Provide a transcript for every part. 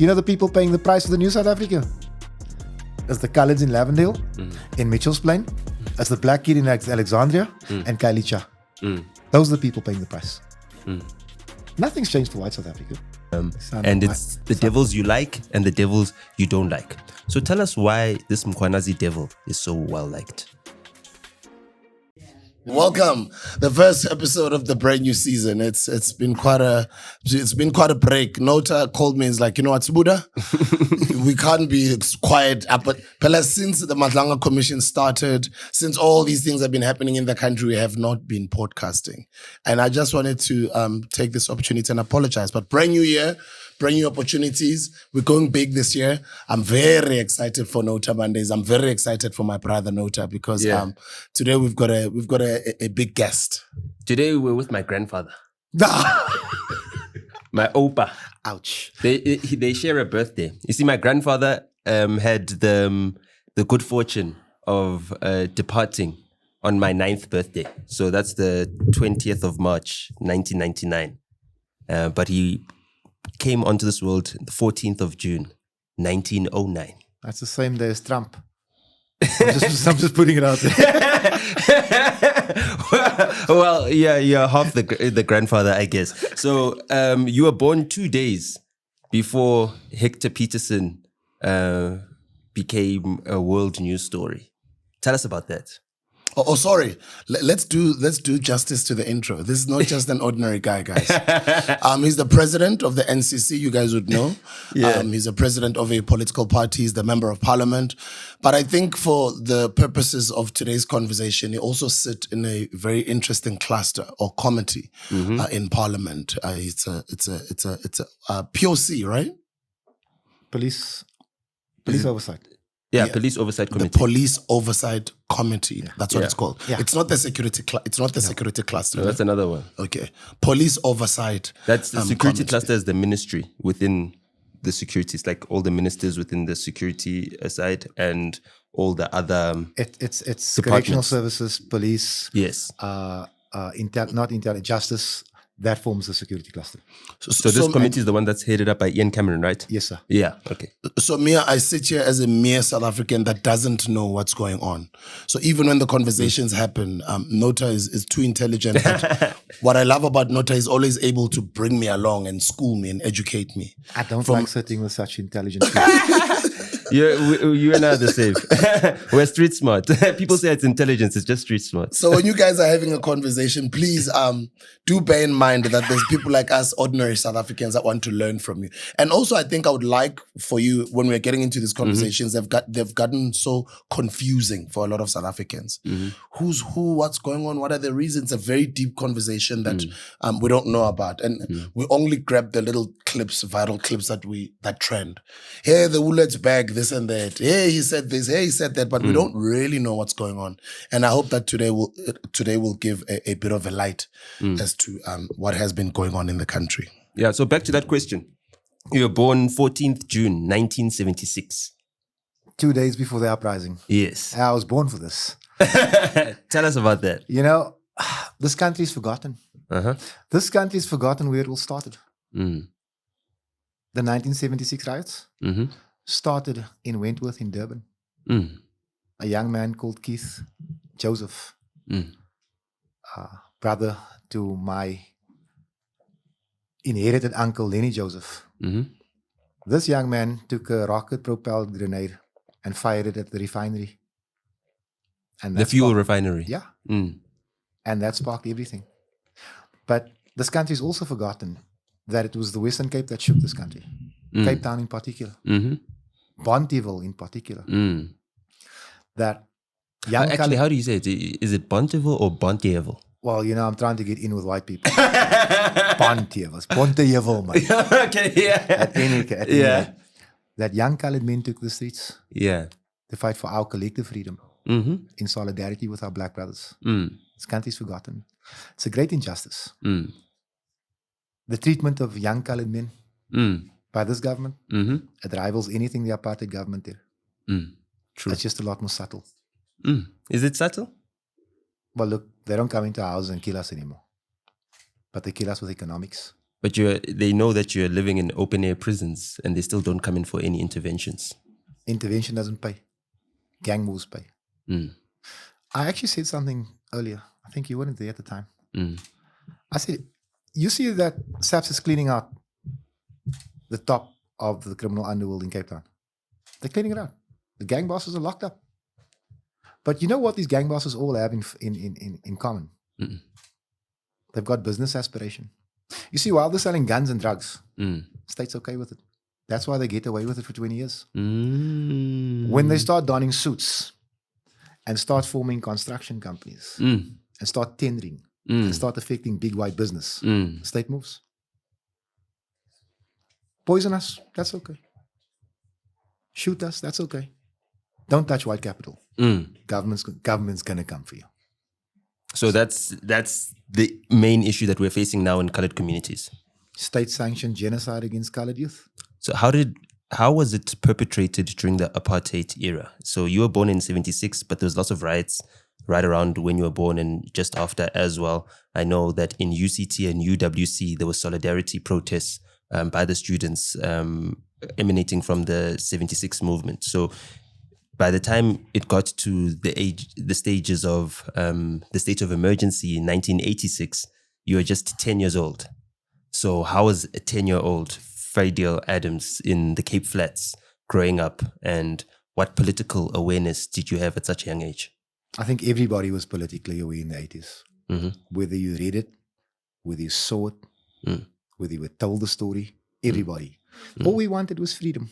You know the people paying the price for the new South Africa? It's the coloureds in Lavendale, in Mitchell's Plain. It's the black kid in Alexandria and Kylie Cha. Those are the people paying the price. Nothing's changed for white South Africa. And it's the devils you like and the devils you don't like. So tell us why this Mkhwanazi devil is so well liked. Welcome, the first episode of the brand new season. It's been quite a break. Nota called me and is like, you know what, Buddha, we can't be quiet. But since the Madlanga Commission started, since all these things have been happening in the country, we have not been podcasting. And I just wanted to take this opportunity and apologize. But brand new year, brand new opportunities. We're going big this year. I'm very excited for Nota Mondays. I'm very excited for my brother Nota because today we've got a big guest. Today we're with my grandfather. My opa. Ouch. They share a birthday. You see, my grandfather had the good fortune of departing on my 9th birthday. So that's the 20th of March, 1999. But he came onto this world the 14th of June, 1909. That's the same day as Trump. I'm just putting it out there. Well, you're half the grandfather, I guess. So you were born 2 days before Hector Peterson became a world news story. Tell us about that. Oh, sorry. Let's do justice to the intro. This is not just an ordinary guy, guys. He's the president of the NCC. You guys would know. He's the president of a political party. He's the member of parliament. But I think for the purposes of today's conversation, he also sits in a very interesting cluster or committee in parliament. It's a POC, right? Police oversight. Yeah, Police Oversight Committee. The Police Oversight Committee. That's what it's called. Yeah. It's not the security. It's not the security cluster. No, that's another one. Okay. Police Oversight. That's the security committee. cluster is the ministry within the security. It's like all the ministers within the security side and all the other. It's correctional services, police. Yes. Justice. That forms the security cluster. So this committee is the one that's headed up by Ian Cameron, right? Yes, sir. Yeah, okay. So Mia, I sit here as a mere South African that doesn't know what's going on. So even when the conversations happen, Nota is too intelligent. What I love about Nota is always able to bring me along and school me and educate me. I don't like sitting with such intelligent people. You and I are the same. We're street smart. People say it's intelligence, it's just street smart. So when you guys are having a conversation, please do bear in mind that there's people like us, ordinary South Africans, that want to learn from you. And also, I think I would like for you, when we're getting into these conversations, they've gotten so confusing for a lot of South Africans. Who's who? What's going on? What are the reasons? A very deep conversation that we don't know about, and we only grab the little clips, viral clips that trend. Hey, the Woolworths bag, this and that. Hey, he said this. Hey, he said that. But we don't really know what's going on. And I hope that today will give a bit of a light as to what has been going on in the country. Yeah, so back to that question. You were born 14th June, 1976. 2 days before the uprising. Yes. I was born for this. Tell us about that. You know, this country's forgotten. This country's forgotten where it all started. The 1976 riots started in Wentworth in Durban. A young man called Keith Joseph, brother to my inherited uncle Lenny Joseph. This young man took a rocket-propelled grenade and fired it at the refinery. And the fuel refinery. Yeah. And that sparked everything. But this country's also forgotten that it was the Western Cape that shook this country. Cape Town in particular. Bonteheuwel in particular. That young Actually, how do you say it? Is it Bonteheuwel or Bonteheuwel? Well, you know, I'm trying to get in with white people. Bonteheuwel, man. Okay, yeah. At any rate, that young colored men took the streets. Yeah. To fight for our collective freedom. In solidarity with our black brothers. This country's forgotten. It's a great injustice. The treatment of young colored men by this government, it rivals anything the apartheid government did. True. It's just a lot more subtle. Is it subtle? Well, look, they don't come into our houses and kill us anymore. But they kill us with economics. But they know that you're living in open air prisons and they still don't come in for any interventions. Intervention doesn't pay. Gang wars pay. I actually said something earlier. I think you weren't there at the time. I said, you see that SAPS is cleaning out the top of the criminal underworld in Cape Town. They're cleaning it out. The gang bosses are locked up. But you know what these gang bosses all have in common? They've got business aspiration. You see, while they're selling guns and drugs, state's okay with it. That's why they get away with it for 20 years. When they start donning suits and start forming construction companies and start tendering and start affecting big white business, the state moves. Poison us, that's okay. Shoot us, that's okay. Don't touch white capital. Government's going to come for you. So that's the main issue that we're facing now in colored communities. State-sanctioned genocide against colored youth. So how was it perpetrated during the apartheid era? So you were born in 76, but there was lots of riots right around when you were born and just after as well. I know that in UCT and UWC, there was solidarity protests by the students emanating from the 76 movement. So by the time it got to the stages of the state of emergency in 1986, you were just 10 years old. So how was a 10-year-old Fidel Adams in the Cape Flats growing up, and what political awareness did you have at such a young age? I think everybody was politically aware in the 80s. Whether you read it, whether you saw it, whether you were told the story, everybody. All we wanted was freedom.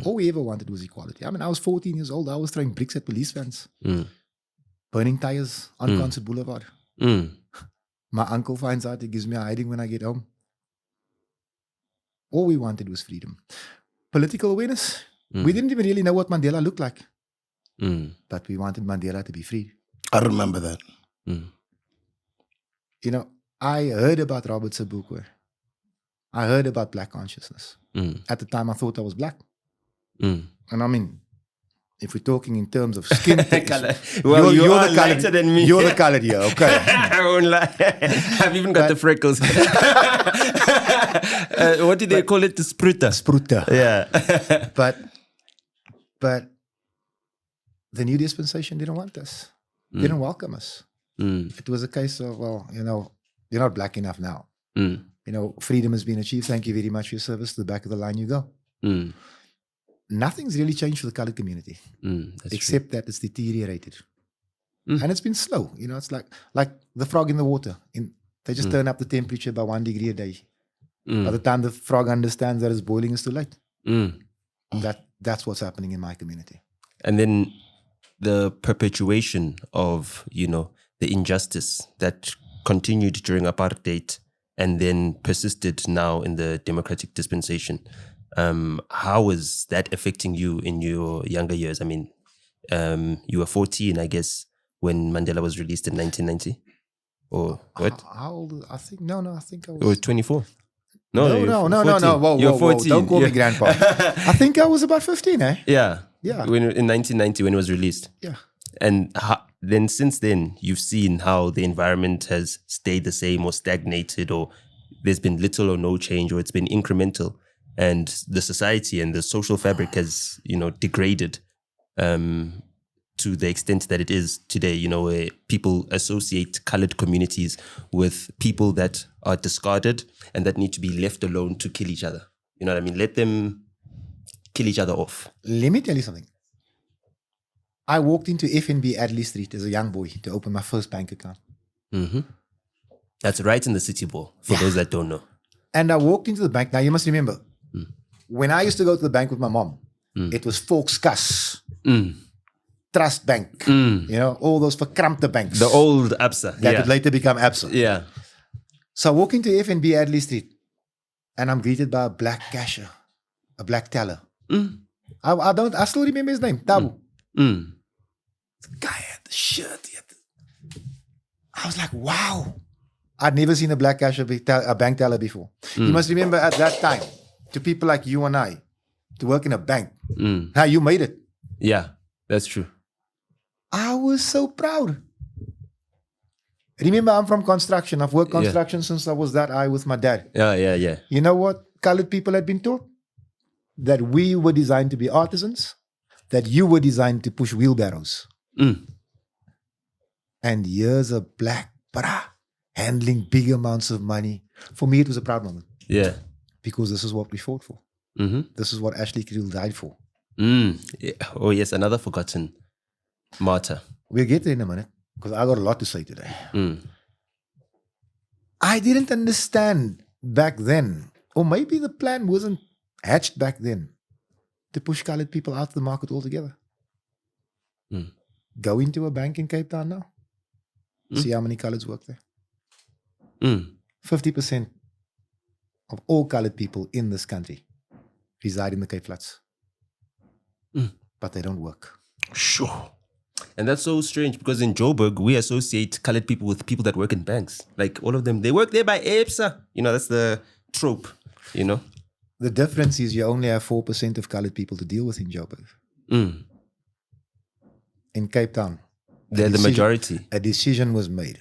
All we ever wanted was equality. I mean, I was 14 years old. I was throwing bricks at police vans, burning tires on Concert Boulevard. My uncle finds out, he gives me a hiding when I get home. All we wanted was freedom. Political awareness. We didn't even really know what Mandela looked like. But we wanted Mandela to be free. I remember that. You know, I heard about Robert Sobukwe. I heard about black consciousness. At the time, I thought I was black. And I mean, if we're talking in terms of skin color, well, you're the lighter than me. You're the colored here, okay. I won't lie. I've even got the freckles. What did they call it? The spruta. Spruta. Yeah. But the new dispensation didn't want us. Didn't welcome us. It was a case of, well, you know, you're not black enough now. You know, freedom has been achieved. Thank you very much for your service. To the back of the line you go. Nothing's really changed for the colored community, except that it's deteriorated. And it's been slow. You know, it's like the frog in the water. They just turn up the temperature by 1 degree a day. By the time the frog understands that it's boiling, it's too late. That's what's happening in my community. And then the perpetuation of, you know, the injustice that continued during apartheid and then persisted now in the democratic dispensation. How is that affecting you in your younger years? I mean, you were 14, I guess, when Mandela was released in 1990? Or what? How old? I think I was... Or 24? No. Whoa, You're 14. Don't call me grandpa. I think I was about 15, eh? Yeah. Yeah. In 1990 when it was released. Yeah. And then since then, you've seen how the environment has stayed the same or stagnated, or there's been little or no change, or it's been incremental. And the society and the social fabric has, you know, degraded to the extent that it is today, you know, where people associate colored communities with people that are discarded and that need to be left alone to kill each other. You know what I mean? Let them kill each other off. Let me tell you something. I walked into FNB Adley Street as a young boy to open my first bank account. That's right in the City Ball, for those that don't know. And I walked into the bank. Now, you must remember, when I used to go to the bank with my mom, it was Volkskas, Trust Bank, you know, all those verkrampte banks. The old Absa. That would later become Absa. Yeah. So I walk into FNB Adley Street and I'm greeted by a black cashier, a black teller. I still remember his name, Tabu. The guy had the shirt. I was like, wow. I'd never seen a black cashier, a bank teller before. You must remember at that time, to people like you and I, to work in a bank. How you made it. Yeah, that's true. I was so proud. Remember, I'm from construction. I've worked construction since I was that high with my dad. Yeah. You know what colored people had been taught? That we were designed to be artisans, that you were designed to push wheelbarrows. And here's a black bra handling big amounts of money. For me, it was a proud moment. Yeah. Because this is what we fought for. This is what Ashley Kriel died for. Yeah. Oh, yes, another forgotten martyr. We'll get there in a minute, because I got a lot to say today. I didn't understand back then, or maybe the plan wasn't hatched back then, to push colored people out of the market altogether. Go into a bank in Cape Town now. See how many coloreds work there. 50% of all colored people in this country reside in the Cape Flats. But they don't work. Sure. And that's so strange because in Joburg, we associate colored people with people that work in banks. Like all of them, they work there by EPSA. You know, that's the trope, you know. The difference is you only have 4% of colored people to deal with in Joburg. In Cape Town, they're the majority. A decision was made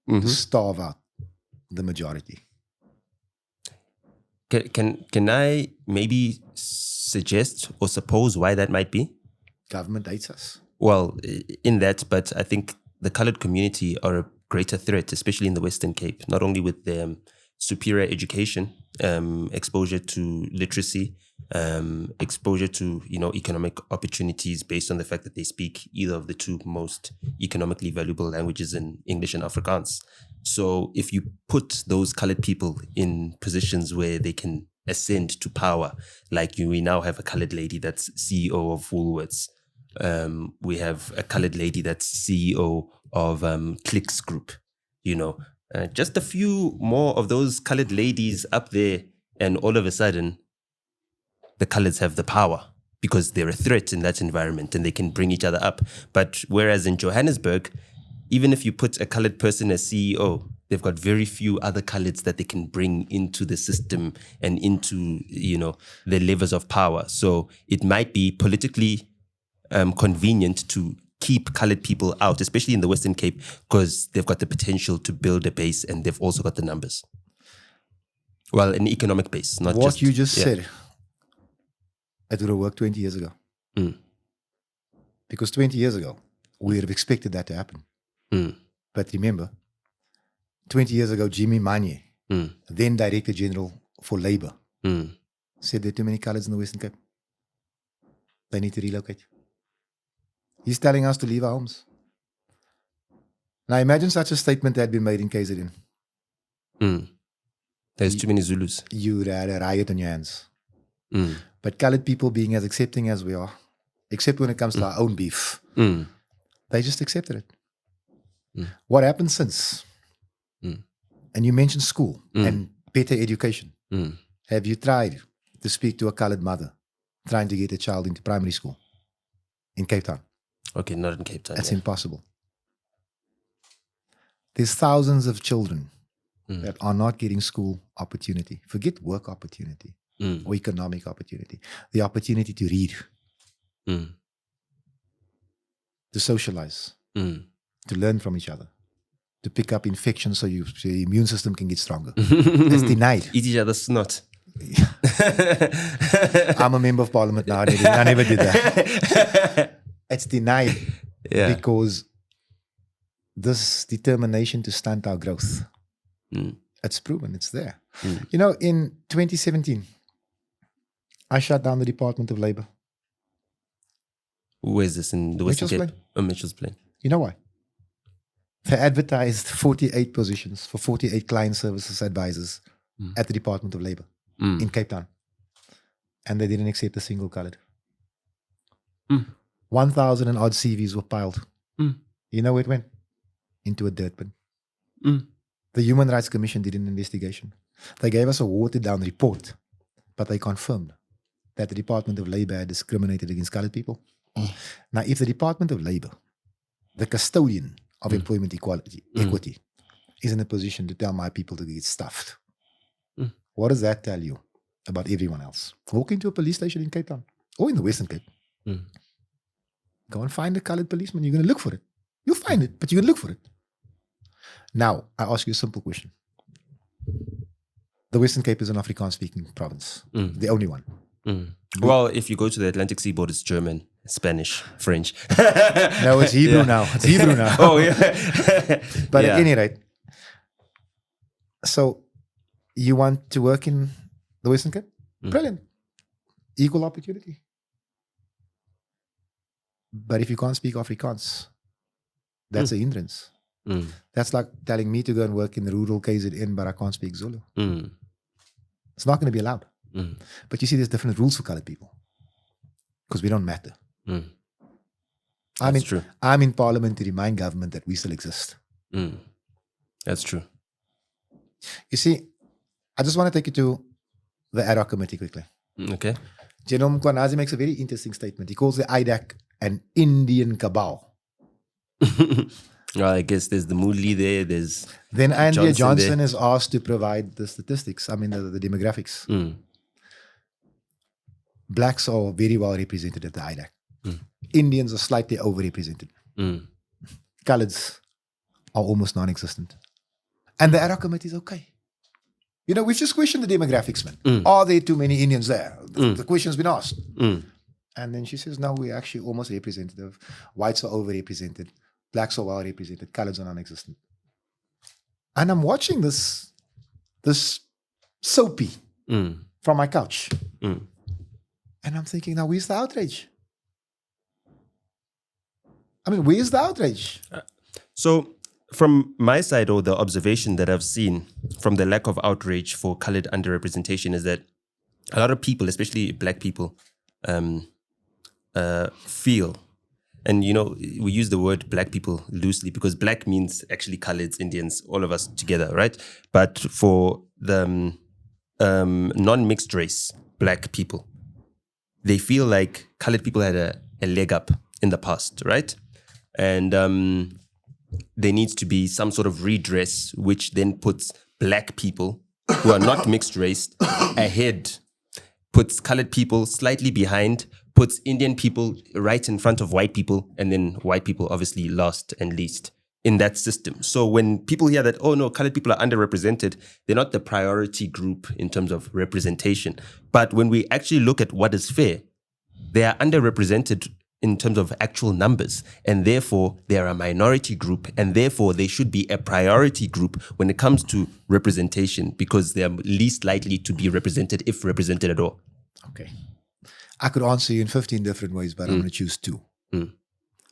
to starve out the majority. Can I maybe suggest or suppose why that might be? Government hates us. Well, in that, but I think the colored community are a greater threat, especially in the Western Cape, not only with their superior education, exposure to literacy, exposure to, you know, economic opportunities based on the fact that they speak either of the two most economically valuable languages in English and Afrikaans. So if you put those colored people in positions where they can ascend to power, like we now have a colored lady that's CEO of Woolworths. We have a colored lady that's CEO of Clicks Group, you know, just a few more of those colored ladies up there, and all of a sudden, the coloreds have the power because they're a threat in that environment and they can bring each other up. But whereas in Johannesburg, even if you put a colored person as CEO, they've got very few other coloreds that they can bring into the system and into, you know, the levers of power. So it might be politically convenient to keep colored people out, especially in the Western Cape, because they've got the potential to build a base and they've also got the numbers. Well, an economic base, not what just... you just said, it would have worked 20 years ago. Because 20 years ago, we would have expected that to happen. But remember, 20 years ago, Jimmy Manye, then Director General for Labour, said there are too many coloreds in the Western Cape. They need to relocate. He's telling us to leave our homes. Now imagine such a statement had been made in KZN. There's too many Zulus. You would have had a riot on your hands. But colored people being as accepting as we are, except when it comes to our own beef, they just accepted it. What happened since? And you mentioned school and better education. Have you tried to speak to a colored mother trying to get a child into primary school in Cape Town? Okay, not in Cape Town. That's impossible. There's thousands of children that are not getting school opportunity. Forget work opportunity or economic opportunity. The opportunity to read, to socialize, to learn from each other, to pick up infections so your immune system can get stronger. It's denied. Eat each other's snot. I'm a member of parliament now. I never did that. It's denied because this determination to stunt our growth, it's proven, it's there. You know, in 2017, I shut down the Department of Labor. Where is this? In the Western Cape? Oh, Mitchell's Plain. You know why? They advertised 48 positions for 48 client services advisors at the Department of Labor in Cape Town. And they didn't accept a single colored. 1,000 and odd CVs were piled. You know where it went? Into a dirt bin. The Human Rights Commission did an investigation. They gave us a watered down report, but they confirmed that the Department of Labor had discriminated against colored people. Now, if the Department of Labor, the custodian of employment equality, equity, is in a position to tell my people to get stuffed, what does that tell you about everyone else? Walk into a police station in Cape Town or in the Western Cape. Go and find a colored policeman. You're going to look for it. You'll find it, but you're going to look for it. Now, I ask you a simple question. The Western Cape is an Afrikaans-speaking province, the only one. Well, if you go to the Atlantic seaboard, it's German, Spanish, French. No, it's Hebrew now. It's Hebrew now. Oh, yeah. But Yeah. at any rate, so you want to work in the Western Cape? Brilliant. Equal opportunity. But if you can't speak Afrikaans, that's a hindrance. That's like telling me to go and work in the rural KZN, but I can't speak Zulu. It's not going to be allowed. But you see, there's different rules for colored people because we don't matter. That's true. I'm in parliament to remind government that we still exist. That's true. You see, I just want to take you to the ad hoc committee quickly. Okay. General Mkwanazi makes a very interesting statement. He calls the IDAC an Indian cabal. Well, I guess there's the Moodley there. There's Then Andrea Johnson there. is asked to provide the statistics, the demographics. Blacks are very well represented at the IDAC. Indians are slightly overrepresented. Coloreds are almost non-existent. And the ad hoc committee is okay. You know, we've just questioned the demographics, man. Are there too many Indians there? The question's been asked. And then she says, no, we're actually almost representative. Whites are overrepresented. Blacks are well represented. Coloreds are non-existent. And I'm watching this soapy from my couch. And I'm thinking, now where's the outrage? I mean, where's the outrage? So from my side, or the observation that I've seen from the lack of outrage for colored underrepresentation is that a lot of people, especially black people, feel, and you know, we use the word black people loosely because black means actually coloreds, Indians, all of us together, right? But for the non-mixed race black people, they feel like colored people had a leg up in the past, right? And there needs to be some sort of redress, which then puts black people who are not mixed race ahead, puts colored people slightly behind, puts Indian people right in front of white people, and then white people obviously last and least in that system. So when people hear that, oh no, colored people are underrepresented, they're not the priority group in terms of representation. But when we actually look at what is fair, they are underrepresented in terms of actual numbers, and therefore they are a minority group, and therefore they should be a priority group when it comes to representation because they are least likely to be represented, if represented at all. Okay. I could answer you in 15 different ways, but I'm going to choose two.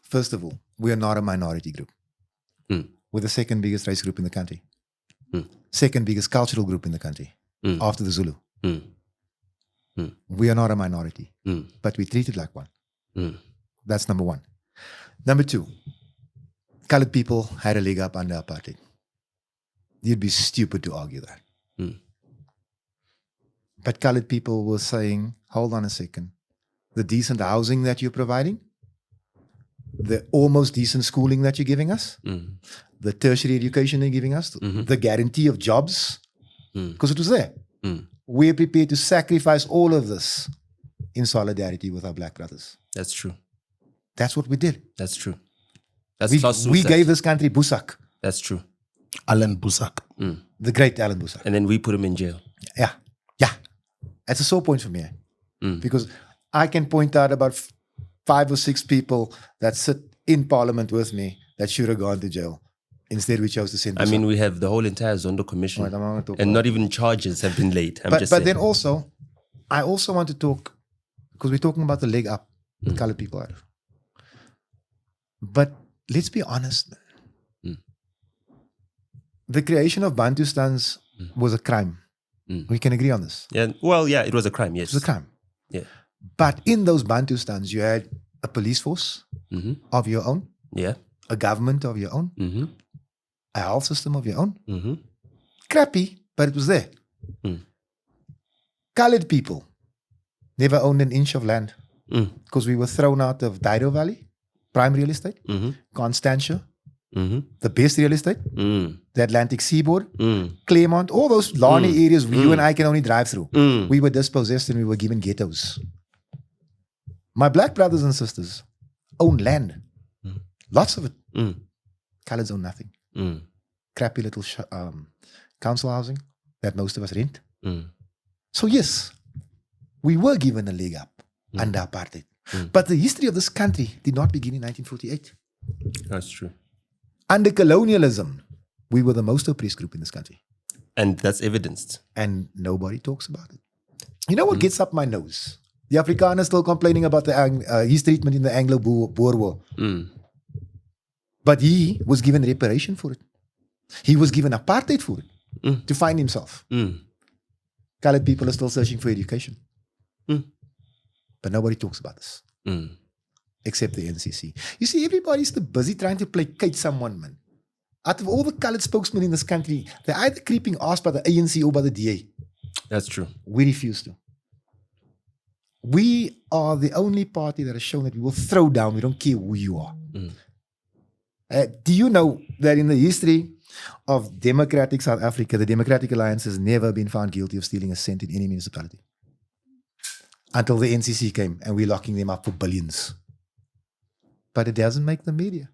First of all, we are not a minority group. We're the second biggest race group in the country. Second biggest cultural group in the country after the Zulu. We are not a minority, but we're treated like one. That's number one. Number two, colored people had a leg up under apartheid. You'd be stupid to argue that. But colored people were saying, hold on a second, the decent housing that you're providing, the almost decent schooling that you're giving us, the tertiary education you're giving us, the guarantee of jobs, because it was there. We're prepared to sacrifice all of this in solidarity with our black brothers. That's true. That's what we did. That's true. That's We gave this country Busak. That's true. Alan Busak. The great Alan Busak. And then we put him in jail. Yeah. That's a sore point for me. Because I can point out about 5 or 6 people that sit in parliament with me that should have gone to jail. Instead, we chose to send I mean, we have the whole entire Zondo Commission, Right, I'm not gonna talk and about not even charges have been laid. But then also, I also want to talk, because we're talking about the leg up the colored people have. But let's be honest. The creation of Bantustans was a crime. We can agree on this. Yeah, well, yeah, it was a crime, yes. It was a crime. Yeah. But in those Bantustans, you had a police force of your own, Yeah. a government of your own, a health system of your own. Crappy, but it was there. Colored people never owned an inch of land because we were thrown out of Dido Valley, prime real estate, Constantia, the best real estate, the Atlantic seaboard, Claremont, all those Lani areas you and I can only drive through. We were dispossessed and we were given ghettos. My black brothers and sisters own land. Lots of it. Coloreds own nothing. crappy little council housing that most of us rent. So yes, we were given a leg up under apartheid. But the history of this country did not begin in 1948. That's true. Under colonialism, we were the most oppressed group in this country. And that's evidenced. And nobody talks about it. You know what gets up my nose? The Afrikaners still complaining about his treatment in the Anglo-Boer War. But he was given reparation for it. He was given apartheid for it to find himself. Colored people are still searching for education. But nobody talks about this. Except the NCC. You see, everybody's too busy trying to placate someone, man. Out of all the colored spokesmen in this country, they're either creeping asked by the ANC or by the DA. That's true. We refuse to. We are the only party that has shown that we will throw down. We don't care who you are. Do you know that in the history of democratic South Africa, the Democratic Alliance has never been found guilty of stealing a cent in any municipality? Until the NCC came and we're locking them up for billions. But it doesn't make the media.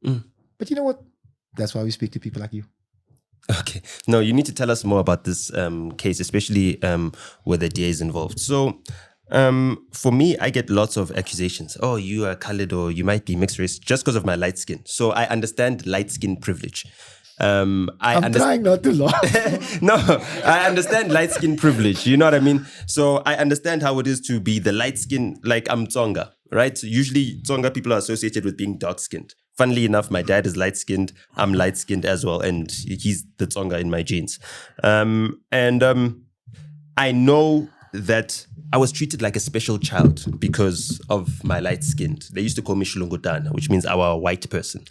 But you know what? That's why we speak to people like you. Okay. No, you need to tell us more about this case, especially where the DA is involved. So, for me, I get lots of accusations. Oh, you are colored or you might be mixed race just because of my light skin. So I understand light skin privilege. I'm trying not to laugh. No, I understand light skin privilege. You know what I mean? So I understand how it is to be the light skin, like I'm Tsonga, right? So usually Tsonga people are associated with being dark skinned. Funnily enough, my dad is light skinned. I'm light skinned as well. And he's the Tsonga in my genes. I know that I was treated like a special child because of my light skin. They used to call me Shulungutana, which means our white person.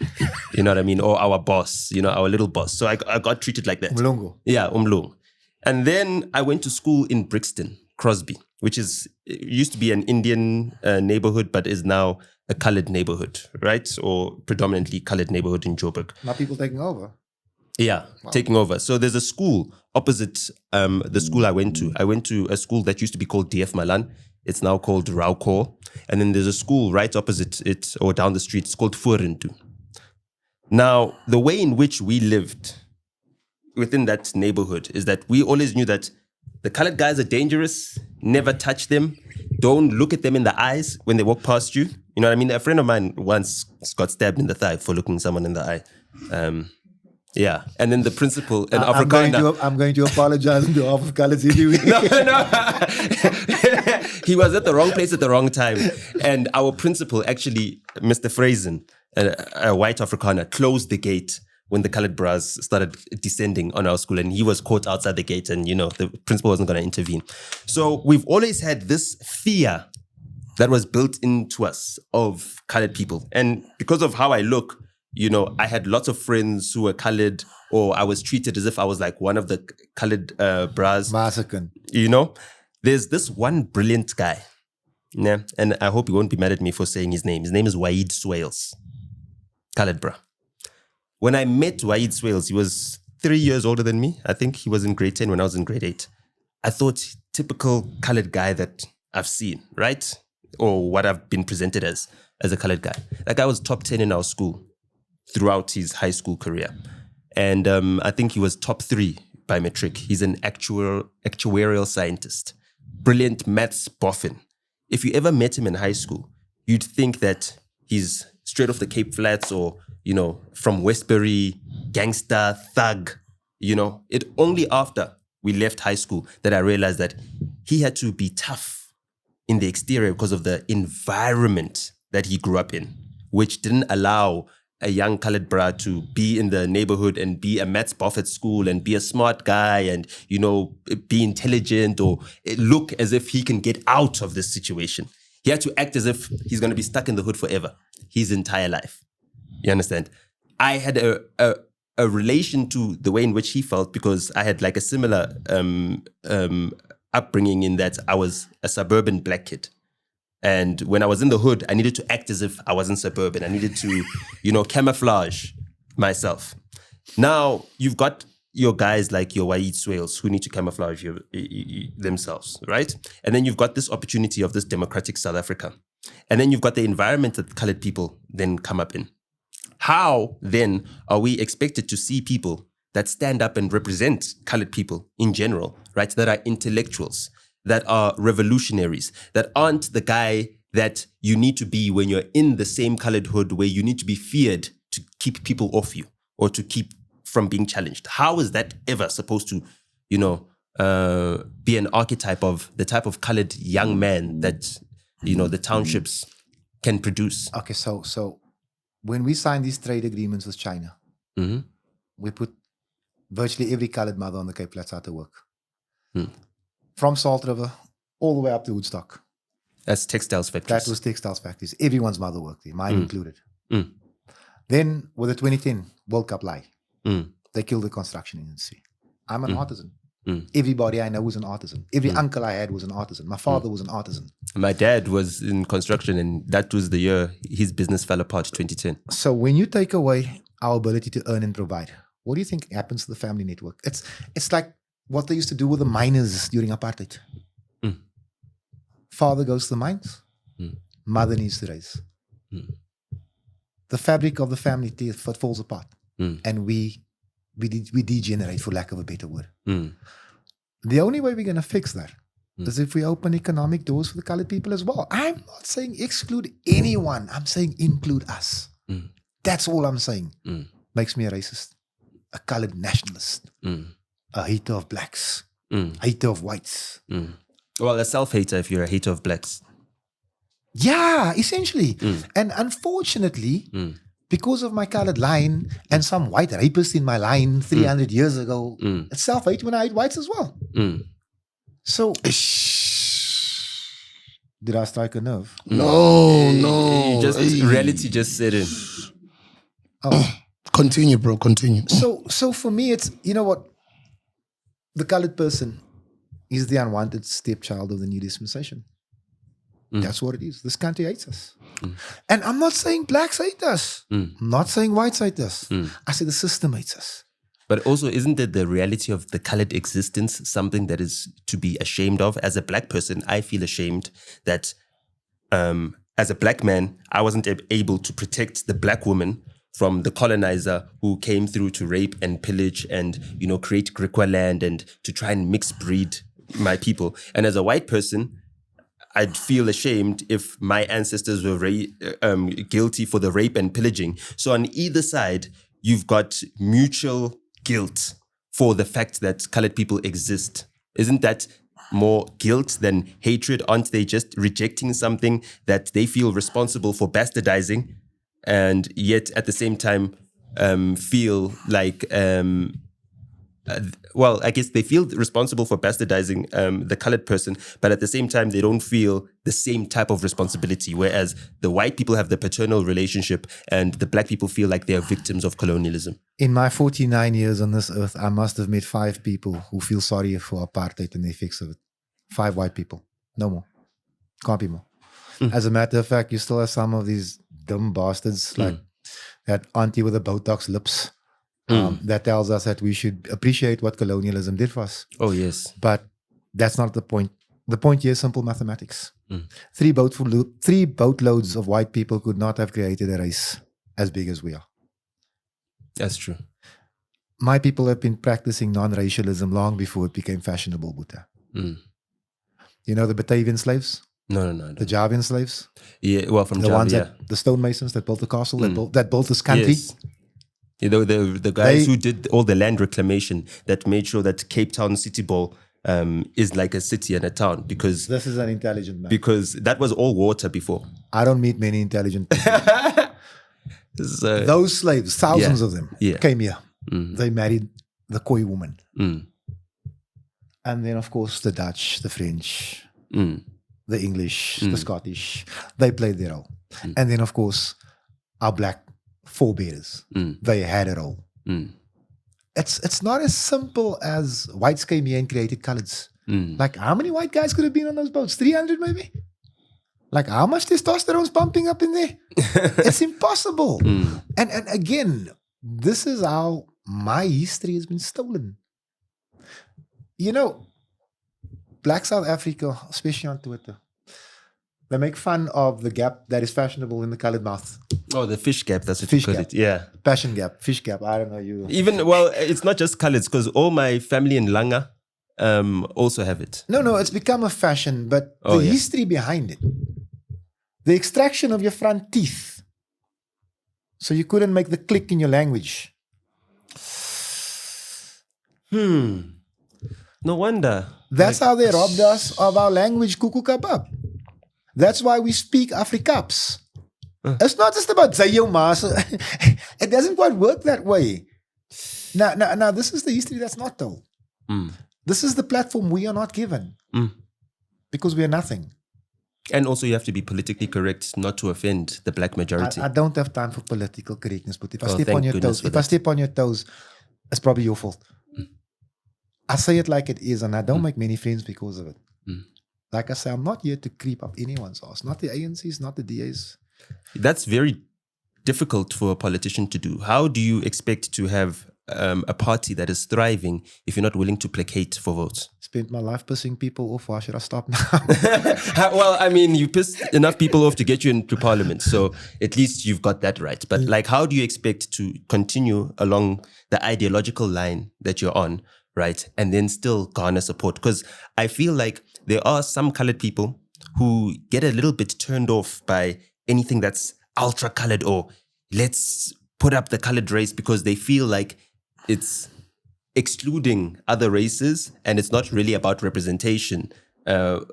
You know what I mean? Or our boss, our little boss. So I got treated like that. Umlungu. Yeah, Umlung. And then I went to school in Brixton, Crosby, which used to be an Indian neighborhood, but is now a colored neighborhood, right? Or predominantly colored neighborhood in Joburg. Now people taking over. Yeah, taking over. So there's a school opposite the school I went to. I went to a school that used to be called DF Malan. It's now called Rauko. And then there's a school right opposite it or down the street. It's called Furintu. Now, the way in which we lived within that neighborhood is that we always knew that the colored guys are dangerous. Never touch them. Don't look at them in the eyes when they walk past you. You know what I mean? A friend of mine once got stabbed in the thigh for looking someone in the eye. Yeah, and then the principal in Afrikaner. I'm going to apologize on behalf of colors anyway. No. He was at the wrong place at the wrong time. And our principal, actually, Mr. Frazen, a white Afrikaner, closed the gate when the colored bras started descending on our school. And he was caught outside the gate and, the principal wasn't going to intervene. So we've always had this fear that was built into us of colored people. And because of how I look, I had lots of friends who were colored, or I was treated as if I was like one of the colored bras. Massacre. There's this one brilliant guy, yeah, and I hope he won't be mad at me for saying his name. His name is Waid Swales, colored bra. When I met Waid Swales, he was 3 years older than me. I think he was in grade 10 when I was in grade 8. I thought, typical colored guy that I've seen, right? Or what I've been presented as a colored guy. That guy was top 10 in our school throughout his high school career. And I think he was top 3 by metric. He's an actuarial scientist. Brilliant maths boffin. If you ever met him in high school, you'd think that he's straight off the Cape Flats or, from Westbury, gangster, thug. It only after we left high school that I realized that he had to be tough in the exterior because of the environment that he grew up in, which didn't allow a young colored bra to be in the neighborhood and be a maths buff at school and be a smart guy and, be intelligent or look as if he can get out of this situation. He had to act as if he's going to be stuck in the hood forever, his entire life. You understand? I had a relation to the way in which he felt because I had like a similar upbringing in that I was a suburban black kid. And when I was in the hood, I needed to act as if I wasn't suburban. I needed to, camouflage myself. Now, you've got your guys like your Waid Swales who need to camouflage themselves, right? And then you've got this opportunity of this democratic South Africa. And then you've got the environment that colored people then come up in. How then are we expected to see people that stand up and represent colored people in general, right? That are intellectuals, that are revolutionaries, that aren't the guy that you need to be when you're in the same colored hood where you need to be feared to keep people off you or to keep from being challenged. How is that ever supposed to, be an archetype of the type of colored young man that, the townships can produce? Okay, so when we signed these trade agreements with China, we put virtually every colored mother on the Cape Flats out to work. From Salt River all the way up to Woodstock. That's textiles factories. That was textiles factories. Everyone's mother worked there, mine included. Then with the 2010 World Cup lie, they killed the construction industry. I'm an artisan. Everybody I know was an artisan. Every uncle I had was an artisan. My father was an artisan. My dad was in construction, and that was the year his business fell apart, 2010. So when you take away our ability to earn and provide, what do you think happens to the family network? It's like what they used to do with the miners during apartheid. Father goes to the mines, mother needs to raise. The fabric of the family falls apart, and we degenerate, for lack of a better word. The only way we're going to fix that is if we open economic doors for the colored people as well. I'm not saying exclude anyone. I'm saying include us. That's all I'm saying. Makes me a racist, a colored nationalist, a hater of blacks, a hater of whites. Well, a self-hater if you're a hater of blacks. Yeah, essentially. And unfortunately, because of my colored line and some white rapist in my line 300 years ago, it's self-hate when I hate whites as well. So, did I strike a nerve? No. Reality just set in. Continue, bro. Continue. So for me, it's, you know what? The colored person is the unwanted stepchild of the new dispensation. That's what it is. This country hates us. And I'm not saying blacks hate us. I'm not saying whites hate us. I say the system hates us. But also, isn't it the reality of the colored existence something that is to be ashamed of? As a black person, I feel ashamed that as a black man, I wasn't able to protect the black woman from the colonizer who came through to rape and pillage and, create Griqua land and to try and mix breed my people. And as a white person, I'd feel ashamed if my ancestors were guilty for the rape and pillaging. So on either side, you've got mutual guilt for the fact that colored people exist. Isn't that more guilt than hatred? Aren't they just rejecting something that they feel responsible for bastardizing, and yet at the same time feel like... I guess they feel responsible for bastardizing the colored person, but at the same time, they don't feel the same type of responsibility. Whereas the white people have the paternal relationship and the black people feel like they are victims of colonialism. In my 49 years on this earth, I must have met 5 people who feel sorry for apartheid and the effects of it. 5 white people. No more. Can't be more. As a matter of fact, you still have some of these dumb bastards like that auntie with the Botox lips. That tells us that we should appreciate what colonialism did for us. Oh, yes. But that's not the point. The point here is simple mathematics. 3 boatloads of white people could not have created a race as big as we are. That's true. My people have been practicing non-racialism long before it became fashionable, Buddha. You know the Batavian slaves? No. The Javian slaves? Yeah, well, from the Java, ones the stonemasons that built the castle, that built this country. Yes. The guys who did all the land reclamation that made sure that Cape Town City Ball is like a city and a town, because this is an intelligent man. Because that was all water before. I don't meet many intelligent people. Those slaves, thousands of them, came here. They married the Khoi woman. And then, of course, the Dutch, the French, the English, the Scottish, they played their role. And then, of course, our black forebears, they had it all. It's not as simple as whites came here and created coloreds. Like, how many white guys could have been on those boats? 300 maybe? Like, how much testosterone's pumping up in there? It's impossible. And again, this is how my history has been stolen. You know, Black South Africa, especially on Twitter, they make fun of the gap that is fashionable in the colored mouth. Oh, the fish gap. That's what Fish you call gap. it. Yeah. Passion gap, fish gap. I don't know you. Even, well, it's not just colors because all my family in Langa also have it. No, it's become a fashion, but the history behind it, the extraction of your front teeth, so you couldn't make the click in your language. No wonder. That's how they robbed us of our language, kuku kabab. That's why we speak Afrikaans. It's not just about Zayo Mas. It doesn't quite work that way. Now, this is the history that's not told. This is the platform we are not given because we are nothing. And also, you have to be politically correct not to offend the black majority. I don't have time for political correctness, but if I step thank on your goodness toes, for if I that. step on your toes, it's probably your fault. I say it like it is, and I don't make many friends because of it. Like I say, I'm not here to creep up anyone's ass. Not the ANCs, not the DAs. That's very difficult for a politician to do. How do you expect to have a party that is thriving if you're not willing to placate for votes? Spent my life pissing people off. Why should I stop now? Well, I mean, you pissed enough people off to get you into parliament, so at least you've got that right. But like, how do you expect to continue along the ideological line that you're on, right, and then still garner support? Because I feel like there are some colored people who get a little bit turned off by anything that's ultra colored, or let's put up the colored race, because they feel like it's excluding other races and it's not really about representation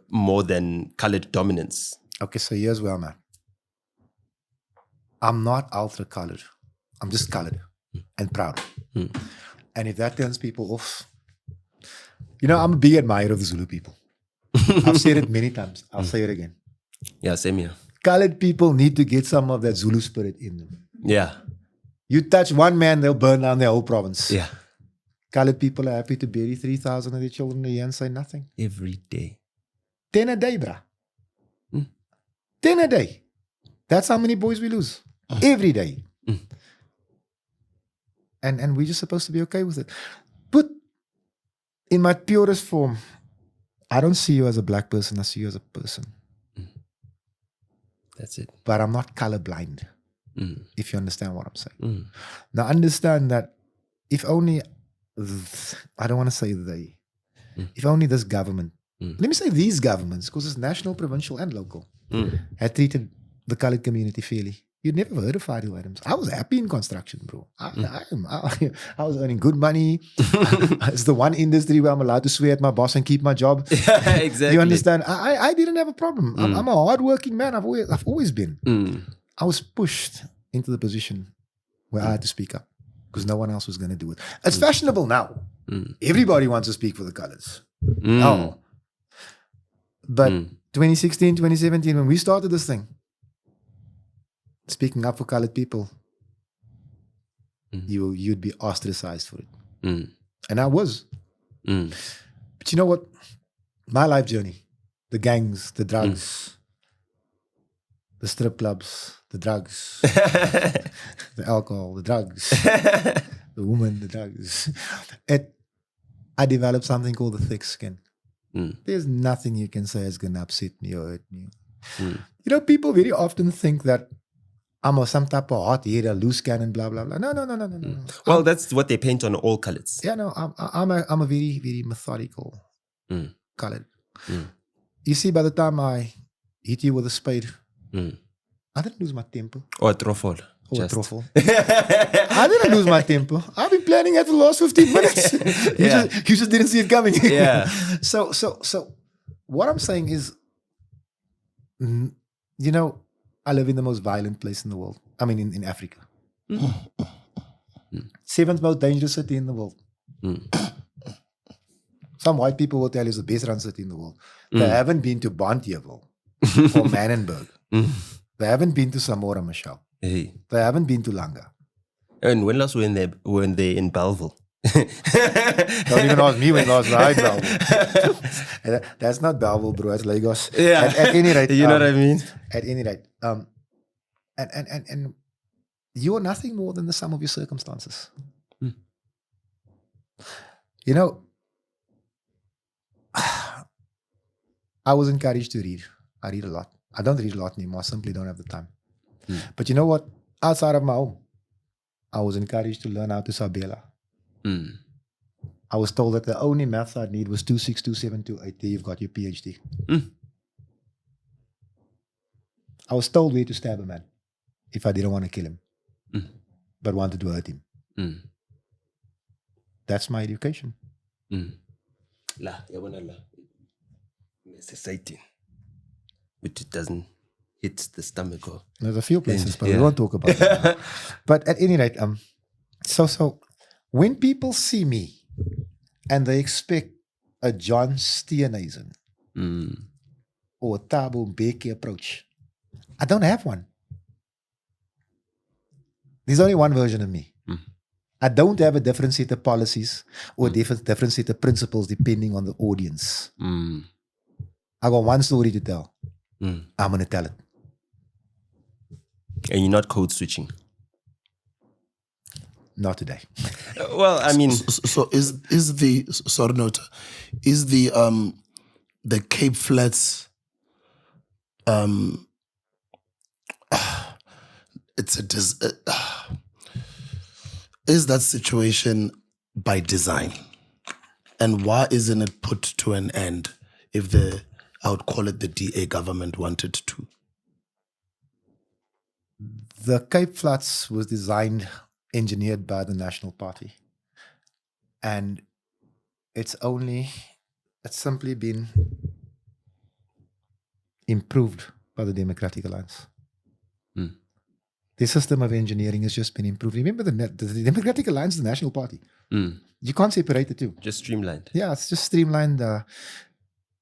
more than colored dominance. Okay, so here's where I'm at. I'm not ultra colored. I'm just colored and proud. And if that turns people off, I'm a big admirer of the Zulu people. I've said it many times. I'll say it again. Yeah, same here. Colored people need to get some of that Zulu spirit in them. Yeah. You touch one man, they'll burn down their whole province. Yeah. Colored people are happy to bury 3,000 of their children a year and say nothing. Every day. 10 a day, bruh. 10 a day. That's how many boys we lose. Every day. And we're just supposed to be okay with it. But in my purest form, I don't see you as a black person. I see you as a person. That's it. But I'm not colorblind, if you understand what I'm saying. Now, understand that if only, I don't want to say they, if only this government, let me say these governments, because it's national, provincial, and local, had treated the colored community fairly. You'd never heard of Fidel Adams. I was happy in construction, bro. I was earning good money. It's the one industry where I'm allowed to swear at my boss and keep my job. Yeah, exactly. You understand? I didn't have a problem. I'm a hardworking man. I've always been. I was pushed into the position where I had to speak up because no one else was going to do it. It's fashionable now. Everybody wants to speak for the colors. Oh. But 2016, 2017, when we started this thing, speaking up for colored people, you'd be ostracized for it. And I was. But you know what? My life journey, the gangs, the drugs, the strip clubs, the drugs, the alcohol, the drugs, the woman, the drugs. I developed something called the thick skin. There's nothing you can say is going to upset me or hurt me. People very often think that I'm some type of hot-headed, loose cannon, blah, blah, blah. No. Well, that's what they paint on all colors. Yeah, no, I'm a very, very methodical colored. You see, by the time I hit you with a spade, I didn't lose my temper. Or a truffle. Or a truffle. I didn't lose my temper. I've been planning it for the last 15 minutes. You just didn't see it coming. Yeah. So what I'm saying is, I live in the most violent place in the world. I mean, in Africa. 7th most dangerous city in the world. Some white people will tell you it's the best run city in the world. They haven't been to Bontjeville or Manenberg. They haven't been to Samora Machel. They haven't been to Langa. And when last were they in Belleville? Don't even ask me when last I Belleville. That's not Belleville, bro. That's Lagos. Yeah. At any rate. You know what I mean? At any rate. And you are nothing more than the sum of your circumstances. I was encouraged to read. I read a lot. I don't read a lot anymore. I simply don't have the time. But you know what? outside of my home, I was encouraged to learn how to Tshabalala. I was told that the only maths I'd need was 262728. There you've got your PhD. I was told where to stab a man if I didn't want to kill him, but wanted to hurt him. That's my education. Necessitating, which it doesn't hit the stomach or. There's a few places, but we won't talk about that now. But at any rate, so when people see me and they expect a John Steenhuisen or a Thabo Mbeki approach, I don't have one. There's only one version of me. I don't have a different set of policies or different set of principles depending on the audience. I got one story to tell. I'm going to tell it. And you're not code switching? Not today. Well, I mean... So is the Cape Flats... is that situation by design? And why isn't it put to an end if I would call it the DA government wanted to? The Cape Flats was engineered by the National Party. And it's simply been improved by the Democratic Alliance. The system of engineering has just been improved. Remember the Democratic Alliance, the National Party. You can't separate the two. Just streamlined. Yeah, it's just streamlined.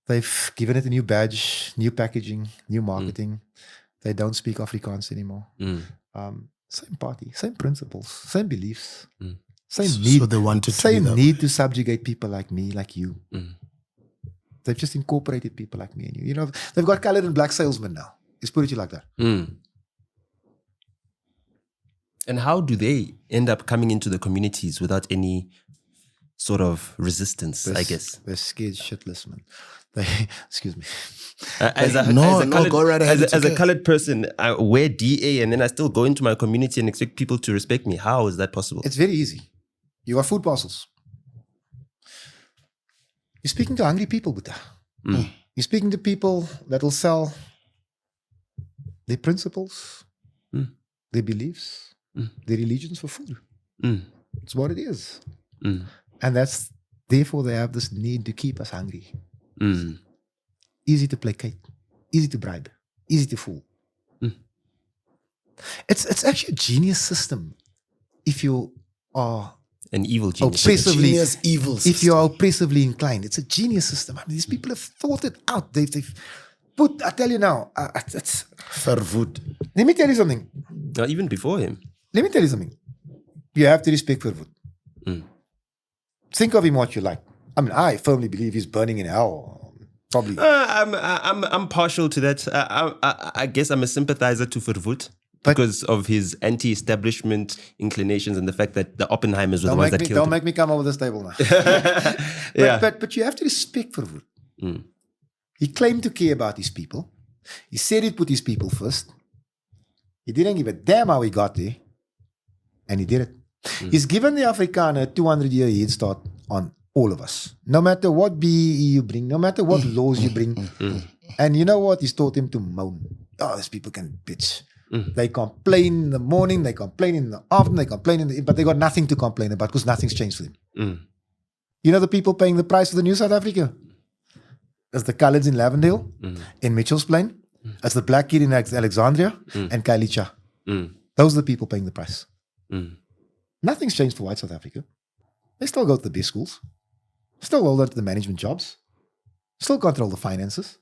They've given it a new badge, new packaging, new marketing. They don't speak Afrikaans anymore. Same party, same principles, same beliefs, same need. So they wanted same need to subjugate people like me, like you. They've just incorporated people like me and you. You know, they've got colored and black salesmen now. Let's put it like that. And how do they end up coming into the communities without any sort of resistance, I guess? They're scared shitless, man. Excuse me. As a colored person, I wear DA and then I still go into my community and expect people to respect me. How is that possible? It's very easy. You got food parcels. You're speaking to hungry people, Buddha. You're speaking to people that will sell their principles, their beliefs, their religions for food. It's what it is. And therefore they have this need to keep us hungry. Easy to placate, easy to bribe, easy to fool. It's actually a genius system if you are an evil genius. If you are oppressively inclined, it's a genius system. I mean, these people have thought it out. They've put, I tell you now, it's Verwoed. Let me tell you something. Even before him. Let me tell you something. You have to respect Verwoed. Think of him what you like. I mean, I firmly believe he's burning in hell. Probably. I'm partial to that. I guess I'm a sympathizer to Verwoed because of his anti-establishment inclinations and the fact that the Oppenheimers were the ones that killed him. Don't make me come over this table now. But you have to respect Verwoed. He claimed to care about his people. He said he'd put his people first. He didn't give a damn how he got there. And he did it. He's given the Afrikaner a 200-year head start on all of us. No matter what BEE you bring, no matter what laws you bring. And you know what? He's taught him to moan. Oh, these people can bitch. They complain in the morning, they complain in the afternoon, they complain but they got nothing to complain about because nothing's changed for them. You know the people paying the price for the New South Africa? It's the coloureds in Lavendale, in Mitchell's Plain. It's the black kid in Alexandria and Kailicha. Those are the people paying the price. Nothing's changed for white South Africa. They still go to the best schools. Still hold on to the management jobs. Still control the finances.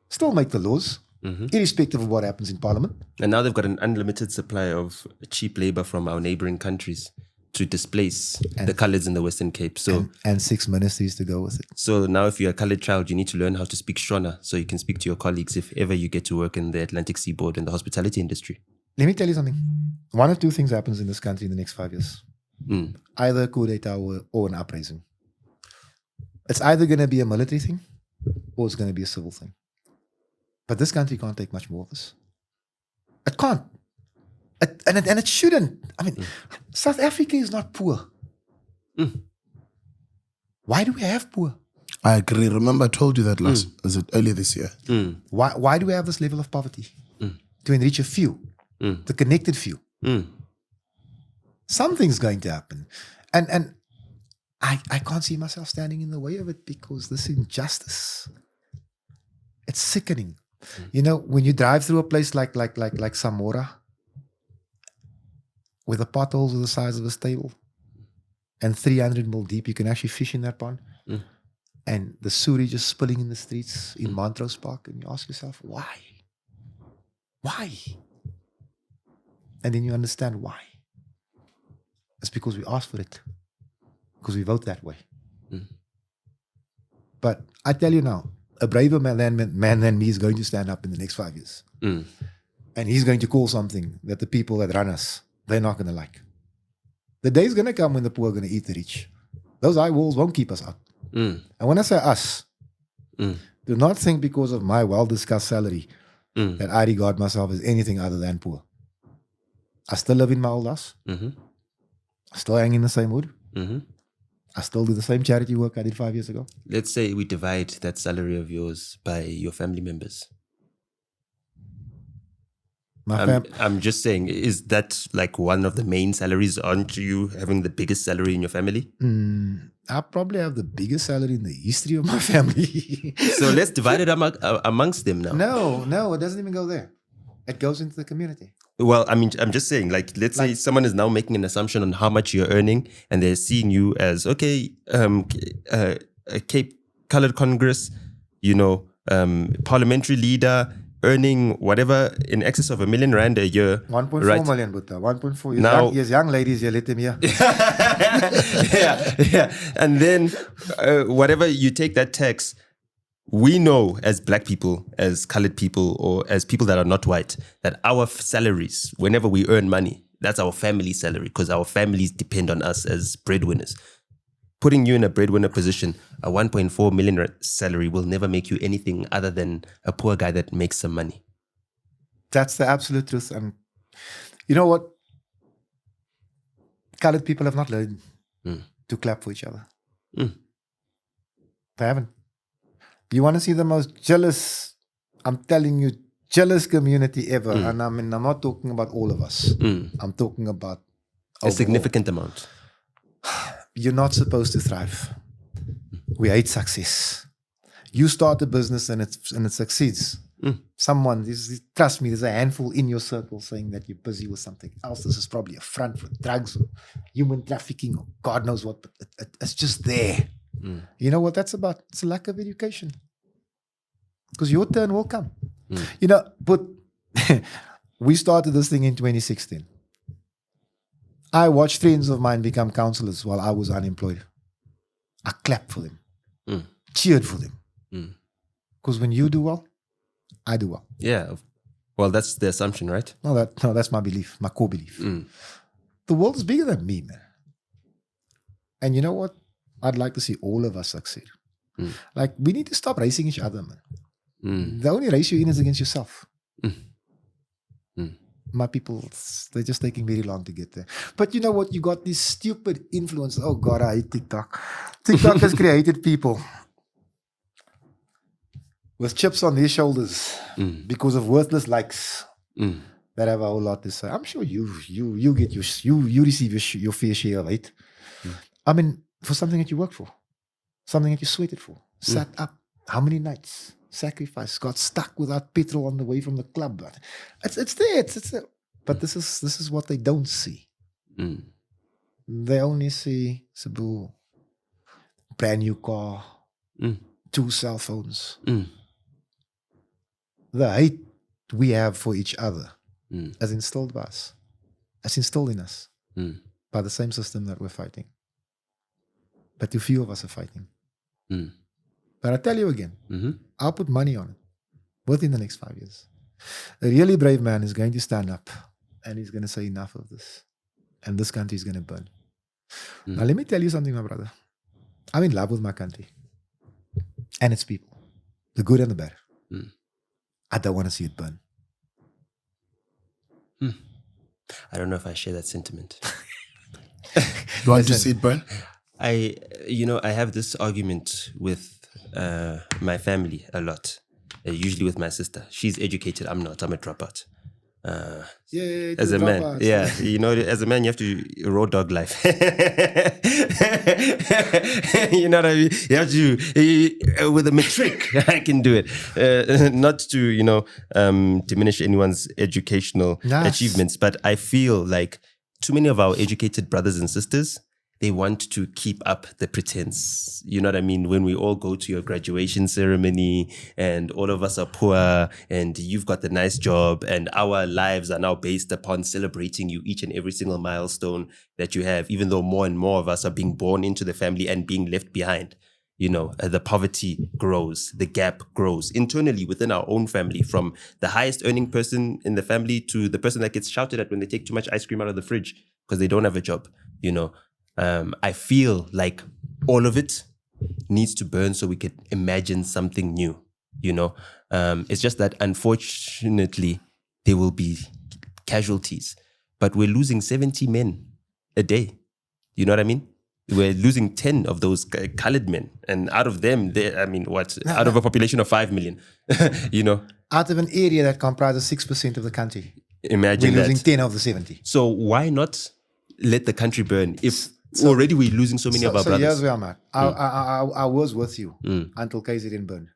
Still make the laws, irrespective of what happens in Parliament. And now they've got an unlimited supply of cheap labor from our neighboring countries to displace the coloureds in the Western Cape. And 6 ministries to go with it. So now if you're a coloured child, you need to learn how to speak Shona so you can speak to your colleagues if ever you get to work in the Atlantic Seaboard and the hospitality industry. Let me tell you something. One or two things happens in this country in the next 5 years. Either a coup d'etat or an uprising. It's either going to be a military thing or it's going to be a civil thing. But this country can't take much more of this. It can't. And it shouldn't. I mean, South Africa is not poor. Why do we have poor? I agree. Remember, I told you that earlier this year. Why do we have this level of poverty? To enrich a few, the connected few. Something's going to happen. And I can't see myself standing in the way of it because this injustice, it's sickening. You know, when you drive through a place like Samora, where the potholes are the size of a stable and 300 mil deep, you can actually fish in that pond. And the sewage is spilling in the streets in Montrose Park, and you ask yourself, why? Why? And then you understand why. It's because we asked for it. Because we vote that way. But I tell you now, a braver man than me is going to stand up in the next 5 years. And he's going to call something that the people that run us, they're not going to like. The day's going to come when the poor are going to eat the rich. Those high walls won't keep us out. And when I say us, do not think because of my well-discussed salary that I regard myself as anything other than poor. I still live in my old house. I still hang in the same wood. I still do the same charity work I did 5 years ago. Let's say we divide that salary of yours by your family members. I'm just saying, is that like one of the main salaries? Aren't you having the biggest salary in your family? I probably have the biggest salary in the history of my family. So let's divide it amongst them now. No, it doesn't even go there. It goes into the community. Well, I mean, I'm just saying, like, let's say someone is now making an assumption on how much you're earning, and they're seeing you as, okay, a Cape Colored Congress, you know, parliamentary leader, earning whatever in excess of R1 million a year. 1.4 million, Buddha. 1.4. Now, young ladies, you let them here. yeah. And then whatever you take that tax, we know as black people, as colored people, or as people that are not white, that our salaries, whenever we earn money, that's our family salary because our families depend on us as breadwinners. Putting you in a breadwinner position, a 1.4 million salary will never make you anything other than a poor guy that makes some money. That's the absolute truth. And you know what? Colored people have not learned to clap for each other. They haven't. You want to see the most jealous, I'm telling you, jealous community ever. And I mean, I'm not talking about all of us. I'm talking about a significant amount. You're not supposed to thrive. We hate success. You start a business and it succeeds. Someone, trust me, there's a handful in your circle saying that you're busy with something else. This is probably a front for drugs or human trafficking or God knows what, but it's just there. You know what that's about? It's a lack of education. Because your turn will come. You know, but we started this thing in 2016. I watched friends of mine become counselors while I was unemployed. I clapped for them, cheered for them. Because when you do well, I do well. Yeah. Well, that's the assumption, right? No, that's my belief, my core belief. The world is bigger than me, man. And you know what? I'd like to see all of us succeed. Like, we need to stop racing each other, man. The only race you're in is against yourself. My people, they're just taking very long to get there. But you know what? You got this stupid influence. Oh God, I hate TikTok. TikTok has created people with chips on their shoulders because of worthless likes that have a whole lot to say. I'm sure you get you receive your fair share of hate. I mean, for something that you worked for, something that you sweated for, sat up how many nights? Sacrifice, got stuck without petrol on the way from the club. It's there. It's there. But this is what they don't see. They only see Cebu, brand new car, 2 cell phones. The hate we have for each other is instilled by us. It's instilled in us by the same system that we're fighting. But too few of us are fighting. But I tell you again, I'll put money on it within the next 5 years. A really brave man is going to stand up and he's going to say enough of this. And this country is going to burn. Now, let me tell you something, my brother. I'm in love with my country and its people, the good and the bad. Mm. I don't want to see it burn. I don't know if I share that sentiment. You want to see it burn? I have this argument with my family a lot. Usually with my sister. She's educated. I'm not. I'm a dropout. Yeah, As a man, as a man, you have to raw dog life. You know what I mean? You have to, with a matric, I can do it. Not to, diminish anyone's educational achievements, but I feel like too many of our educated brothers and sisters, they want to keep up the pretense. You know what I mean? When we all go to your graduation ceremony and all of us are poor and you've got the nice job and our lives are now based upon celebrating you each and every single milestone that you have, even though more and more of us are being born into the family and being left behind. The poverty grows, the gap grows internally within our own family, from the highest earning person in the family to the person that gets shouted at when they take too much ice cream out of the fridge because they don't have a job, I feel like all of it needs to burn so we could imagine something new, It's just that unfortunately there will be casualties, but we're losing 70 men a day. You know what I mean? We're losing 10 of those colored men. And out of them, out of a population of 5 million, Out of an area that comprises 6% of the country. Imagine we're that. losing 10 of the 70. So why not let the country burn if already we're losing so many of our brothers? Here's where I'm at. I was with you until KZN burned.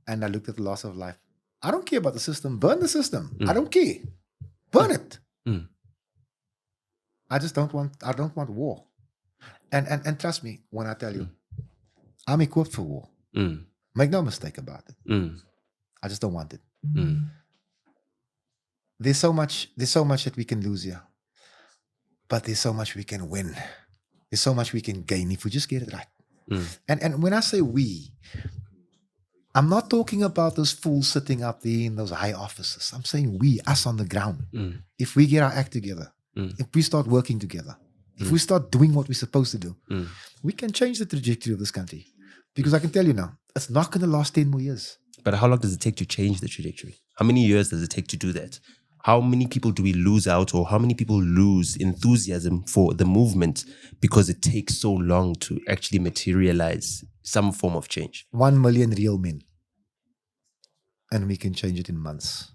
And I looked at the loss of life. I don't care about the system. Burn the system. I don't care. Burn it. I don't want war. And trust me when I tell you, I'm equipped for war. Make no mistake about it. I just don't want it. There's so much that we can lose here. But there's so much we can win. There's so much we can gain if we just get it right. And when I say we, I'm not talking about those fools sitting up there in those high offices. I'm saying we, us on the ground. If we get our act together, if we start working together, if we start doing what we're supposed to do, we can change the trajectory of this country. Because I can tell you now, it's not going to last 10 more years. But how long does it take to change the trajectory? How many years does it take to do that? How many people do we lose out, or how many people lose enthusiasm for the movement because it takes so long to actually materialize some form of change? 1 million real men. And we can change it in months.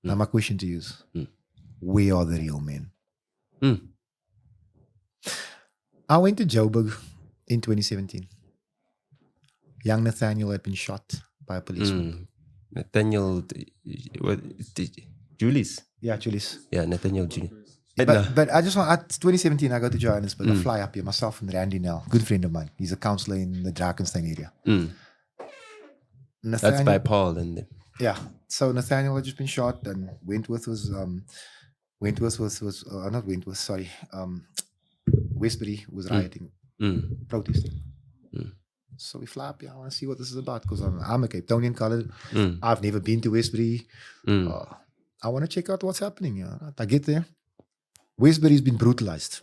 Now my question to you is, where are the real men? I went to Joburg in 2017. Young Nathaniel had been shot by a policeman. Nathaniel, Julius? Yeah, Julius. Yeah, Nathaniel Jr. But I just want, 2017, I go to Johannesburg. I fly up here, myself and Randy Nell, good friend of mine. He's a counselor in the Drakenstein area. That's by Paul and them. Yeah. So Nathaniel had just been shot, and Westbury was rioting, protesting. So we fly up here. I want to see what this is about because I'm a Cape Townian colored. I've never been to Westbury. I want to check out what's happening. I get there. Westbury's been brutalized,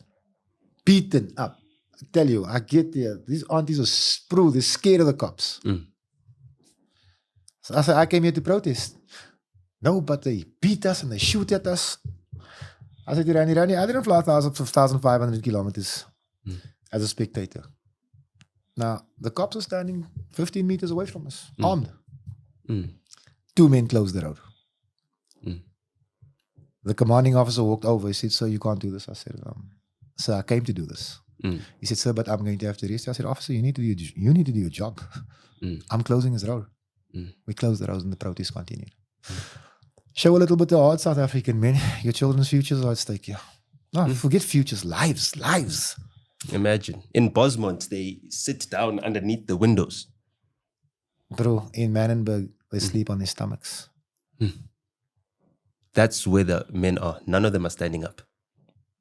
beaten up. I tell you, I get there. These aunties are sprue. They're scared of the cops. So I said, I came here to protest. No, but they beat us and they shoot at us. I said to Randy, I didn't fly 1,500 kilometers as a spectator. Now, the cops are standing 15 meters away from us, armed. 2 men closed the road. The commanding officer walked over. He said, sir, you can't do this. I said, sir, I came to do this. He said, sir, but I'm going to have to arrest you. I said, officer, you need to do your job. I'm closing his road. We closed the roads and the protest continued. Show a little bit of heart, South African men. Your children's futures are at stake here. No, forget futures, lives. Imagine. In Bosmont, they sit down underneath the windows. Bro, in Manenberg, they sleep on their stomachs. That's where the men are. None of them are standing up.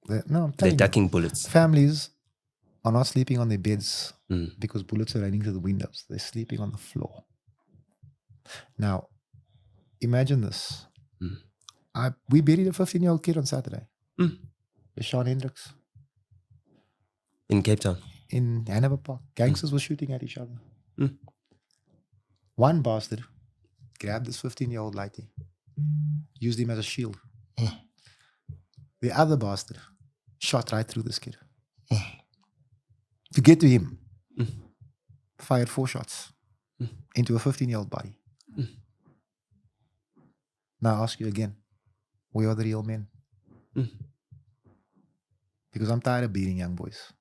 They're ducking bullets. Families are not sleeping on their beds because bullets are raining through the windows. They're sleeping on the floor. Now, imagine this. We buried a 15-year-old kid on Saturday. Sean Hendricks. In Cape Town? In Hanover Park. Gangsters were shooting at each other. One bastard grabbed this 15-year-old lighty, used him as a shield. The other bastard shot right through this kid. To get to him, fired 4 shots into a 15-year-old body. Now I ask you again, where are the real men? Because I'm tired of beating young boys.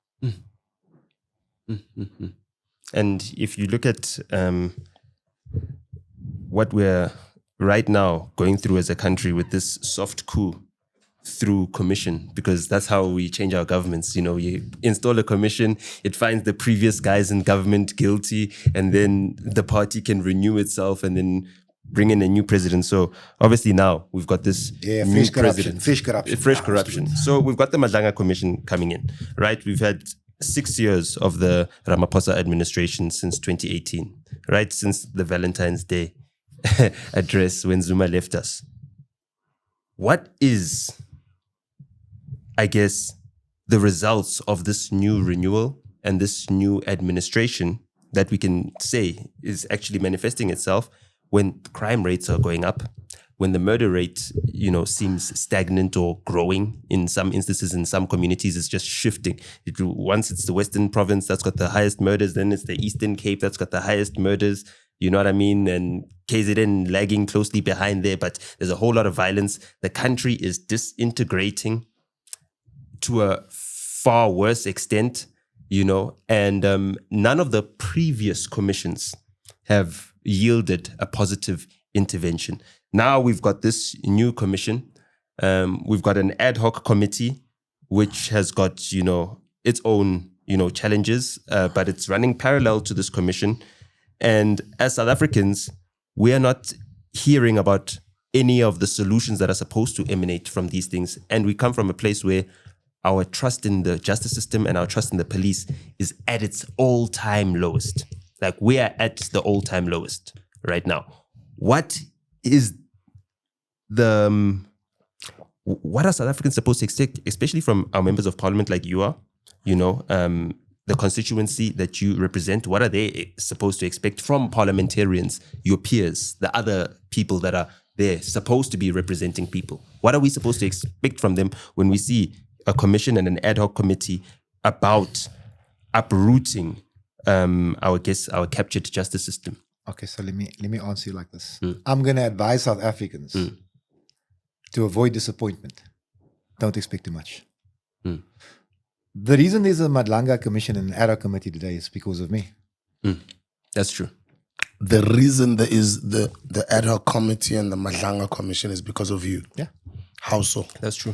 And if you look at what we're right now going through as a country with this soft coup through commission, because that's how we change our governments. You know, you install a commission, it finds the previous guys in government guilty, and then the party can renew itself and then bring in a new president. So obviously now we've got this new president. Fresh corruption. Fresh corruption. So we've got the Madlanga Commission coming in, right? We've had 6 years of the Ramaphosa administration since 2018, right? Since the Valentine's Day address when Zuma left us. What is, I guess, the results of this new renewal and this new administration that we can say is actually manifesting itself when crime rates are going up, when the murder rate, you know, seems stagnant or growing in some instances, in some communities, it's just shifting. Once it's the Western Province that's got the highest murders, then it's the Eastern Cape that's got the highest murders, you know what I mean? And KZN lagging closely behind there, but there's a whole lot of violence. The country is disintegrating to a far worse extent, you know, and none of the previous commissions have yielded a positive intervention. Now we've got this new commission. We've got an ad hoc committee, which has got, you know, its own, you know, challenges, but it's running parallel to this commission. And as South Africans, we are not hearing about any of the solutions that are supposed to emanate from these things. And we come from a place where our trust in the justice system and our trust in the police is at its all-time lowest. Like, we are at the all-time lowest right now. What is the... what are South Africans supposed to expect, especially from our members of parliament like you are, you know, the constituency that you represent? What are they supposed to expect from parliamentarians, your peers, the other people that are there supposed to be representing people? What are we supposed to expect from them when we see a commission and an ad hoc committee about uprooting our captured justice system? Okay, so let me answer you like this. I'm going to advise South Africans to avoid disappointment. Don't expect too much. The reason there's a Madlanga Commission and an ad hoc committee today is because of me. That's true. The reason there is the ad hoc committee and the Madlanga Commission is because of you. Yeah. How so? That's true.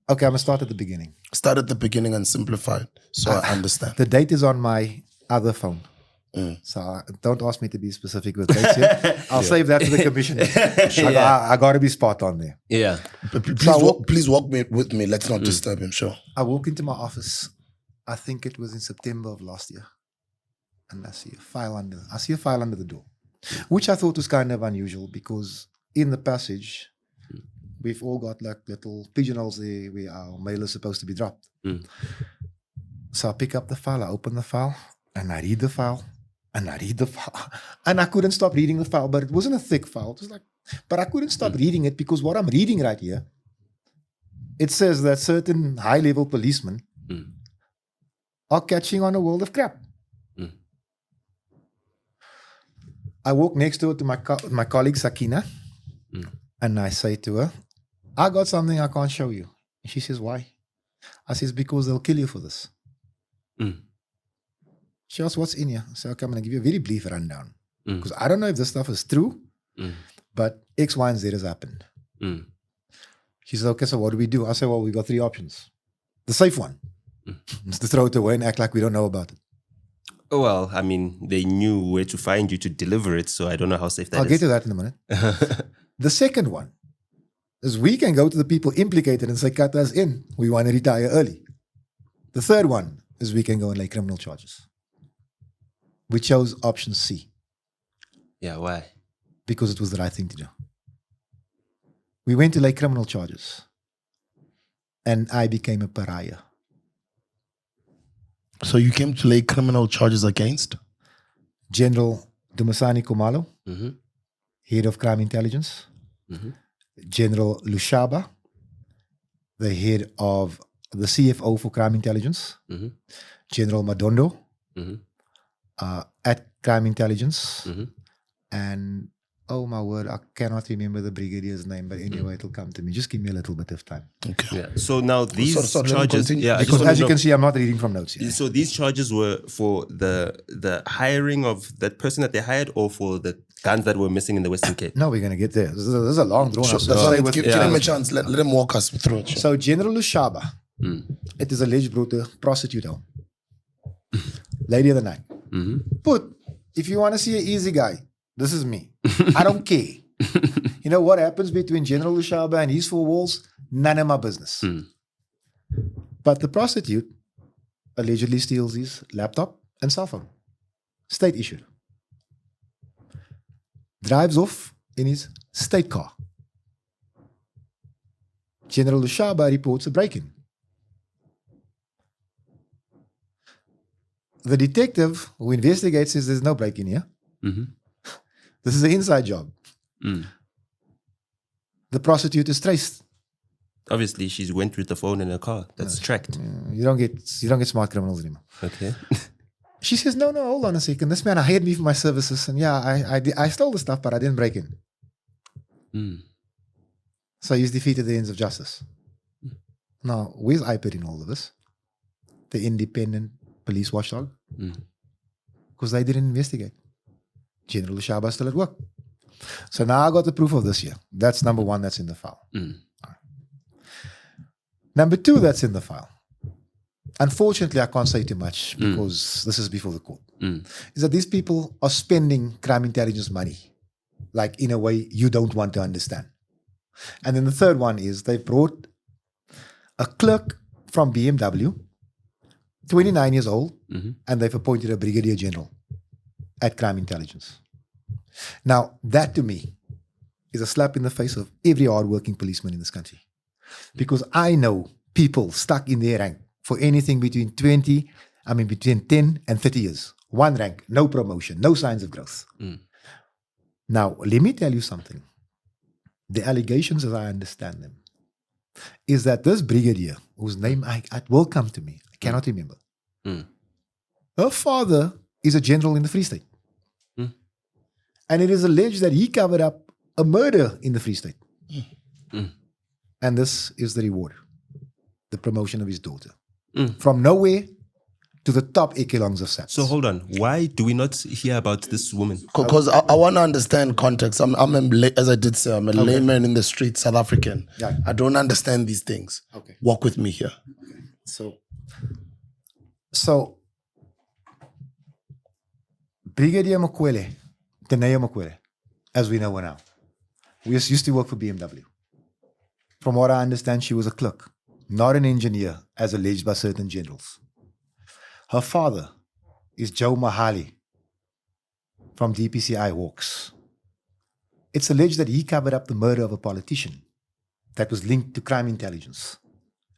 Okay, I'm going to start at the beginning. Start at the beginning and simplify it so I understand. The date is on my other phone. So don't ask me to be specific with dates here. I'll save that to the commission. I got to be spot on there. Yeah. But please walk with me. Let's not disturb him, sure. I walk into my office, I think it was in September of last year, and I see a file under the door, which I thought was kind of unusual because in the passage, we've all got like little pigeonholes there where our mail is supposed to be dropped. So I pick up the file, I open the file, and I read the file. And I read the file. And I couldn't stop reading the file, but it wasn't a thick file. It was like, but I couldn't stop reading it because what I'm reading right here, it says that certain high-level policemen are catching on a world of crap. I walk next door to my colleague Sakina, and I say to her, I got something I can't show you. And she says, why? I says, because they'll kill you for this. She asked, what's in here? I said, okay, I'm going to give you a very brief rundown. Because I don't know if this stuff is true, but X, Y, and Z has happened. She said, okay, so what do we do? I said, well, we got 3 options. The safe one is to throw it away and act like we don't know about it. Well, I mean, they knew where to find you to deliver it, so I don't know how safe that is. I'll get to that in a minute. The second one is we can go to the people implicated and say, cut us in. We want to retire early. The third one is we can go and lay criminal charges. We chose option C. Yeah, why? Because it was the right thing to do. We went to lay criminal charges. And I became a pariah. So you came to lay criminal charges against? General Dumasani Kumalo, head of crime intelligence. General Lushaba, the head of the CFO for Crime Intelligence, General Madondo, at Crime Intelligence, and oh my word, I cannot remember the brigadier's name, but anyway, it'll come to me. Just give me a little bit of time. Okay. Yeah. So now these let me charges, continue. yeah, I just Because want as to you know, can see, I'm not reading from notes here. so these charges were for the hiring of that person that they hired, or for the guns that were missing in the Western Cape? No, we're going to get there. This is a long drawn out. That's why give him a chance. Let him walk us through it. Sure. So General Lushaba, it is alleged brought a prostitute home. Lady of the night. But if you want to see an easy guy, this is me. I don't care. You know what happens between General Lushaba and his four walls? None of my business. But the prostitute allegedly steals his laptop and cell phone. State issued. Drives off in his state car. General Lushaba reports a break-in. The detective who investigates says there's no break-in here. This is an inside job. The prostitute is traced. Obviously, she went with the phone in her car. That's tracked. You don't get smart criminals anymore. Okay. She says, no, hold on a second. This man hired me for my services, and yeah, I stole the stuff, but I didn't break in. So he's defeated the ends of justice. Now, where's IPID in all of this? The independent police watchdog? Because they didn't investigate. General Shaba still at work. So now I got the proof of this here. That's number one that's in the file. Number two that's in the file. Unfortunately, I can't say too much because this is before the court. Is that these people are spending crime intelligence money, like in a way you don't want to understand. And then the third one is they brought a clerk from BMW, 29 years old, and they've appointed a brigadier general at crime intelligence. Now, that to me is a slap in the face of every hardworking policeman in this country. Because I know people stuck in their rank for anything between 10 and 30 years. One rank, no promotion, no signs of growth. Now, let me tell you something. The allegations, as I understand them, is that this brigadier, whose name I will come to me, I cannot remember. Her father is a general in the Free State. And it is alleged that he covered up a murder in the Free State. And this is the reward, the promotion of his daughter. From nowhere to the top echelons of SAPS. So hold on. Why do we not hear about this woman? Because I want to understand context. As I did say, I'm a layman in the street, South African. Yeah. I don't understand these things. Okay. Walk with me here. So Brigadier Makwele, Tenaya Makwele, as we know her now, we used to work for BMW. From what I understand, she was a clerk, not an engineer, as alleged by certain generals. Her father is Joe Mahali from DPCI Hawks. It's alleged that he covered up the murder of a politician that was linked to crime intelligence,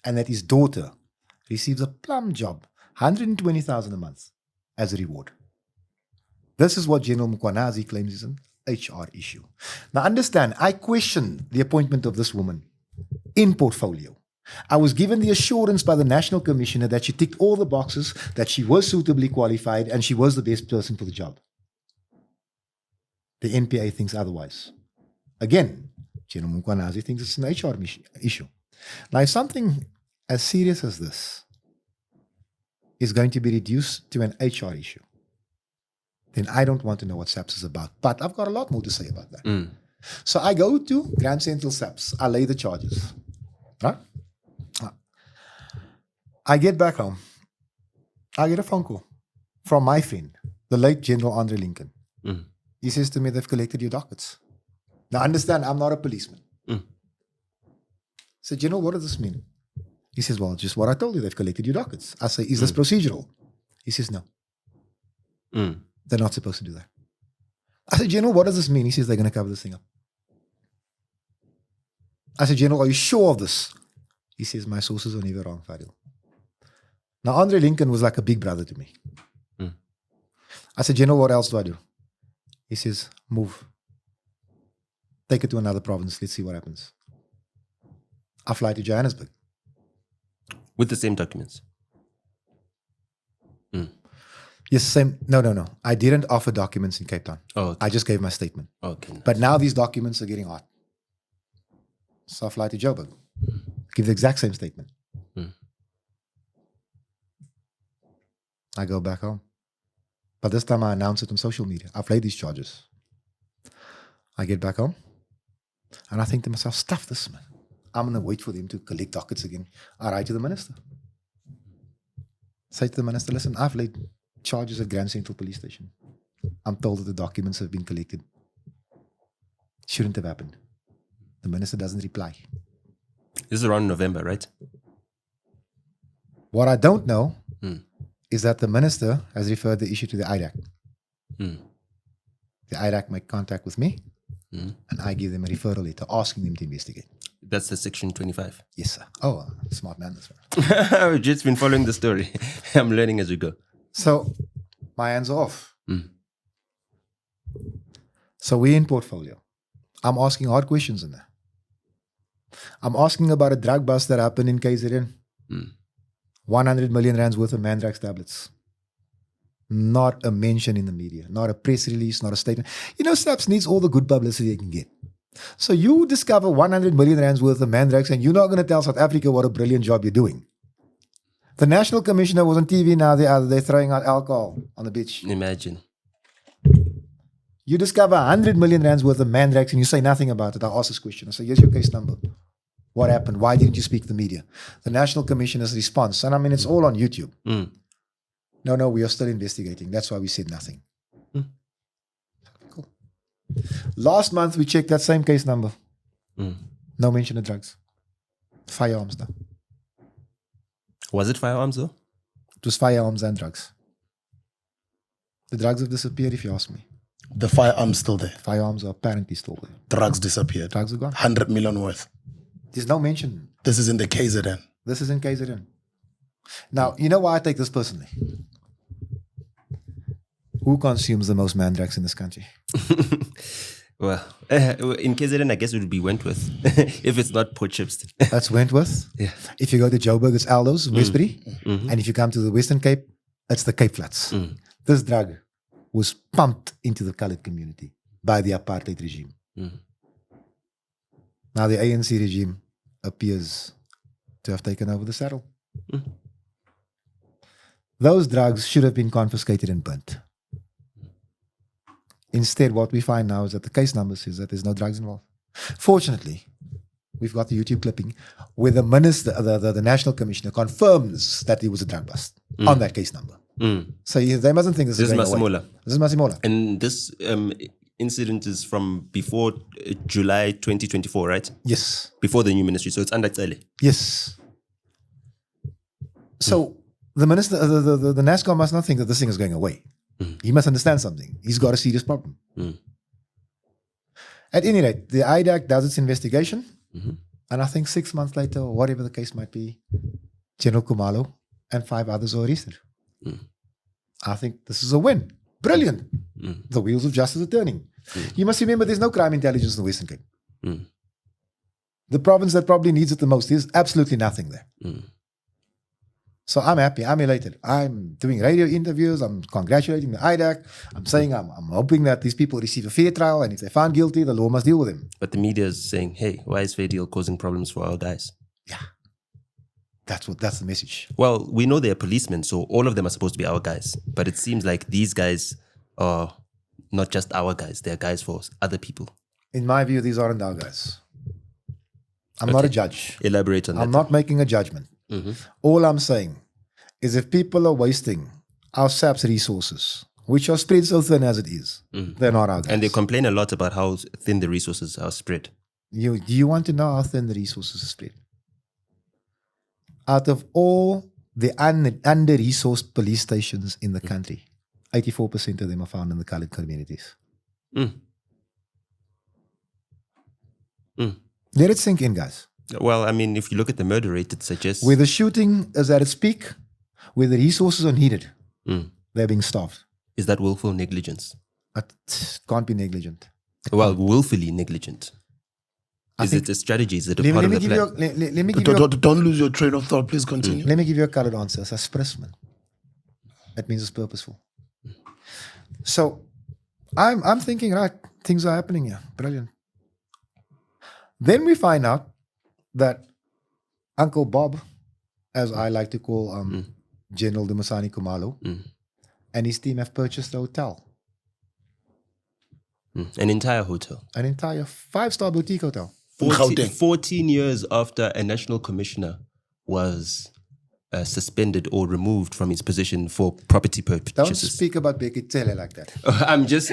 and that his daughter receives a plum job, 120,000 a month, as a reward. This is what General Mkwanazi claims is an HR issue. Now understand, I question the appointment of this woman in portfolio. I was given the assurance by the National Commissioner that she ticked all the boxes, that she was suitably qualified, and she was the best person for the job. The NPA thinks otherwise. Again, General Mkwanazi thinks it's an HR issue. Now, if something as serious as this is going to be reduced to an HR issue, then I don't want to know what SAPS is about. But I've got a lot more to say about that. So I go to Grand Central SAPS. I lay the charges. Right? I get back home. I get a phone call from my friend, the late General Andre Lincoln. He says to me, they've collected your dockets. Now understand, I'm not a policeman. I said, General, what does this mean? He says, well, just what I told you, they've collected your dockets. I say, is this procedural? He says, no. They're not supposed to do that. I said, General, what does this mean? He says, they're going to cover this thing up. I said, General, are you sure of this? He says, my sources are never wrong, Fadil. Now, Andre Lincoln was like a big brother to me. I said, General, what else do I do? He says, move. Take it to another province. Let's see what happens. I fly to Johannesburg. With the same documents. Yes, same. No. I didn't offer documents in Cape Town. Oh, okay. I just gave my statement. Okay. Nice. But now these documents are getting hot. So I fly to Joburg. Give the exact same statement. I go back home. But this time I announce it on social media. I've laid these charges. I get back home. And I think to myself, stuff this, man. I'm going to wait for them to collect dockets again. I write to the minister. Say to the minister, listen, I've laid charges at Grand Central Police Station. I'm told that the documents have been collected. Shouldn't have happened. The minister doesn't reply. This is around November, right? What I don't know is that the minister has referred the issue to the IDAC. The IDAC make contact with me, and I give them a referral letter asking them to investigate. That's the Section 25. Yes, sir. Oh, smart man, this one. I've just been following the story. I'm learning as we go. So my hands are off. So we're in portfolio. I'm asking hard questions in there. I'm asking about a drug bust that happened in KZN. 100 million rands worth of Mandrax tablets. Not a mention in the media. Not a press release, not a statement. You know, SAPS needs all the good publicity it can get. So you discover 100 million rands worth of Mandrax and you're not going to tell South Africa what a brilliant job you're doing. The National Commissioner was on TV now the other day throwing out alcohol on the beach. Imagine. You discover 100 million rands worth of Mandrax and you say nothing about it. I'll ask this question. I say, here's your case number. What happened? Why didn't you speak to the media? The National Commissioner's response, and I mean, it's all on YouTube. No, we are still investigating. That's why we said nothing. Cool. Last month, we checked that same case number. No mention of drugs. Firearms, though. Was it firearms, though? It was firearms and drugs. The drugs have disappeared, if you ask me. The firearms still there. Firearms are apparently still there. Drugs disappeared. Drugs are gone. 100 million worth. There's no mention. This is in the KZN. This is in KZN. Now, you know why I take this personally? Who consumes the most Mandrax in this country? Well, in KZN, I guess it would be Wentworth. If it's not Port Shepstone. That's Wentworth. Yeah. If you go to Joburg, it's Aldo's, Westbury. And if you come to the Western Cape, it's the Cape Flats. This drug was pumped into the colored community by the apartheid regime. Now the ANC regime appears to have taken over the saddle. Those drugs should have been confiscated and burnt. Instead, what we find now is that the case number says that there's no drugs involved. Fortunately, we've got the YouTube clipping where the minister, the National Commissioner, confirms that it was a drug bust on that case number. So they mustn't think this is going away. Masimola. This is Masimola. And this incident is from before July 2024, right? Yes. Before the new ministry. So it's under Tshabalala. Yes. So the minister, the NASCO must not think that this thing is going away. He must understand something. He's got a serious problem. At any rate, the IDAC does its investigation. And I think 6 months later, or whatever the case might be, General Kumalo and 5 others are arrested. I think this is a win. Brilliant. The wheels of justice are turning. You must remember there's no crime intelligence in the Western Cape. The province that probably needs it the most, there's absolutely nothing there. So I'm happy. I'm elated. I'm doing radio interviews. I'm congratulating the IDAC. I'm saying I'm hoping that these people receive a fair trial, and if they're found guilty, the law must deal with them. But the media is saying, hey, why is fair deal causing problems for our guys? Yeah. That's the message. Well, we know they're policemen, so all of them are supposed to be our guys. But it seems like these guys are not just our guys. They're guys for other people. In my view, these aren't our guys. I'm not a judge. Elaborate on that. I'm not making a judgment. All I'm saying is if people are wasting our SAP's resources, which are spread so thin as it is, they're not our guys. And they complain a lot about how thin the resources are spread. Do you want to know how thin the resources are spread? Out of all the under-resourced police stations in the country, 84% of them are found in the colored communities. Let it sink in, guys. Well, I mean, if you look at the murder rate, it suggests... Where the shooting is at its peak, where the resources are needed, they're being starved. Is that willful negligence? It can't be negligent. Well, willfully negligent. Is it a strategy? Is it a Let part me of the give you plan? let me give you Don't lose your train of thought. Please continue. let me give you a colored answer. It's asprisman. That means it's purposeful. So I'm thinking, right, things are happening here. Brilliant. Then we find out that Uncle Bob, as I like to call General Dumasani Kumalo, and his team have purchased a hotel. An entire hotel. An entire 5-star boutique hotel. 14 years after a national commissioner was suspended or removed from his position for property purchases. Don't speak about Bekitele like that. I'm just,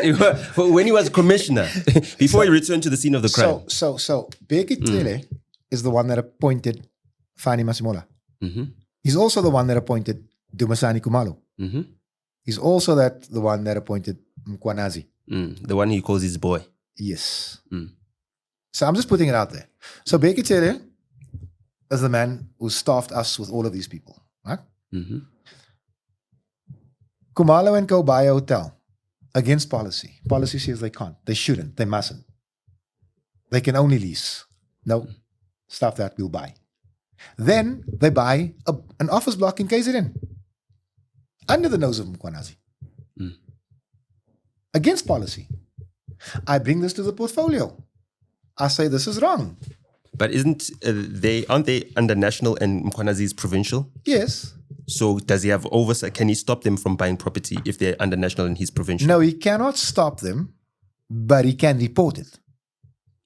when he was commissioner, before he returned to the scene of the crime. So Bekitele is the one that appointed Fani Masimola. He's also the one that appointed Dumasani Kumalo. He's also the one that appointed Mkwanazi. The one he calls his boy. Yes. So I'm just putting it out there. So Bekitele is the man who staffed us with all of these people. Right? Kumalo and Co buy a hotel against policy. Policy says they can't. They shouldn't. They mustn't. They can only lease. No, stuff that we'll buy. Then they buy an office block in KZN under the nose of Mkwanazi. Against policy. I bring this to the portfolio. I say this is wrong. But aren't they under national and Mkwanazi's provincial? Yes. So does he have oversight? Can he stop them from buying property if they're under national and he's provincial? No, he cannot stop them, but he can report it.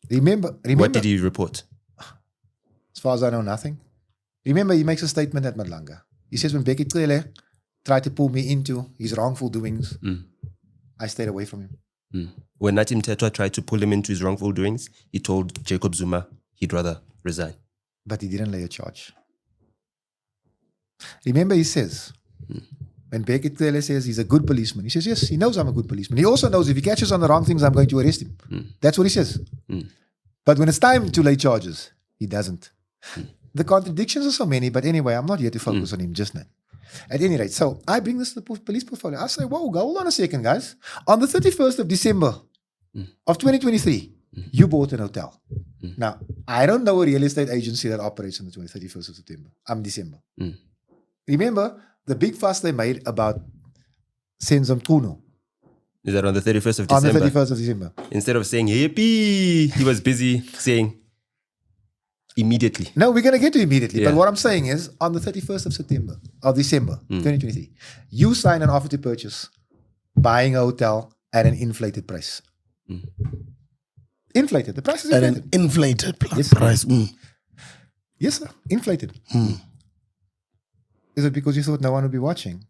Remember. What did he report? As far as I know, nothing. Remember, he makes a statement at Madlanga. He says, when Bekitele tried to pull me into his wrongful doings, I stayed away from him. When Natim Tetwa tried to pull him into his wrongful doings, he told Jacob Zuma he'd rather resign. But he didn't lay a charge. Remember, he says, when Bekitele says he's a good policeman, he says, yes, he knows I'm a good policeman. He also knows if he catches on the wrong things, I'm going to arrest him. That's what he says. But when it's time to lay charges, he doesn't. The contradictions are so many, but anyway, I'm not here to focus on him just now. At any rate, so I bring this to the police portfolio. I say, whoa, hold on a second, guys. On the 31st of December of 2023, you bought an hotel. Now, I don't know a real estate agency that operates on the 31st of December. Remember the big fuss they made about Senzam Kuno? Is that on the 31st of December? On the 31st of December. Instead of saying yippee, he was busy saying immediately. No, we're going to get to immediately. Yeah. But what I'm saying is, on the 31st of December 2023, you sign an offer to purchase, buying a hotel at an inflated price. Inflated. The price is At inflated. an inflated Yes, price. Yes, sir. Inflated. Is it because you thought no one would be watching?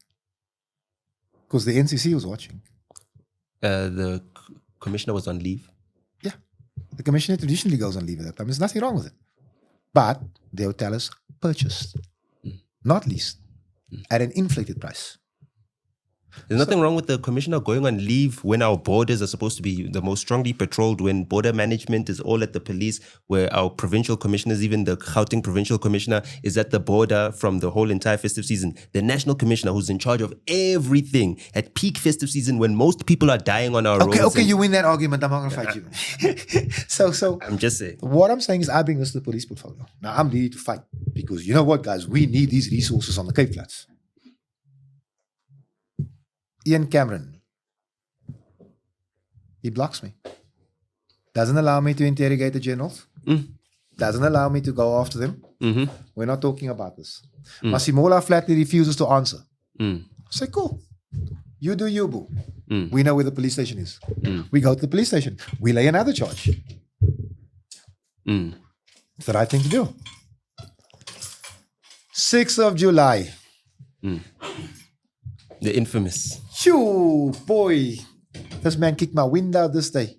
Because the NCC was watching. The commissioner was on leave. Yeah. The commissioner traditionally goes on leave at that time. There's nothing wrong with it. But the hotel is purchased, not leased, at an inflated price. There's nothing wrong with the commissioner going on leave when our borders are supposed to be the most strongly patrolled, when border management is all at the police, where our provincial commissioners, even the Gauteng provincial commissioner, is at the border from the whole entire festive season. The national commissioner, who's in charge of everything at peak festive season when most people are dying on our roads. Okay, you win that argument. I'm not going to fight you. So I'm just saying. what I'm saying is I bring this to the police portfolio. Now, I'm ready to fight because you know what, guys? We need these resources on the Cape Flats. Ian Cameron, he blocks me. Doesn't allow me to interrogate the generals. Doesn't allow me to go after them. We're not talking about this. Masimola flatly refuses to answer. I say, cool. You do you, boo. We know where the police station is. We go to the police station. We lay another charge. It's the right thing to do. 6th of July. The infamous. Phew, boy. This man kicked my wind out this day.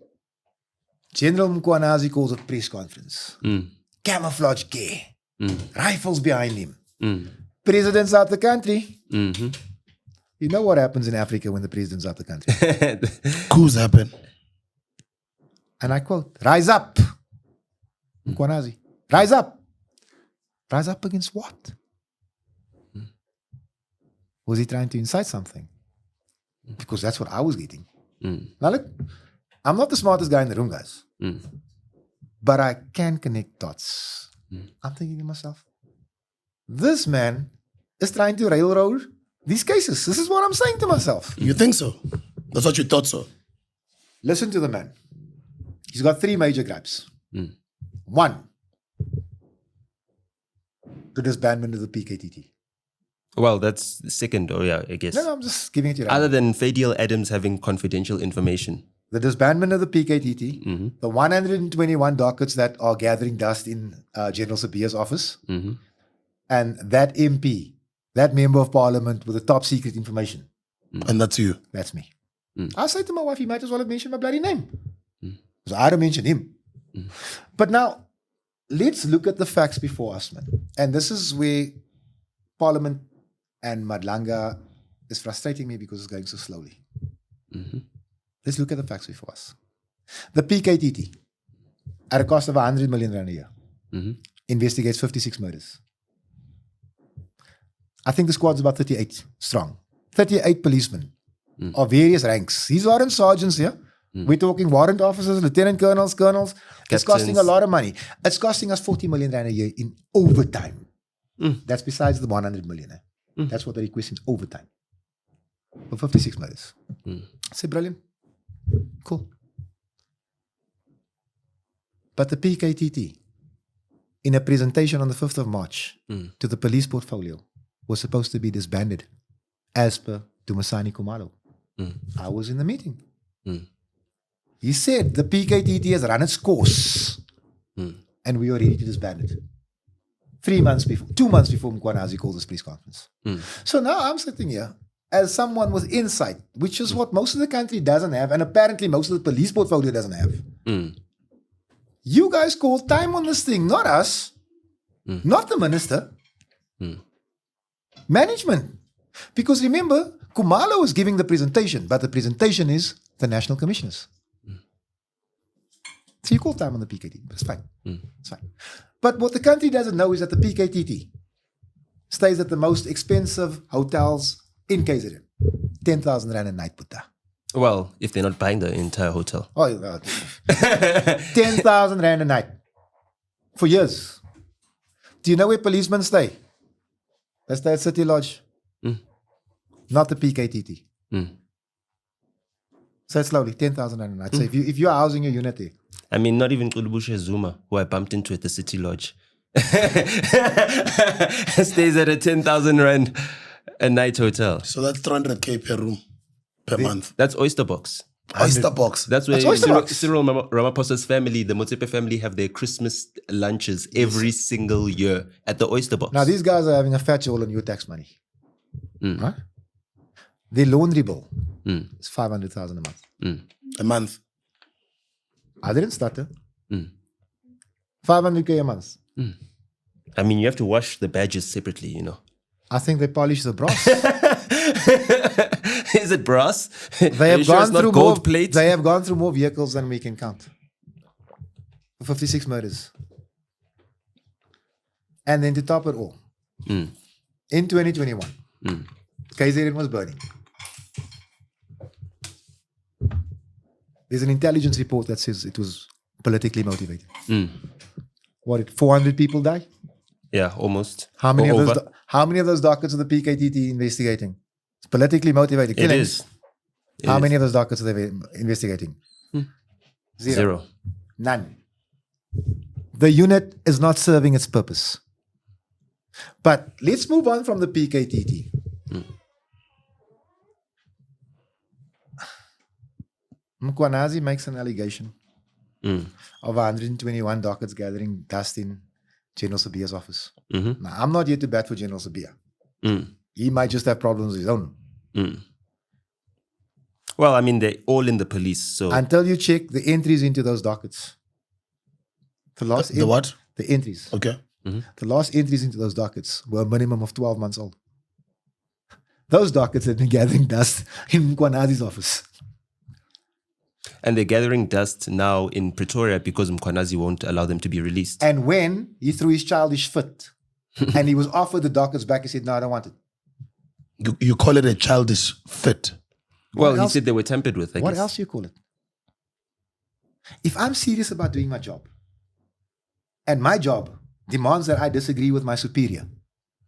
General Mkwanazi calls a press conference. Camouflage gear. Rifles behind him. President's out the country. You know what happens in Africa when the president's out the country? Coups happen. And I quote, rise up. Mkwanazi, rise up. Rise up against what? Was he trying to incite something? Because that's what I was getting. Now look, I'm not the smartest guy in the room, guys. but I can connect dots. I'm thinking to myself, this man is trying to railroad these cases. This is what I'm saying to myself. You think so? That's what you thought so? Listen to the man. He's got 3 major gripes. 1, the disbandment of the PKTT. Well, that's the second, I guess. No, I'm just giving it to you. Other than Fadiel Adams having confidential information. The disbandment of the PKTT, the 121 dockets that are gathering dust in General Sabia's office, and that MP, that member of parliament with the top secret information. And that's you. That's me. I said to my wife, he might as well have mentioned my bloody name. So I don't mention him. But now, let's look at the facts before us, man. And this is where Parliament and Madlanga is frustrating me because it's going so slowly. Let's look at the facts before us. The PKTT, at a cost of 100 million rand a year, investigates 56 murders. I think the squad's about 38 strong. 38 policemen of various ranks. These aren't sergeants here. We're talking warrant officers, lieutenant colonels. It's costing a lot of money. It's costing us 40 million rand a year in overtime. That's besides the 100 million. That's what the request is, overtime. For 56 murders. I say, brilliant. Cool. But the PKTT, in a presentation on the 5th of March to the police portfolio, was supposed to be disbanded as per Dumasani Kumalo. I was in the meeting. He said the PKTT has run its course and we are ready to disband it. 2 months before Mkwanazi called this press conference. So now I'm sitting here as someone with insight, which is what most of the country doesn't have, and apparently most of the police portfolio doesn't have. You guys called time on this thing, not us, not the minister, management. Because remember, Kumalo is giving the presentation, but the presentation is the national commissioners. So you call time on the PKTT, but it's fine. It's fine. But what the country doesn't know is that the PKTT stays at the most expensive hotels in KZN. 10,000 rand a night, Buddha. Well, if they're not buying the entire hotel. Oh, 10,000 rand a night. For years. Do you know where policemen stay? They stay at City Lodge. Not the PKTT. So slowly, 10,000 rand a night. So if you are housing your unit there. I mean, not even Kulubushe Zuma, who I bumped into at the City Lodge, stays at a 10,000 rand a night hotel. So that's 300K per room per month. That's Oyster Box. Oyster Box. That's where Oyster Box. Cyril Ramaphosa's family, the Motsepe family, have their Christmas lunches every single year at the Oyster Box. Now, these guys are having a fat roll on your tax money. Right? Their laundry bill is 500,000 a month. A month. I didn't stutter. 500K a month. I mean, you have to wash the badges separately, you know. I think they polish the brass. Is it brass? They have gone through gold plate. They have gone through more vehicles than we can count. 56 murders. And then to top it all, in 2021, KZN was burning. There's an intelligence report that says it was politically motivated. What, did 400 people die? Yeah, almost. How many of those dockets are the PKTT investigating? It's politically motivated It killings. is. How many of those dockets are they investigating? Zero. None. The unit is not serving its purpose. But let's move on from the PKTT. Mkwanazi makes an allegation of 121 dockets gathering dust in General Sabia's office. Now, I'm not here to bat for General Sabia. He might just have problems of his own. Well, I mean, they're all in the police, so... Until you check the entries into those dockets. The what? The entries. Okay. The last entries into those dockets were a minimum of 12 months old. Those dockets had been gathering dust in Mkwanazi's office. And they're gathering dust now in Pretoria because Mkwanazi won't allow them to be released. And when he threw his childish fit and he was offered the dockets back, he said, no, I don't want it. You call it a childish fit. Well, he else? said they were tampered with, I What guess. else do you call it? If I'm serious about doing my job, And my job demands that I disagree with my superior,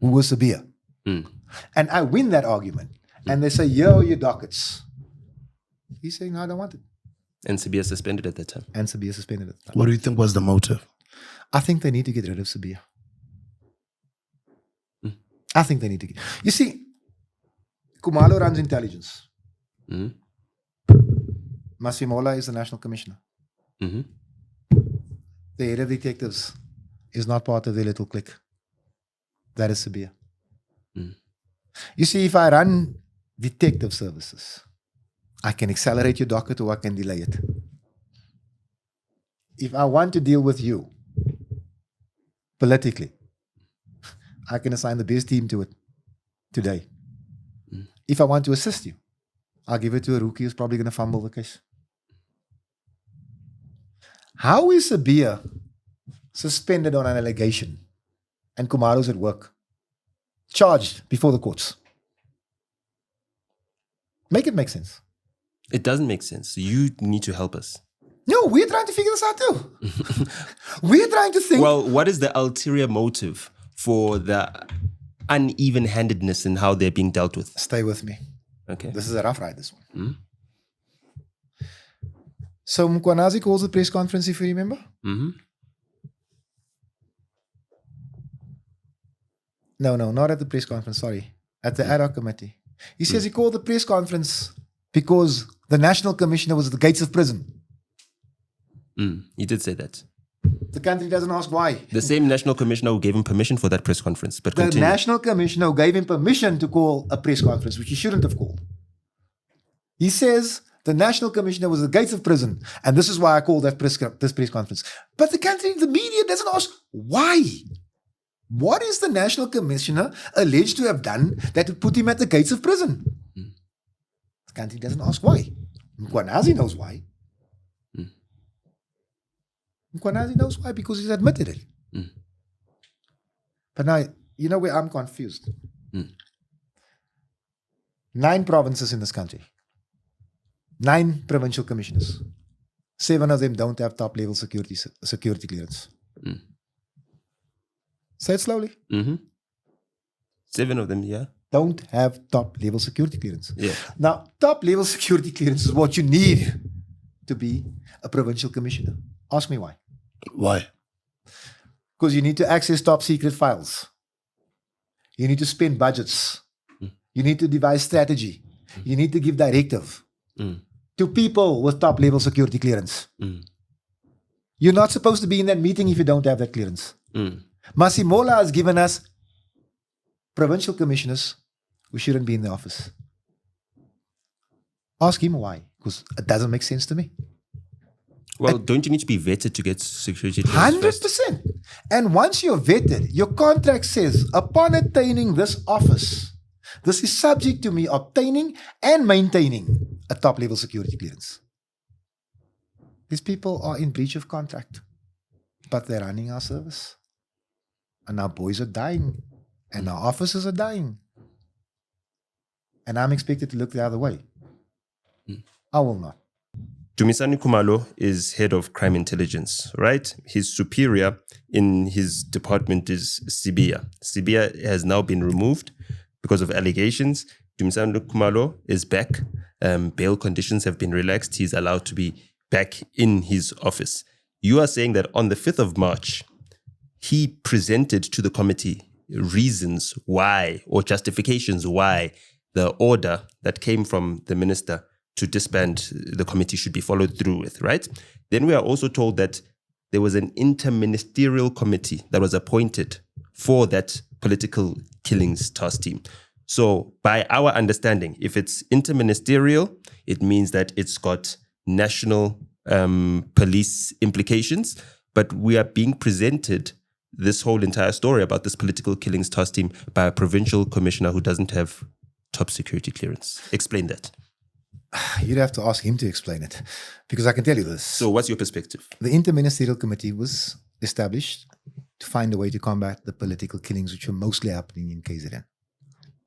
who was Sabia. And I win that argument. And they say, here are your dockets. He's saying, no, I don't want it. And Sabia suspended at that time. And Sabia suspended it. What do you think was the motive? I think they need to get rid of Sabia. I think they need to get... You see, Khumalo runs intelligence. Masimola is the national commissioner. The head of detectives is not part of their little clique. That is Sabia. You see, if I run detective services, I can accelerate your docket or I can delay it. If I want to deal with you politically, I can assign the best team to it today. If I want to assist you, I'll give it to a rookie who's probably going to fumble the case. How is Sabia suspended on an allegation and Khumalo's at work, charged before the courts? Make it make sense. It doesn't make sense. You need to help us. No, we're trying to figure this out too. We're trying to think. Well, what is the ulterior motive for the uneven-handedness in how they're being dealt with? Stay with me. Okay. This is a rough ride, this one. So Mkwanazi calls the press conference, if you remember. No, not at the press conference, sorry. At the ad hoc committee. He says he called the press conference because the national commissioner was at the gates of prison. He did say that. The country doesn't ask why. The same national commissioner who gave him permission for that press conference. But The continue. national commissioner who gave him permission to call a press conference, which he shouldn't have called. He says the national commissioner was at the gates of prison, and this is why I called this press conference. But the media doesn't ask why. What is the national commissioner alleged to have done that would put him at the gates of prison? The country doesn't ask why. Mkwanazi knows why. Mkwanazi knows why because he's admitted it. But now, you know where I'm confused? 9 provinces in this country. 9 provincial commissioners. 7 of them don't have top-level security clearance. Say it slowly. 7 of them, yeah. Don't have top-level security clearance. Yeah. Now, top-level security clearance is what you need to be a provincial commissioner. Ask me why. Why? Because you need to access top-secret files. You need to spend budgets. You need to devise strategy. You need to give directive to people with top-level security clearance. You're not supposed to be in that meeting if you don't have that clearance. Masimola has given us provincial commissioners who shouldn't be in the office. Ask him why, because it doesn't make sense to me. Well, don't you need to be vetted to get security clearance first? 100%. And once you're vetted, your contract says, upon attaining this office, this is subject to me obtaining and maintaining a top-level security clearance. These people are in breach of contract, but they're running our service. And our boys are dying, and our officers are dying. And I'm expected to look the other way. I will not. Dumisani Khumalo is head of crime intelligence, right? His superior in his department is Sibia. Sibia has now been removed because of allegations. Dumisani Khumalo is back. Bail conditions have been relaxed. He's allowed to be back in his office. You are saying that on the 5th of March, he presented to the committee reasons why or justifications why the order that came from the minister to disband the committee should be followed through with, right? Then we are also told that there was an interministerial committee that was appointed for that political killings task team. So by our understanding, if it's interministerial, it means that it's got national police implications, but we are being presented this whole entire story about this political killings task team by a provincial commissioner who doesn't have top security clearance. Explain that. You'd have to ask him to explain it, because I can tell you this. So what's your perspective? The Interministerial Committee was established to find a way to combat the political killings which were mostly happening in KZN.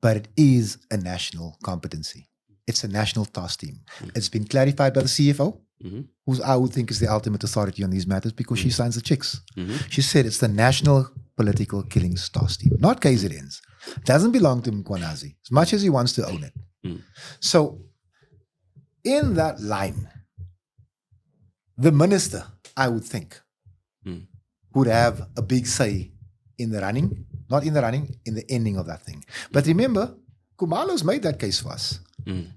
But it is a national competency. It's a national task team. It's been clarified by the CFO who I would think is the ultimate authority on these matters because she signs the checks. She said it's the National Political Killings Task Team, not KZN's. It doesn't belong to Mkhwanazi, as much as he wants to own it. So, in that line, the minister, I would think, would have a big say in the running, not in the running, in the ending of that thing. But remember, Khumalo's made that case for us.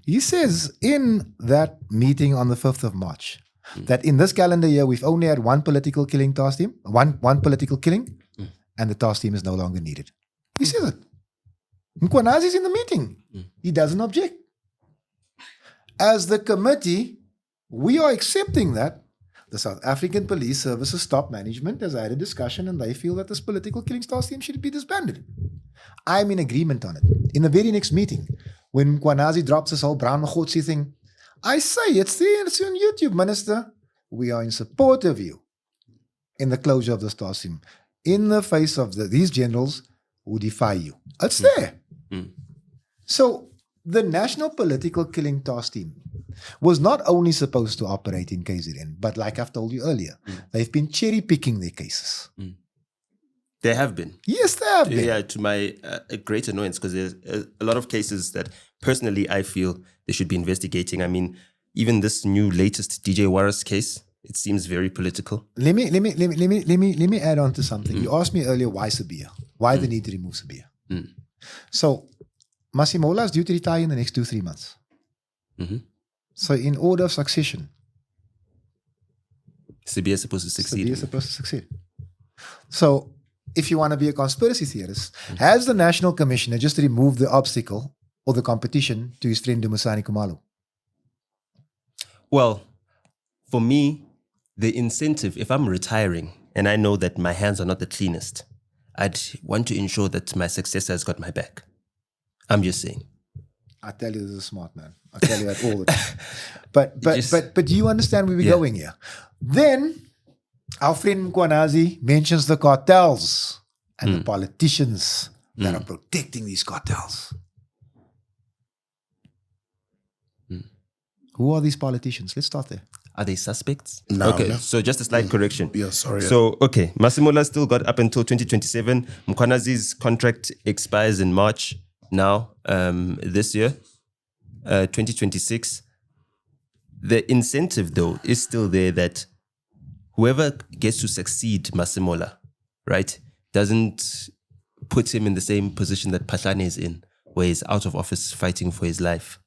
He says in that meeting on the 5th of March that in this calendar year, we've only had one political killing task team, one political killing, and the task team is no longer needed. He says it. Mkhwanazi's in the meeting. He doesn't object. As the committee, we are accepting that the South African Police Services top management has had a discussion and they feel that this political killings task team should be disbanded. I'm in agreement on it. In the very next meeting, when Mkhwanazi drops this whole Brown Magotsi thing, I say, it's there, it's on YouTube, Minister. We are in support of you in the closure of this task team in the face of these generals who defy you. It's there. So the National Political Killing Task Team was not only supposed to operate in KZN, but like I've told you earlier, they've been cherry picking their cases. There have been. Yes, they have been. Yeah, to my great annoyance, because there's a lot of cases that personally I feel they should be investigating. I mean, even this new latest DJ Warris case, it seems very political. Let me add on to something. You asked me earlier why Sabia, why the need to remove Sabia. So Masimola is due to retire in the next 2-3 months. So in order of succession, Sabia is supposed to succeed. Sabia is supposed to succeed. So if you want to be a conspiracy theorist, has the National Commissioner just removed the obstacle or the competition to his friend Dumisani Khumalo? Well, for me, the incentive, if I'm retiring and I know that my hands are not the cleanest, I'd want to ensure that my successor has got my back. I'm just saying. I tell you, this is a smart man. I tell you that all the time. But do you understand where we're going here? Then our friend Mkhwanazi mentions the cartels and the politicians that are protecting these cartels. Who are these politicians? Let's start there. Are they suspects? No. Okay, so just a slight correction. Yeah, sorry. So, okay, Masimola still got up until 2027. Mkhwanazi's contract expires in March now, this year, 2026. The incentive, though, is still there that whoever gets to succeed Masimola, right, doesn't put him in the same position that Phahlane is in, where he's out of office fighting for his life,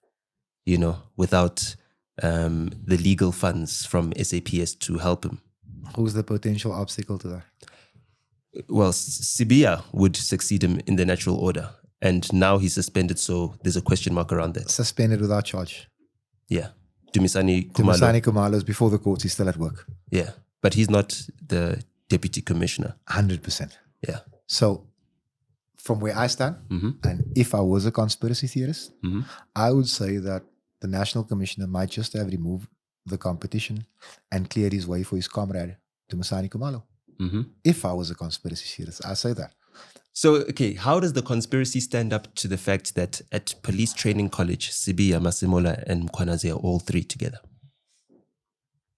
you know, without the legal funds from SAPS to help him. Who's the potential obstacle to that? Well, Sibia would succeed him in the natural order. And now he's suspended, so there's a question mark around that. Suspended without charge. Yeah. Dumisani Khumalo. Dumisani Khumalo is before the courts. He's still at work. Yeah. But he's not the deputy commissioner. 100%. Yeah. So from where I stand, and if I was a conspiracy theorist, I would say that the National Commissioner might just have removed the competition and cleared his way for his comrade, Dumisani Khumalo. If I was a conspiracy theorist, I say that. So, okay, how does the conspiracy stand up to the fact that at Police Training College, Sibia, Masimola, and Mkhwanazi are all three together?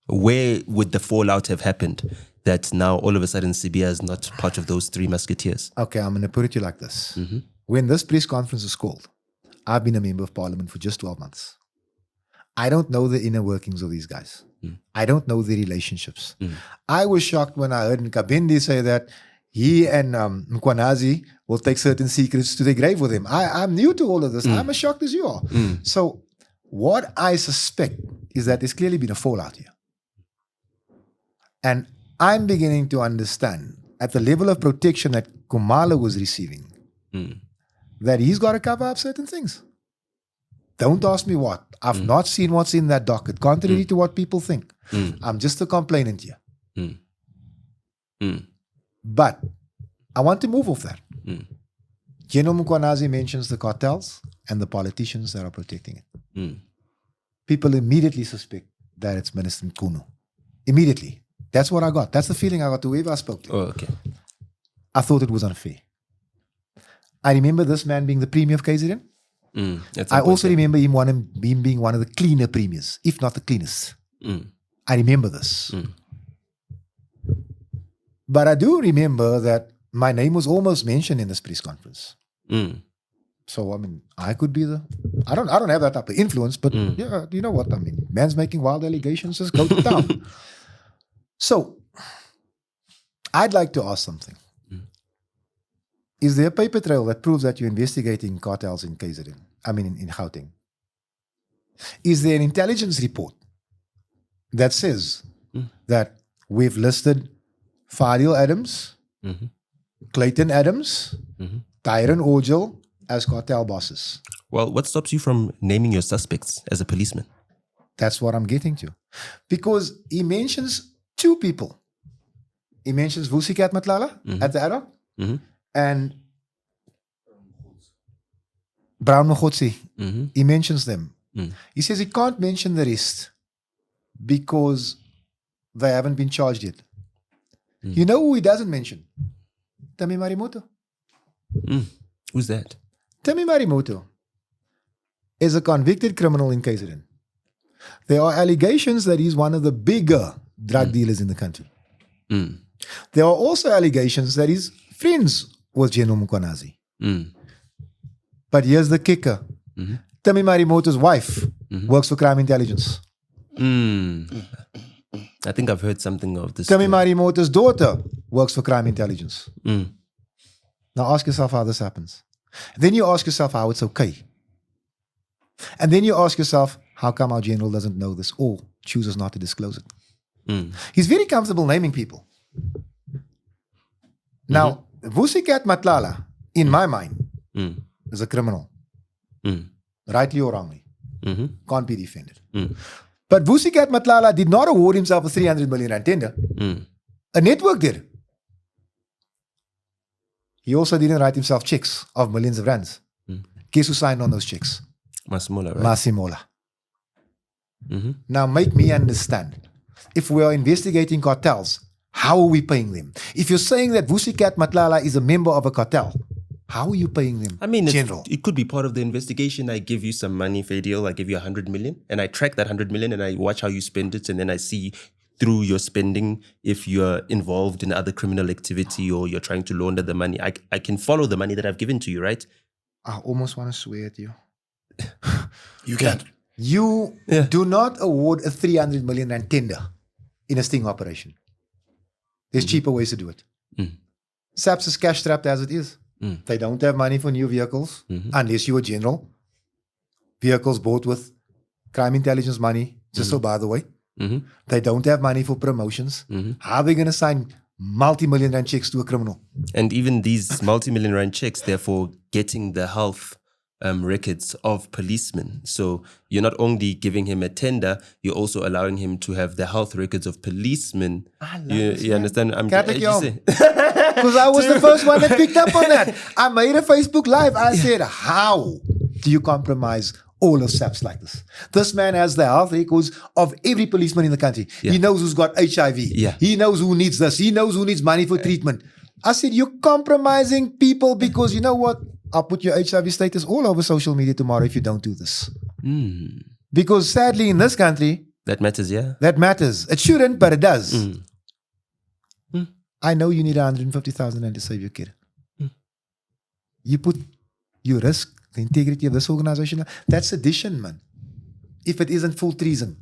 Where would the fallout have happened that now all of a sudden Sibia is not part of those three musketeers? Okay, I'm going to put it to you like this. When this press conference was called, I've been a member of parliament for just 12 months. I don't know the inner workings of these guys. I don't know the relationships. I was shocked when I heard Nkabindi say that he and Mkhwanazi will take certain secrets to the grave with him. I'm new to all of this. I'm as shocked as you are. So what I suspect is that there's clearly been a fallout here. And I'm beginning to understand at the level of protection that Khumalo was receiving, that he's got to cover up certain things. Don't ask me what. I've not seen what's in that docket, contrary to what people think. I'm just a complainant here. But I want to move off that. General Mkhwanazi mentions the cartels and the politicians that are protecting it. People immediately suspect that it's Minister Nkunu. Immediately. That's what I got. That's the feeling I got to whoever I spoke to. Oh, okay. I thought it was unfair. I remember this man being the premier of KZN. I also remember him being one of the cleaner premiers, if not the cleanest. I remember this. But I do remember that my name was almost mentioned in this press conference. So, I mean, I could be I don't have that type of influence, but yeah, you know what? I mean, man's making wild allegations, just go to town. So, I'd like to ask something. Is there a paper trail that proves that you're investigating cartels in KZN? I mean, in Gauteng? Is there an intelligence report that says that we've listed Fadil Adams, Clayton Adams, Tyron Ojil as cartel bosses? Well, what stops you from naming your suspects as a policeman? That's what I'm getting to. Because he mentions two people. He mentions Vusikat Matlala at the Adok and Brown Mogotsi. He mentions them. He says he can't mention the rest because they haven't been charged yet. You know who he doesn't mention? Tami Marimoto. Who's that? Tami Marimoto is a convicted criminal in KZN. There are allegations that he's one of the bigger drug dealers in the country. There are also allegations that he's friends with General Mukwanazi. But here's the kicker. Tami Marimoto's wife works for crime intelligence. I think I've heard something of this. Tami Marimoto's daughter works for crime intelligence. Now ask yourself how this happens. Then you ask yourself how it's okay. And then you ask yourself, how come our general doesn't know this or chooses not to disclose it? He's very comfortable naming people. Now, Vusikat Matlala, in my mind, is a criminal. Rightly or wrongly. Can't be defended. But Vusikat Matlala did not award himself a 300 million rand tender. A network did. He also didn't write himself checks of millions of rands. Guess who signed on those checks? Masimola, right? Masimola. Now make me understand. If we are investigating cartels, how are we paying them? If you're saying that Vusikat Matlala is a member of a cartel, how are you paying them? I mean, General? it could be part of the investigation. I give you some money, Fadiel. I give you 100 million and I track that 100 million and I watch how you spend it. And then I see through your spending if you're involved in other criminal activity or you're trying to launder the money. I can follow the money that I've given to you, right? I almost want to swear at you. You can. You do not award a 300 million rand tender in a sting operation. There's cheaper ways to do it. SAPS is cash strapped as it is. They don't have money for new vehicles unless you're a general. Vehicles bought with crime intelligence money, just so by the way. They don't have money for promotions. How are they going to sign multi-million rand checks to a criminal? And even these multi-million rand checks, therefore getting the health records of policemen. So you're not only giving him a tender, you're also allowing him to have the health records of policemen. You understand? Because I was the first one that picked up on that. I made a Facebook Live. I said, how do you compromise all of SAPS like this? This man has the health records of every policeman in the country. He knows who's got HIV. He knows who needs this. He knows who needs money for treatment. I said, you're compromising people because you know what? I'll put your HIV status all over social media tomorrow if you don't do this. Because sadly in this country, that matters, that matters. It shouldn't, but it does. I know you need 150,000 rand to save your kid. You risk the integrity of this organization. That's sedition, man. If it isn't full treason.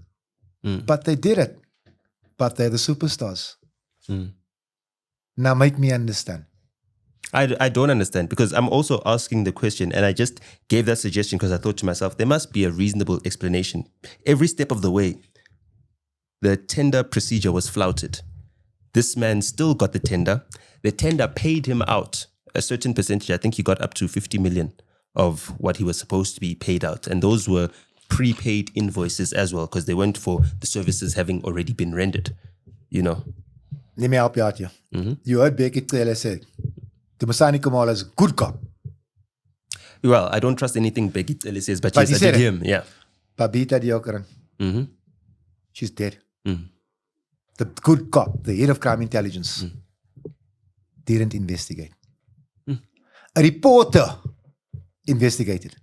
But they did it. But they're the superstars. Now make me understand. I don't understand because I'm also asking the question and I just gave that suggestion because I thought to myself, there must be a reasonable explanation. Every step of the way, the tender procedure was flouted. This man still got the tender. The tender paid him out a certain percentage. I think he got up to 50 million of what he was supposed to be paid out. And those were prepaid invoices as well because they went for the services having already been rendered, you know. Let me help you out here. You heard Becky Taylor say, the Masani Kamala is a good cop. Well, I don't trust anything Becky Taylor says, but yes, I did him. Yeah. Babita Diokaran. She's dead. The good cop, the head of crime intelligence, didn't investigate. A reporter investigated.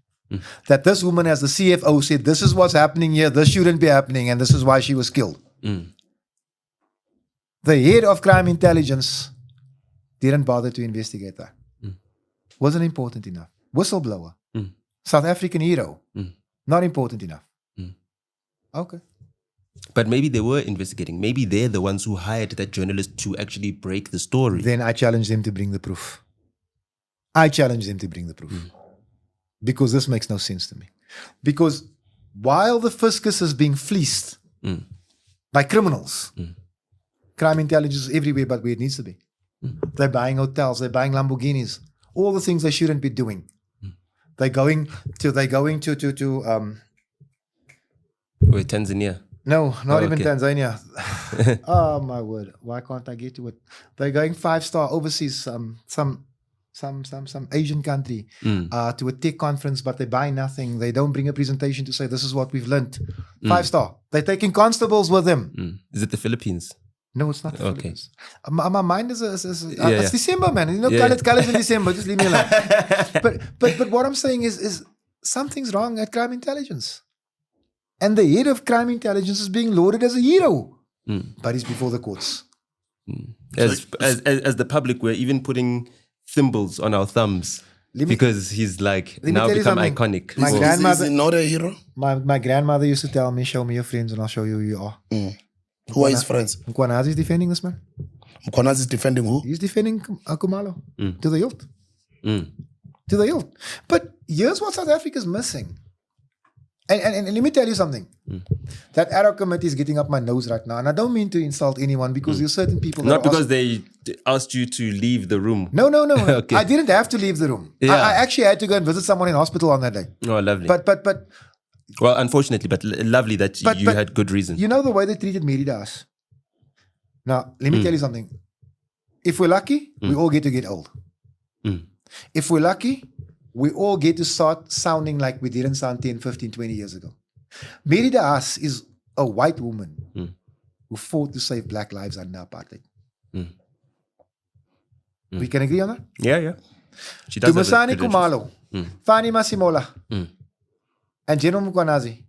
That this woman, as the CFO, said, this is what's happening here, this shouldn't be happening, and this is why she was killed. The head of crime intelligence didn't bother to investigate that. Wasn't important enough. Whistleblower. South African hero. Not important enough. Okay. But maybe they were investigating. Maybe they're the ones who hired that journalist to actually break the story. Then I challenge them to bring the proof. Because this makes no sense to me. Because while the fiscus is being fleeced by criminals, crime intelligence is everywhere but where it needs to be. They're buying hotels, they're buying Lamborghinis, all the things they shouldn't be doing. They're going to Wait, Tanzania. No, not even okay. Tanzania. Oh my word! Why can't I get to it? They're going 5-star overseas, some Asian country, to a tech conference, but they buy nothing. They don't bring a presentation to say this is what we've learned. 5-star. They're taking constables with them. Is it the Philippines? No, it's not the Okay. Philippines. My mind is it's yeah. December, man. You know, Yeah, colors in December. Just leave me alone. but what I'm saying is something's wrong at crime intelligence. And the head of crime intelligence is being lauded as a hero. But he's before the courts. As the public, we're even putting thimbles on our thumbs because he's like me now tell you become something. iconic. My So- grandmother- Is he not a hero? My grandmother used to tell me, show me your friends and I'll show you who you are. Who are his friends? Mkwanazi is defending this man. Mkwanazi is defending who? He's defending Kumalo to the hilt. To the hilt. But here's what South Africa's missing. And let me tell you something. That ad hoc committee is getting up my nose right now. And I don't mean to insult anyone because there's certain people that Not are because they asked you to leave the room. No. Okay. I didn't have to leave the room. Yeah. I actually had to go and visit someone in hospital on that day. Oh, lovely. But well, unfortunately, but lovely that you but had good reason. you know the way they treated Mary Das? Now, let me tell you something. If we're lucky, we all get to get old. If we're lucky, we all get to start sounding like we didn't sound 10, 15, 20 years ago. Mary Das is a white woman who fought to save black lives under apartheid. We can agree on that? Yeah. She does have the Tumasani credentials. Kumalo, Fani Masimola, and General Mkwanazi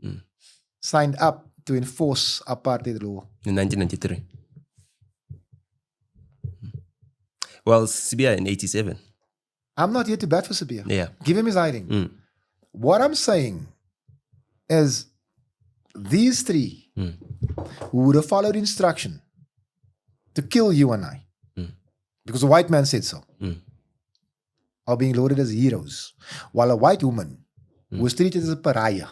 signed up to enforce apartheid law. In 1993. Well, Sibia in 87. I'm not here to bat for Sabia. Yeah. Give him his hiding. What I'm saying is these three who would have followed instruction to kill you and I, because the white man said so, are being lauded as heroes, while a white woman who was treated as a pariah,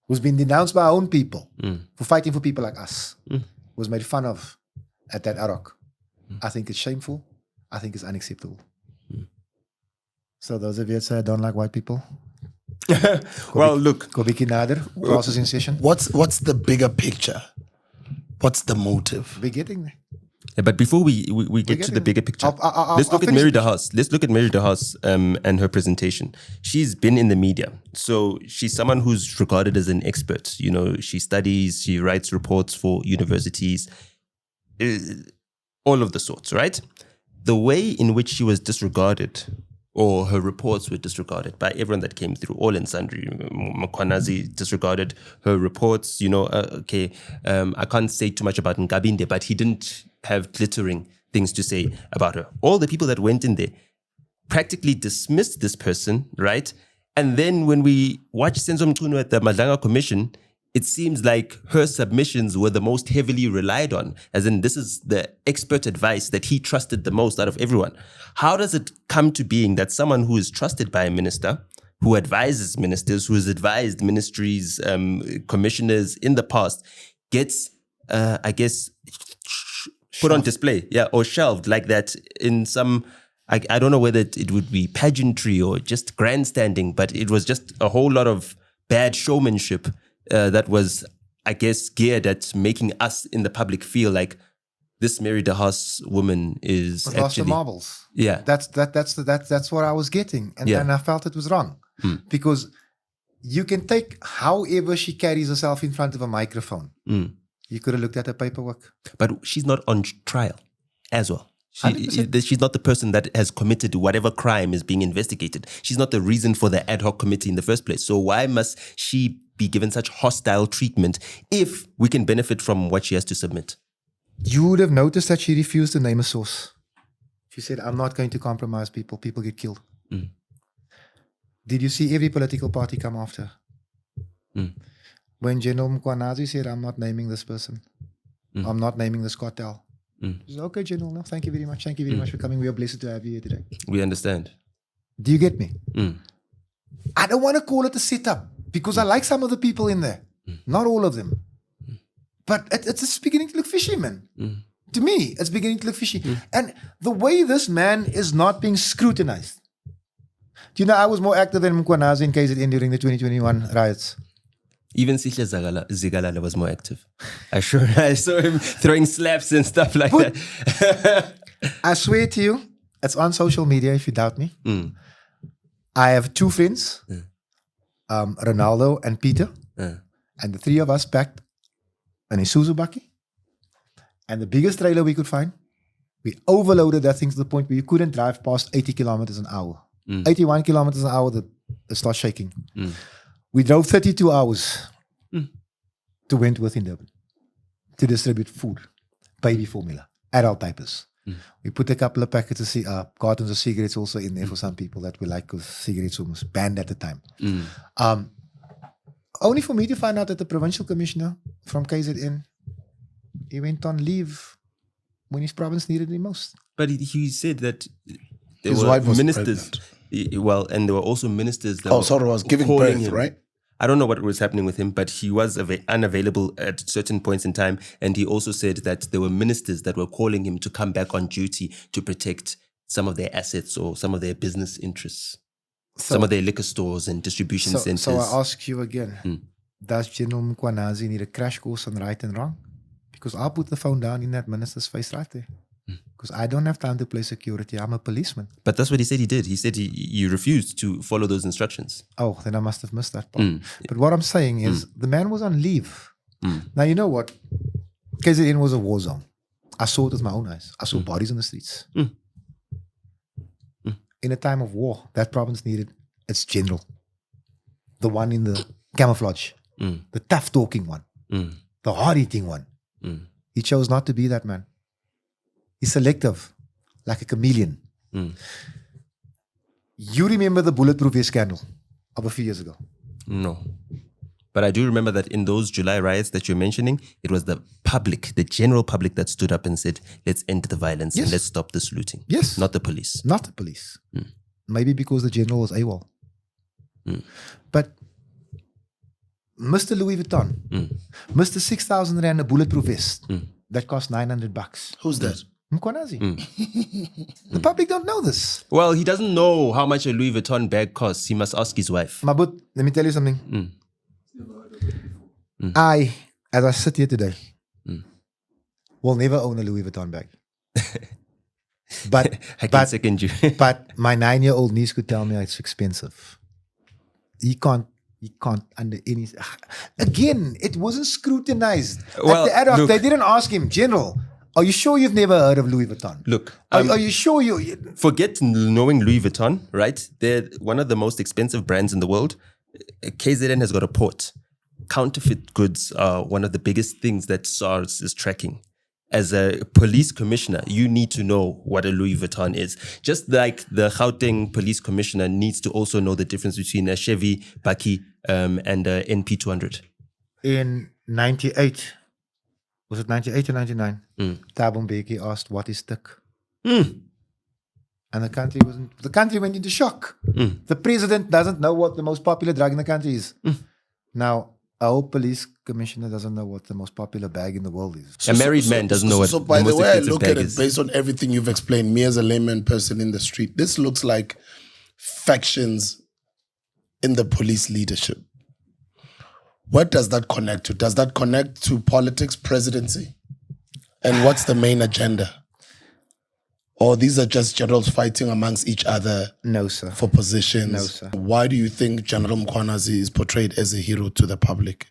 who's been denounced by our own people for fighting for people like us, was made fun of at that Arok. I think it's shameful. I think it's unacceptable. So those of you that say I don't like white people, Well, look. go Biki Nader, classes in session. What's the bigger picture? What's the motive? We're getting there. Yeah, but before we get to the getting bigger there. picture, I'll let's look at finish Mary this. DeHaas. Let's look at Mary DeHaas and her presentation. She's been in the media. So she's someone who's regarded as an expert. You know, she studies, she writes reports for universities, all of the sorts, right? The way in which she was disregarded or her reports were disregarded by everyone that came through, all and sundry. Mkwanazi disregarded her reports, you know, I can't say too much about Ngabinde, but he didn't have glittering things to say about her. All the people that went in there practically dismissed this person, right? And then when we watch Senzo Mchunu at the Madlanga Commission, it seems like her submissions were the most heavily relied on, as in this is the expert advice that he trusted the most out of everyone. How does it come to being that someone who is trusted by a minister, who advises ministers, who has advised ministries, commissioners in the past, gets, I guess, put on display, or shelved like that in some, I don't know whether it would be pageantry or just grandstanding, but it was just a whole lot of bad showmanship that was, I guess, geared at making us in the public feel like this Mary DeHaas woman is Lost the actually marbles. Yeah. That's what I was getting, and I felt it was wrong because you can take however she carries herself in front of a microphone. You could have looked at her paperwork. But she's not on trial as well. 100%. She's not the person that has committed whatever crime is being investigated. She's not the reason for the ad hoc committee in the first place. So why must she be given such hostile treatment if we can benefit from what she has to submit? You would have noticed that she refused to name a source. She said, I'm not going to compromise people. People get killed. Did you see every political party come after her? When General Mkwanazi said, I'm not naming this person. I'm not naming this cartel. She said, okay, General, no, thank you very much. Thank you very much for coming. We are blessed to have you here today. We understand. Do you get me? I don't want to call it a setup because I like some of the people in there. Not all of them. But it's just beginning to look fishy, man. To me, it's beginning to look fishy. And the way this man is not being scrutinized. Do you know, I was more active than Mkwanazi in KZN during the 2021 riots. Even Sihle Zigalala was more active. I saw him throwing slaps and stuff like that. I swear to you, it's on social media if you doubt me. I have two friends, Ronaldo and Peter. And the three of us packed an Isuzu bakkie and the biggest trailer we could find. We overloaded that thing to the point where you couldn't drive past 80 kilometers an hour. 81 kilometers an hour, it starts shaking. We drove 32 hours to Wentworth in Durban to distribute food, baby formula, adult diapers. We put a couple of packets of cartons of cigarettes also in there for some people that we like, because cigarettes were almost banned at the time. Only for me to find out that the provincial commissioner from KZN, he went on leave when his province needed him most. But he said that there His were wife was ministers. Well, and there were also ministers that was giving calling birth, him. right? I don't know what was happening with him, but he was unavailable at certain points in time. And he also said that there were ministers that were calling him to come back on duty to protect some of their assets or some of their business interests, some of their liquor stores and distribution centers. So I ask you again, does General Mkwanazi need a crash course on right and wrong? Because I'll put the phone down in that minister's face right there. Because I don't have time to play security. I'm a policeman. But that's what he said he did. He said he refused to follow those instructions. Oh, then I must have missed that part. But what I'm saying is the man was on leave. Now, you know what? KZN was a war zone. I saw it with my own eyes. I saw bodies in the streets. In a time of war, that province needed its general. The one in the camouflage. The tough-talking one. The hard-eating one. He chose not to be that man. He's selective, like a chameleon. You remember the bulletproof vest scandal of a few years ago? No. But I do remember that in those July riots that you're mentioning, it was the public, the general public, that stood up and said, let's end the violence and let's stop this looting. Yes. Not the police. Not the police. Maybe because the general was AWOL. But Mr. Louis Vuitton, Mr. 6,000 Rand a bulletproof vest, that cost $900. Who's that? Mkwanazi. The public don't know this. Well, he doesn't know how much a Louis Vuitton bag costs. He must ask his wife. Mabut, let me tell you something. I, as I sit here today, will never own a Louis Vuitton bag. But I can second you. but my 9-year-old niece could tell me it's expensive. He can't under any. Again, it wasn't scrutinized. Well, At the ad hoc, look. they didn't ask him, General, are you sure you've never heard of Louis Vuitton? Look, Are you sure you. forget knowing Louis Vuitton, right? They're one of the most expensive brands in the world. KZN has got a port. Counterfeit goods are one of the biggest things that SARS is tracking. As a police commissioner, you need to know what a Louis Vuitton is. Just like the Gauteng police commissioner needs to also know the difference between a Chevy Bakkie and a NP200. In 98, was it 98 or 99? Thabo Mbeki asked, what is stick? And the country went into shock. The president doesn't know what the most popular drug in the country is. Now, our police commissioner doesn't know what the most popular bag in the world is. A married man doesn't know what So by the most way I expensive look bag at it, is. based on everything you've explained, me as a layman person in the street, this looks like factions in the police leadership. What does that connect to? Does that connect to politics, presidency? And what's the main agenda? Or these are just generals fighting amongst each other No, sir. for positions? No, sir. Why do you think General Mkwanazi is portrayed as a hero to the public?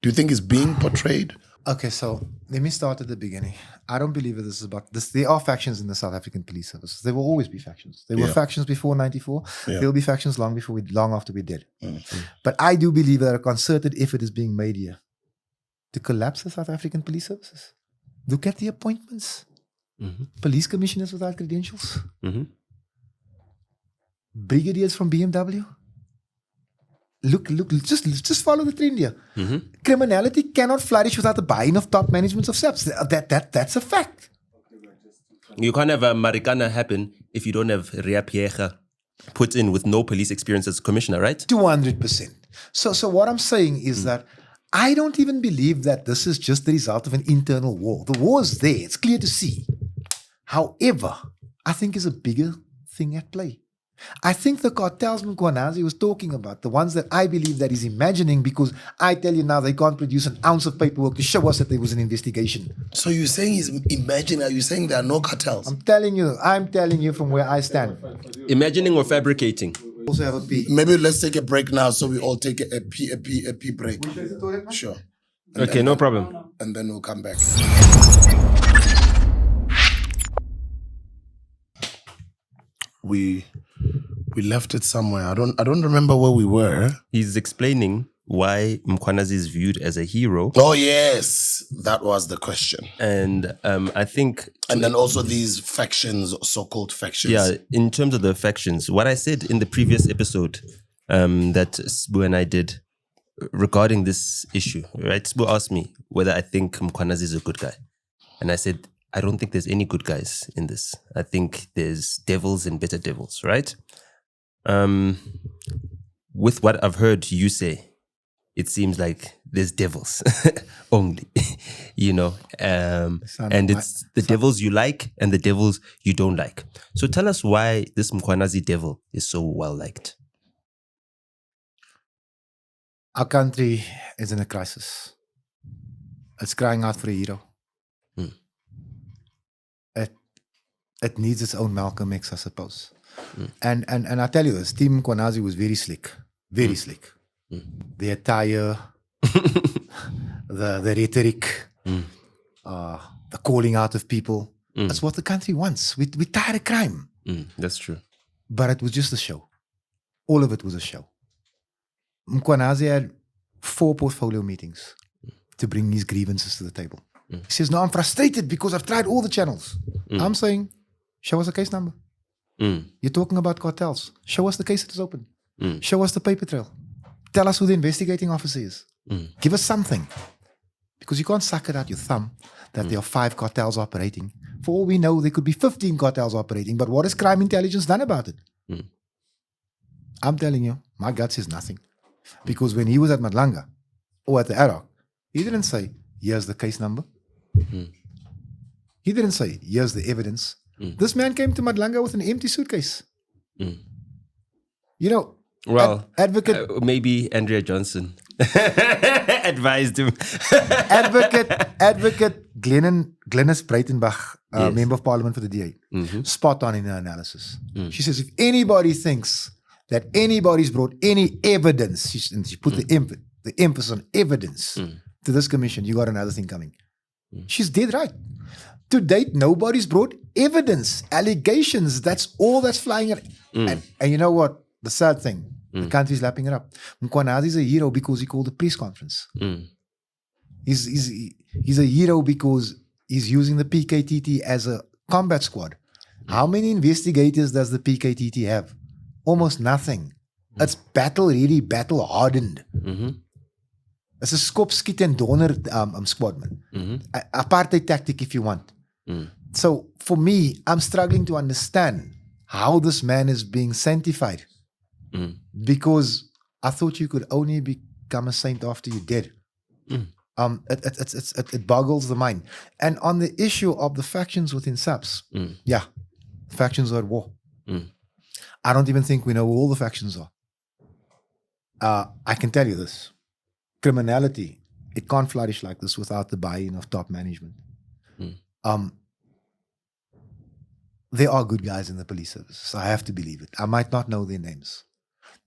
Do you think he's being portrayed? Okay, so let me start at the beginning. I don't believe that this is about this. There are factions in the South African police service. There will always be factions. There were Yeah. factions before '94. Yeah. There will be factions long after we're dead. But I do believe that a concerted effort is being made here to collapse the South African police services. Look at the appointments. Police commissioners without credentials. Brigadiers from BMW. Look, just follow the trend here. Criminality cannot flourish without the buy-in of top managements of SAPS. That's a fact. You can't have a Marikana happen if you don't have Ria Pierre put in with no police experience as commissioner, right? 200%. So what I'm saying is that I don't even believe that this is just the result of an internal war. The war is there. It's clear to see. However, I think there's a bigger thing at play. I think the cartels Mkhwanazi was talking about, the ones that I believe that he's imagining, because I tell you now, they can't produce an ounce of paperwork to show us that there was an investigation. So you're saying he's imagining? Are you saying there are no cartels? I'm telling you from where I stand. Imagining or fabricating? Also have a P. Maybe let's take a break now, so we all take a pee break. Sure. Okay, no problem. And then we'll come back. We left it somewhere. I don't remember where we were. He's explaining why Mkhwanazi is viewed as a hero. Oh yes, that was the question. And I think... And then also these factions, so-called factions. Yeah, in terms of the factions, what I said in the previous episode that Sbu and I did regarding this issue, right? Sbu asked me whether I think Mkhwanazi is a good guy. And I said, I don't think there's any good guys in this. I think there's devils and better devils, right? With what I've heard you say, it seems like there's devils only, you know, and it's the devils you like and the devils you don't like. So tell us why this Mkhwanazi devil is so well liked. Our country is in a crisis. It's crying out for a hero. It needs its own Malcolm X, I suppose. And I tell you this, Team Mkhwanazi was very slick. Very slick. The attire, the rhetoric, the calling out of people. That's what the country wants. We tired of crime. That's true. But it was just a show. All of it was a show. Mkhwanazi had 4 portfolio meetings to bring his grievances to the table. He says, no, I'm frustrated because I've tried all the channels. I'm saying, show us a case number. You're talking about cartels. Show us the case that is open. Show us the paper trail. Tell us who the investigating officer is. Give us something. Because you can't suck it out your thumb that there are 5 cartels operating. For all we know, there could be 15 cartels operating. But what has crime intelligence done about it? I'm telling you, my gut says nothing. Because when he was at Madlanga or at the Iraq, he didn't say, here's the case number. He didn't say, here's the evidence. This man came to Madlanga with an empty suitcase. You know, well, advocate, maybe Andrea Johnson advised him. advocate Glennis Breitenbach, Yes. Member of Parliament for the DA, spot on in her analysis. She says, if anybody thinks that anybody's brought any evidence, she put the emphasis on evidence to this commission, you got another thing coming. She's dead right. To date, nobody's brought evidence, allegations. That's all that's flying at. And you know what? The sad thing, the country's lapping it up. Mkhwanazi is a hero because he called a press conference. He's a hero because he's using the PKTT as a combat squad. How many investigators does the PKTT have? Almost nothing. It's battle ready, battle hardened. It's a skop, skiet en donder squadman. Apartheid tactic if you want. So for me, I'm struggling to understand how this man is being sanctified. Because I thought you could only become a saint after you're dead. It boggles the mind. And on the issue of the factions within SAPS, yeah, factions are at war. I don't even think we know who all the factions are. I can tell you this. Criminality, it can't flourish like this without the buy-in of top management. There are good guys in the police service, so I have to believe it. I might not know their names.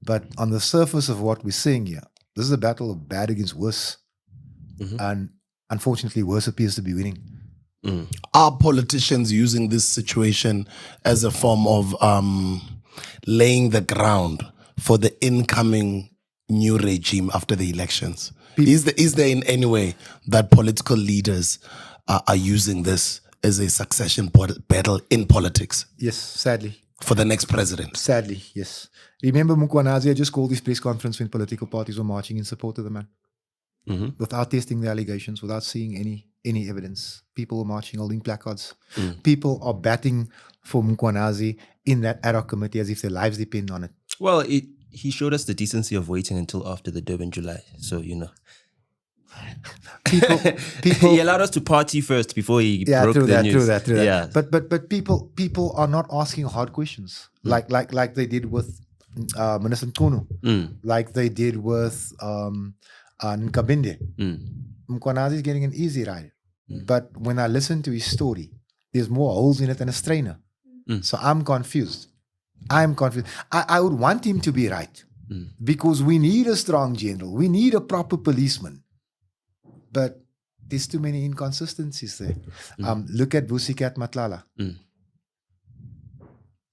But on the surface of what we're seeing here, this is a battle of bad against worse. And unfortunately, worse appears to be winning. Are politicians using this situation as a form of laying the ground for the incoming new regime after the elections? Is there in any way that political leaders are using this as a succession battle in politics? Yes, sadly. For the next president? Sadly, yes. Remember, Mkwanazi just called his press conference when political parties were marching in support of the man. Without testing the allegations, without seeing any evidence. People were marching, holding placards. People are batting for Mkwanazi in that ad hoc committee as if their lives depend on it. Well, he showed us the decency of waiting until after the Durban July. So, People he allowed us to party first before he broke the news. True that. Yeah. But people are not asking hard questions like they did with Minister Nkunu, like they did with Nkabinde. Mkwanazi is getting an easy ride. But when I listen to his story, there's more holes in it than a strainer. So I'm confused. I would want him to be right because we need a strong general. We need a proper policeman. But there's too many inconsistencies there. Look at Vusikat Matlala.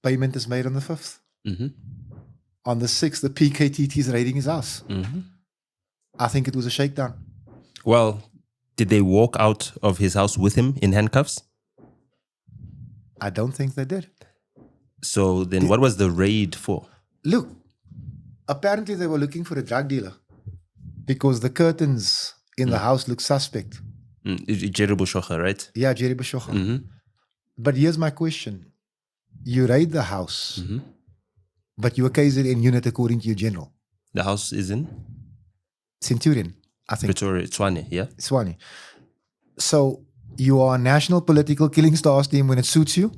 Payment is made on the 5th. On the 6th, the PKTT is raiding his house. I think it was a shakedown. Well, did they walk out of his house with him in handcuffs? I don't think they did. So then what was the raid for? Look, apparently they were looking for a drug dealer because the curtains in the house look suspect. Jerry Boshocha, right? Yeah, Jerry Boshocha. But here's my question. You raid the house, but you're a KZN unit according to your general. The house is in? Centurion, I think. Pretoria, Tshwane, yeah? Tshwane. So you are a national political killing stars team when it suits you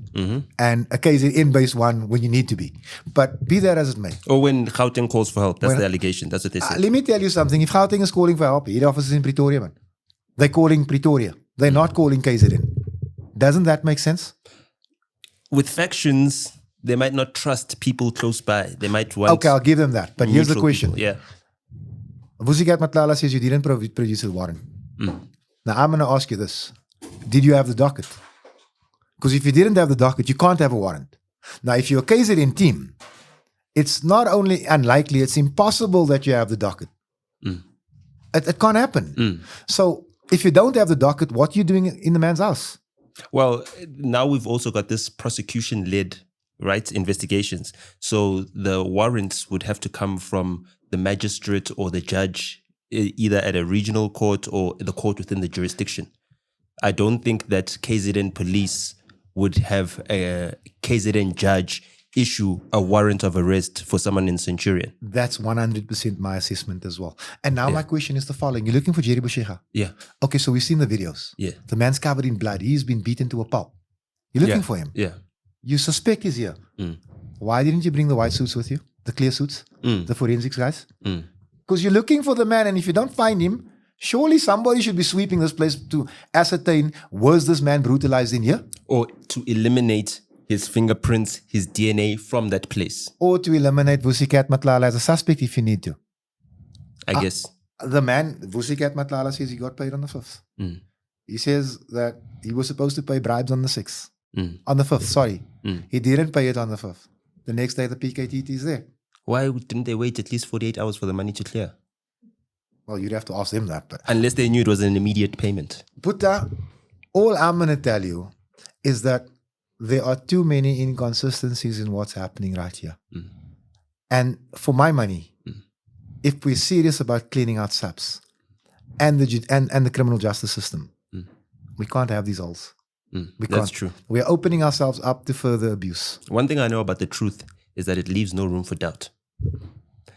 and a KZN-based one when you need to be. But be that as it may. Or when Gauteng calls for help. That's the allegation. That's what they said. Let me tell you something. If Gauteng is calling for help, head office is in Pretoria, man. They're calling Pretoria. They're not calling KZN. Doesn't that make sense? With factions, they might not trust people close by. They might want... Okay, I'll give them that. But here's the question. People. Yeah. Vusikat Matlala says you didn't produce a warrant. Now, I'm going to ask you this. Did you have the docket? Because if you didn't have the docket, you can't have a warrant. Now, if you're a KZN team, it's not only unlikely, it's impossible that you have the docket. It can't happen. So, if you don't have the docket, what are you doing in the man's house? Well, now we've also got this prosecution-led, right, investigations. So the warrants would have to come from the magistrate or the judge, either at a regional court or the court within the jurisdiction. I don't think that KZN police would have a KZN judge issue a warrant of arrest for someone in Centurion. That's 100% my assessment as well. And now my question is the following. You're looking for Jerry Boshecha? Yeah. Okay, so we've seen the videos. Yeah. The man's covered in blood. He's been beaten to a pulp. You're looking for him. Yeah. You suspect he's here. Why didn't you bring the white suits with you? The clear suits? The forensics guys? Because you're looking for the man, and if you don't find him, surely somebody should be sweeping this place to ascertain, was this man brutalized in here? Or to eliminate his fingerprints, his DNA from that place. Or to eliminate Vusikat Matlala as a suspect if you need to. I guess. The man, Vusikat Matlala, says he got paid on the 5th. He says that he was supposed to pay bribes on the 6th. On the 5th, sorry. He didn't pay it on the 5th. The next day, the PKTT is there. Why didn't they wait at least 48 hours for the money to clear? Well, you'd have to ask them that. But unless they knew it was an immediate payment. Putta, all I'm going to tell you is that there are too many inconsistencies in what's happening right here. And for my money, if we're serious about cleaning out SAPS and the criminal justice system, we can't have these holes. That's true. We are opening ourselves up to further abuse. One thing I know about the truth is that it leaves no room for doubt.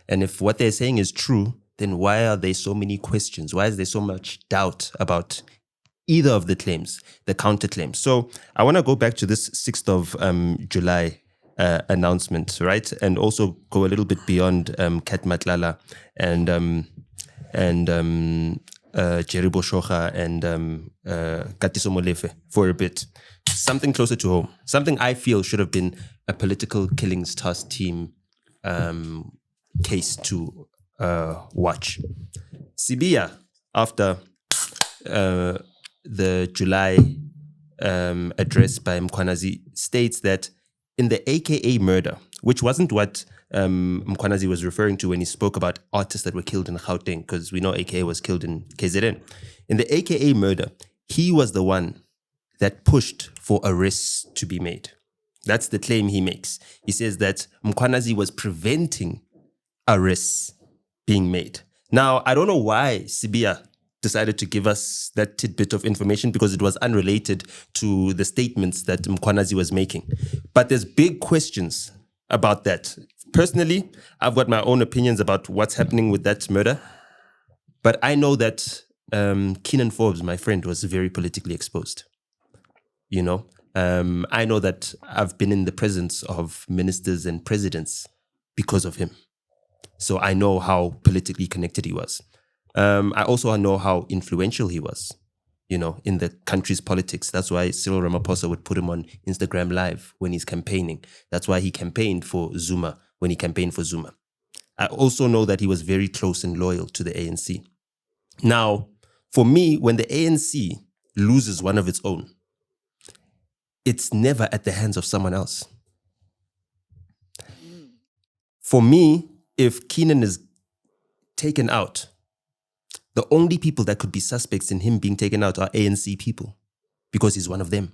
And if what they're saying is true, then why are there so many questions? Why is there so much doubt about either of the claims, the counterclaims? So I want to go back to this 6th of July announcement, right? And also go a little bit beyond Kat Matlala and Jerry Boshocha and Katiso Molefe for a bit. Something closer to home. Something I feel should have been a political killings task team case to watch. Sibiya, after the July address by Mkhwanazi states that in the AKA murder, which wasn't what Mkhwanazi was referring to when he spoke about artists that were killed in Gauteng, because we know AKA was killed in KZN. In the AKA murder, he was the one that pushed for arrests to be made. That's the claim he makes. He says that Mkhwanazi was preventing arrests being made. Now, I don't know why Sibia decided to give us that tidbit of information, because it was unrelated to the statements that Mkhwanazi was making. But there's big questions about that. Personally, I've got my own opinions about what's happening with that murder. But I know that Keenan Forbes, my friend, was very politically exposed. You know, I know that I've been in the presence of ministers and presidents because of him. So I know how politically connected he was. I also know how influential he was, you know, in the country's politics. That's why Cyril Ramaphosa would put him on Instagram Live when he's campaigning. That's why he campaigned for Zuma when he campaigned for Zuma. I also know that he was very close and loyal to the ANC. Now, for me, when the ANC loses one of its own, it's never at the hands of someone else. For me, if Keenan is taken out, the only people that could be suspects in him being taken out are ANC people, because he's one of them.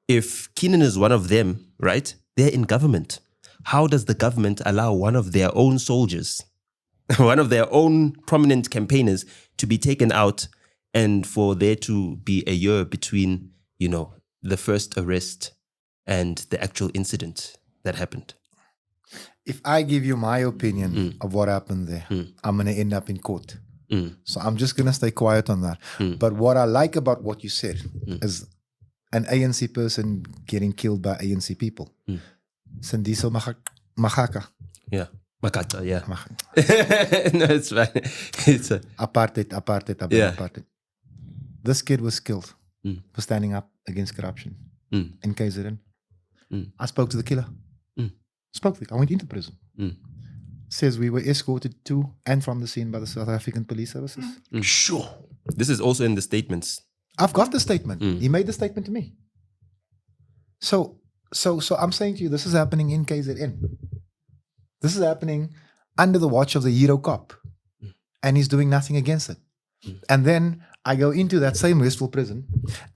If Keenan is one of them, right, they're in government. How does the government allow one of their own soldiers, one of their own prominent campaigners, to be taken out and for there to be a year between, you know, the first arrest and the actual incident that happened? If I give you my opinion of what happened there, I'm going to end up in court. So I'm just going to stay quiet on that. But what I like about what you said is an ANC person getting killed by ANC people. Sindiso Magaka. Yeah. Makata, yeah. No, it's fine. It's apartheid. This kid was killed for standing up against corruption in KZN. I spoke to the killer. I went into prison. Says we were escorted to and from the scene by the South African Police Services. Sure. This is also in the statements. I've got the statement. He made the statement to me. So I'm saying to you, this is happening in KZN. This is happening under the watch of the hero cop. And he's doing nothing against it. And then I go into that same Westfield prison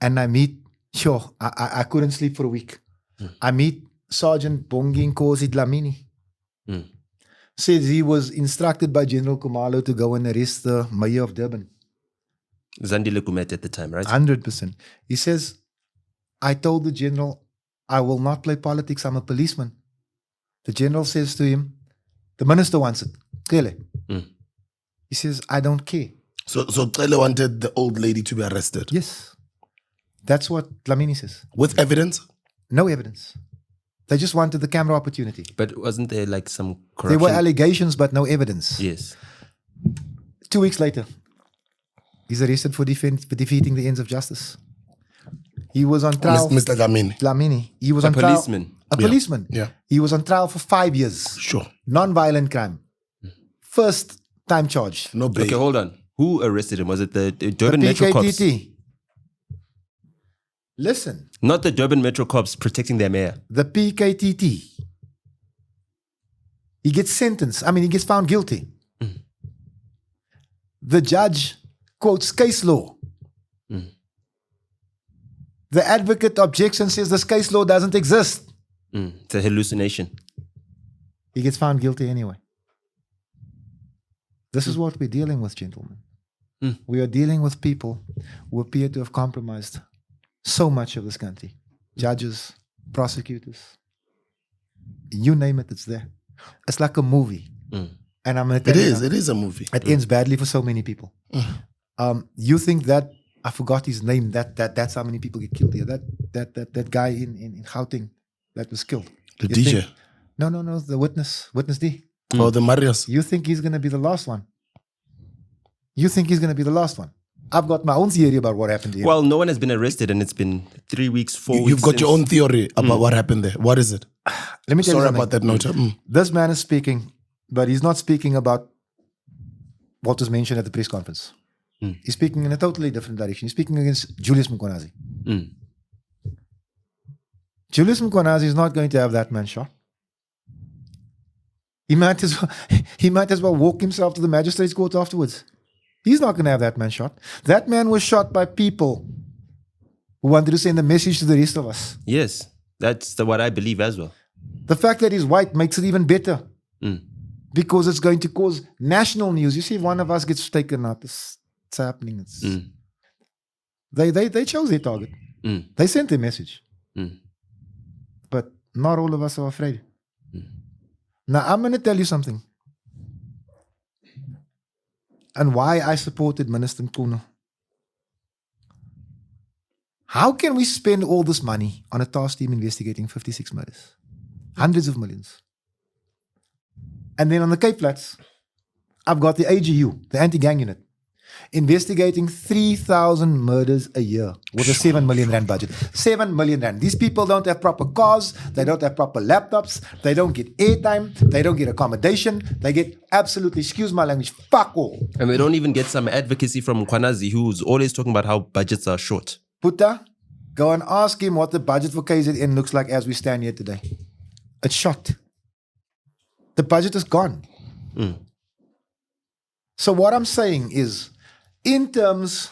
and I meet, I couldn't sleep for a week. I meet Sergeant Bongi Nkosi Dlamini. Says he was instructed by General Kumalo to go and arrest the mayor of Durban. Zandile Kumet at the time, right? 100%. He says, I told the general, I will not play politics, I'm a policeman. The general says to him, the minister wants it. Clearly. He says, I don't care. So Cele wanted the old lady to be arrested? Yes. That's what Dlamini says. With evidence? No evidence. They just wanted the camera opportunity. But wasn't there like some corruption? There were allegations, but no evidence. Yes. 2 weeks later, he's arrested for defeating the ends of justice. He was on trial. Mr. Dlamini. He was A on policeman. trial. A policeman. Yeah. He was on trial for 5 years. Sure. Non-violent crime. First time charge. No bail. Okay, hold on. Who arrested him? Was it the Durban The Metro Cops? PKTT. Listen. Not the Durban Metro Cops protecting their mayor. The PKTT. He gets sentenced. He gets found guilty. The judge quotes case law. The advocate objects and says this case law doesn't exist. It's a hallucination. He gets found guilty anyway. This is what we're dealing with, gentlemen. We are dealing with people who appear to have compromised so much of this country. Judges, prosecutors, you name it, it's there. It's like a movie. And I'm going to tell you, It is a movie. it ends badly for so many people. You think that, I forgot his name, that's how many people get killed here. That guy in Gauteng that was killed. The You DJ. think- No, the witness D. Oh, the Marius. You think he's going to be the last one? You think he's going to be the last one? I've got my own theory about what happened here. Well, no one has been arrested and it's been 3 weeks, 4 weeks. You've got your since- own theory about what happened there. What is it? Let me tell you Sorry something. about that note. This man is speaking, but he's not speaking about what was mentioned at the press conference. He's speaking in a totally different direction. He's speaking against Julius Mkhwanazi. Julius Mkhwanazi is not going to have that man shot. He might as well walk himself to the magistrate's court afterwards. He's not going to have that man shot. That man was shot by people who wanted to send a message to the rest of us. Yes, that's what I believe as well. The fact that he's white makes it even better. Because it's going to cause national news. You see, if one of us gets taken out, it's happening. They chose their target. They sent a message. But not all of us are afraid. Now, I'm going to tell you something. And why I supported Minister Mkuno. How can we spend all this money on a task team investigating 56 murders? Hundreds of millions. And then on the Cape Flats, I've got the AGU, the anti-gang unit, investigating 3,000 murders a year with a 7 million rand budget. 7 million rand. These people don't have proper cars. They don't have proper laptops. They don't get airtime. They don't get accommodation. They get absolutely, excuse my language, fuck all. And they don't even get some advocacy from Mkhwanazi, who's always talking about how budgets are short. Puta, go and ask him what the budget for KZN looks like as we stand here today. It's shot. The budget is gone. So what I'm saying is, in terms,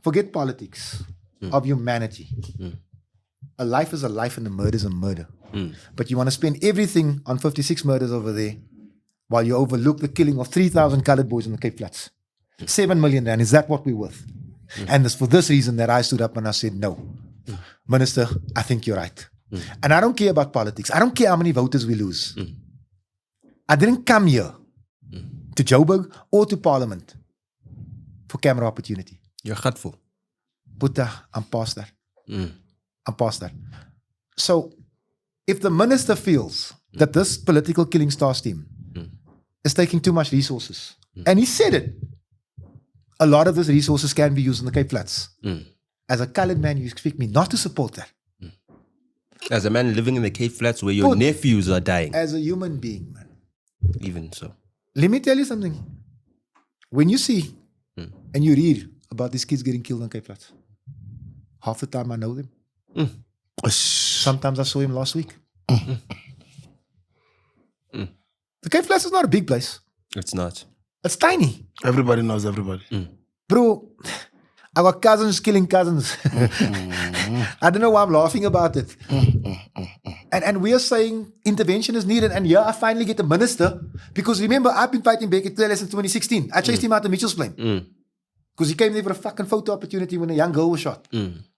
forget politics, of humanity. A life is a life and a murder is a murder. But you want to spend everything on 56 murders over there while you overlook the killing of 3,000 colored boys in the Cape Flats. 7 million rand, is that what we're worth? And it's for this reason that I stood up and I said, no. Minister, I think you're right. And I don't care about politics. I don't care how many voters we lose. I didn't come here to Joburg or to Parliament for camera opportunity. You're hurtful. Puta, I'm past that. I'm past that. So, if the minister feels that this political killing task team is taking too much resources, and he said it, a lot of those resources can be used in the Cape Flats. As a colored man, you expect me not to support that. As a man living in the Cape Flats where your nephews are dying. As a human being, man. Even so. Let me tell you something. When you see and you read about these kids getting killed in Cape Flats, half the time I know them. Sometimes I saw him last week. The Cape Flats is not a big place. It's not. It's tiny. Everybody knows everybody. Bro, I got cousins killing cousins. I don't know why I'm laughing about it. And we are saying intervention is needed. And I finally get a minister. Because remember, I've been fighting back in 2016. I chased him out of Mitchell's Plain. Because he came there for a fucking photo opportunity when a young girl was shot.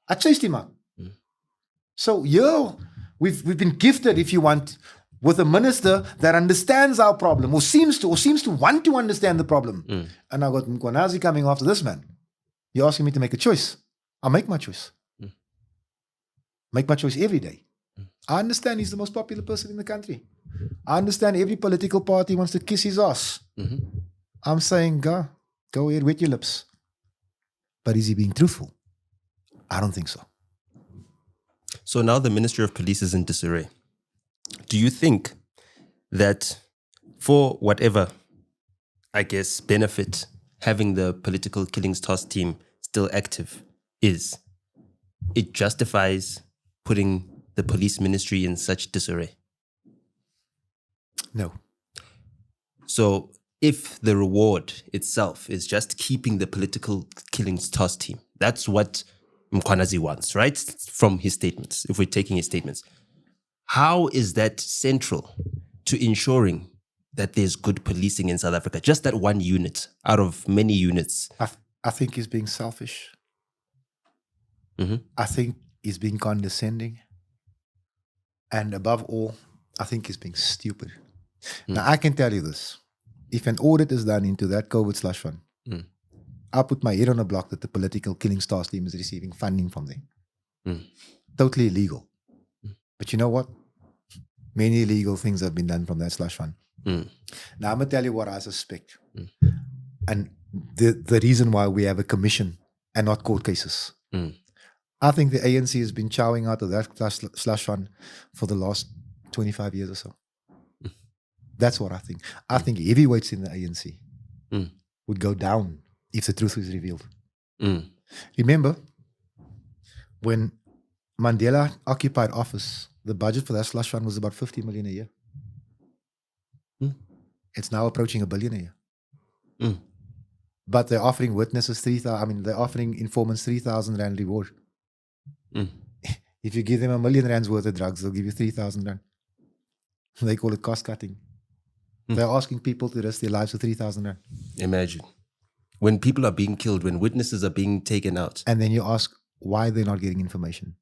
I chased him out. So we've been gifted, if you want, with a minister that understands our problem or seems to want to understand the problem. And I got Mkhwanazi coming after this man. You're asking me to make a choice. I'll make my choice. Make my choice every day. I understand he's the most popular person in the country. I understand every political party wants to kiss his ass. I'm saying, go ahead, wet your lips. But is he being truthful? I don't think so. So now the Ministry of Police is in disarray. Do you think that for whatever, I guess, benefit having the political killings task team still active is, it justifies putting the police ministry in such disarray? No. So if the reward itself is just keeping the political killings task team, that's what Mkhwanazi wants, right? From his statements, if we're taking his statements. How is that central to ensuring that there's good policing in South Africa? Just that one unit out of many units. I think he's being selfish. I think he's being condescending. And above all, I think he's being stupid. Now, I can tell you this. If an audit is done into that COVID slush fund, I'll put my head on a block that the political killings task team is receiving funding from there. Totally illegal. But you know what? Many illegal things have been done from that slush fund. Now, I'm going to tell you what I suspect. And the reason why we have a commission and not court cases. I think the ANC has been chowing out of that slush fund for the last 25 years or so. That's what I think. I think heavyweights in the ANC would go down if the truth is revealed. Mm. Remember, when Mandela occupied office, the budget for that slush fund was about 50 million a year. Mm. It's now approaching $1 billion a year. Mm. But they're offering witnesses they're offering informants 3,000 rand reward. Mm. If you give them R1 million worth of drugs, they'll give you 3,000 rand. They call it cost cutting. They're asking people to risk their lives for 3,000 rand. Imagine. When people are being killed, when witnesses are being taken out. And then you ask why they're not getting information.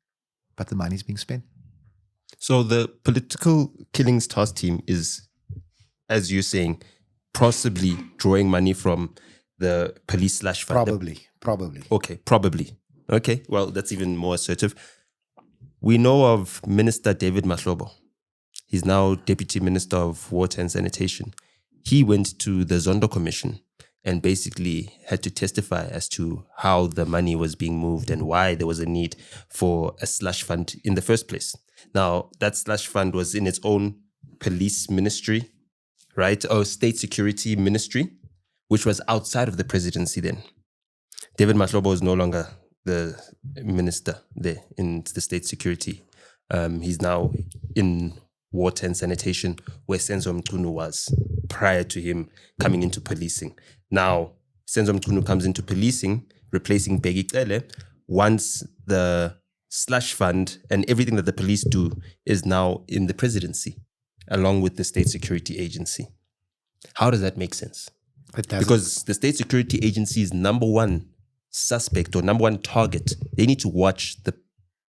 But the money's being spent. So the political killings task team is, as you're saying, possibly drawing money from the police slash fund. Probably. Okay, probably. Okay, well, that's even more assertive. We know of Minister David Mahlobo. He's now Deputy Minister of Water and Sanitation. He went to the Zondo Commission and basically had to testify as to how the money was being moved and why there was a need for a slush fund in the first place. Now, that slush fund was in its own police ministry, right? Or state security ministry, which was outside of the presidency then. David Mahlobo is no longer the minister there in the state security. He's now in water and sanitation, where Senzo Mchunu was prior to him coming into policing. Now, Senzo Mchunu comes into policing, replacing Bheki Cele, once the slush fund and everything that the police do is now in the presidency, along with the state security agency. How does that make sense? Because the state security agency's number one suspect or number one target, they need to watch the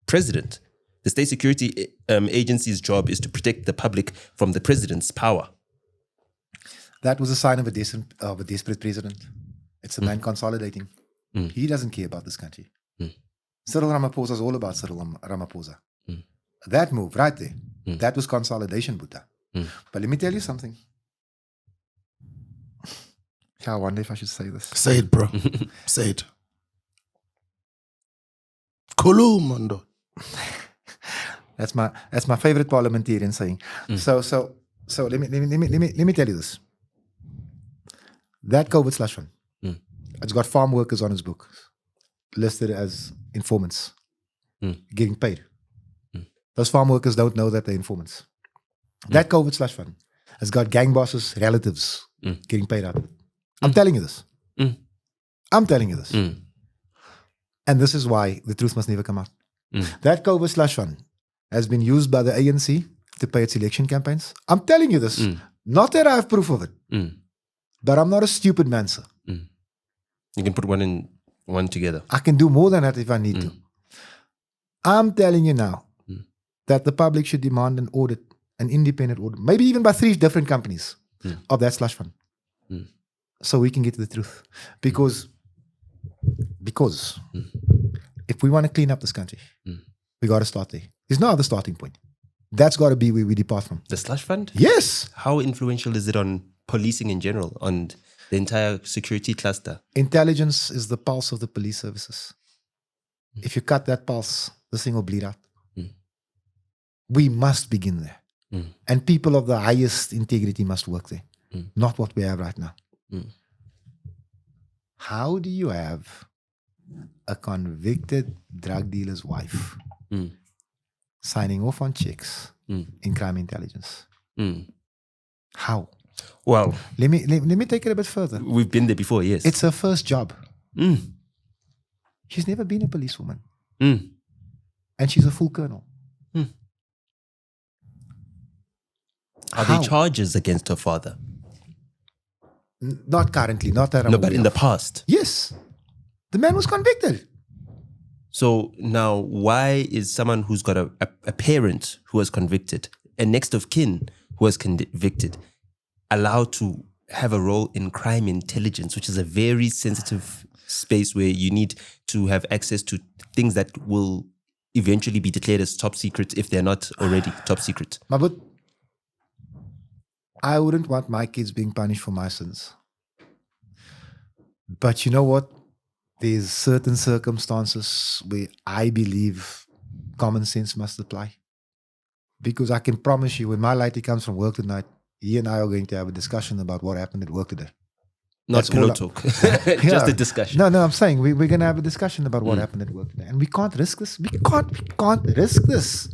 president. The state security agency's job is to protect the public from the president's power. That was a sign of a desperate president. It's a man consolidating. He doesn't care about this country. Cyril Ramaphosa is all about Cyril Ramaphosa. That move right there, that was consolidation, Buddha. But let me tell you something. I wonder if I should say this. Say it, bro. Say it. Kulumando. That's my favorite parliamentarian saying. So let me tell you this. That COVID slush fund, it's got farm workers on its book, listed as informants, getting paid. Those farm workers don't know that they're informants. That COVID slush fund has got gang bosses, relatives getting paid out. I'm telling you this. I'm telling you this. And this is why the truth must never come out. That COVID slush fund has been used by the ANC to pay its election campaigns. I'm telling you this. Not that I have proof of it. But I'm not a stupid man, sir. You can put one together. I can do more than that if I need to. I'm telling you now that the public should demand an audit, an independent audit, maybe even by 3 different companies of that slush fund. So we can get to the truth. Because if we want to clean up this country, we got to start there. There's no other starting point. That's got to be where we depart from. The slush fund? Yes. How influential is it on policing in general, on the entire security cluster? Intelligence is the pulse of the police services. If you cut that pulse, this thing will bleed out. We must begin there. And people of the highest integrity must work there. Not what we have right now. How do you have a convicted drug dealer's wife signing off on checks in crime intelligence? How? Well, let me take it a bit further. We've been there before, yes. It's her first job. She's never been a policewoman. And she's a full colonel. Are there charges against her father? Not currently, not that I'm No, but aware in the of. past. Yes. The man was convicted. So now, why is someone who's got a parent who was convicted, a next of kin who was convicted, allowed to have a role in crime intelligence, which is a very sensitive space where you need to have access to things that will eventually be declared as top secret if they're not already top secret? But I wouldn't want my kids being punished for my sins. But you know what? There's certain circumstances where I believe common sense must apply. Because I can promise you, when my lady comes from work tonight, he and I are going to have a discussion about what happened at work today. Not That's pillow all talk. Yeah. Just a discussion. No, I'm saying we're going to have a discussion about what happened at work today. And we can't risk this. We can't risk this.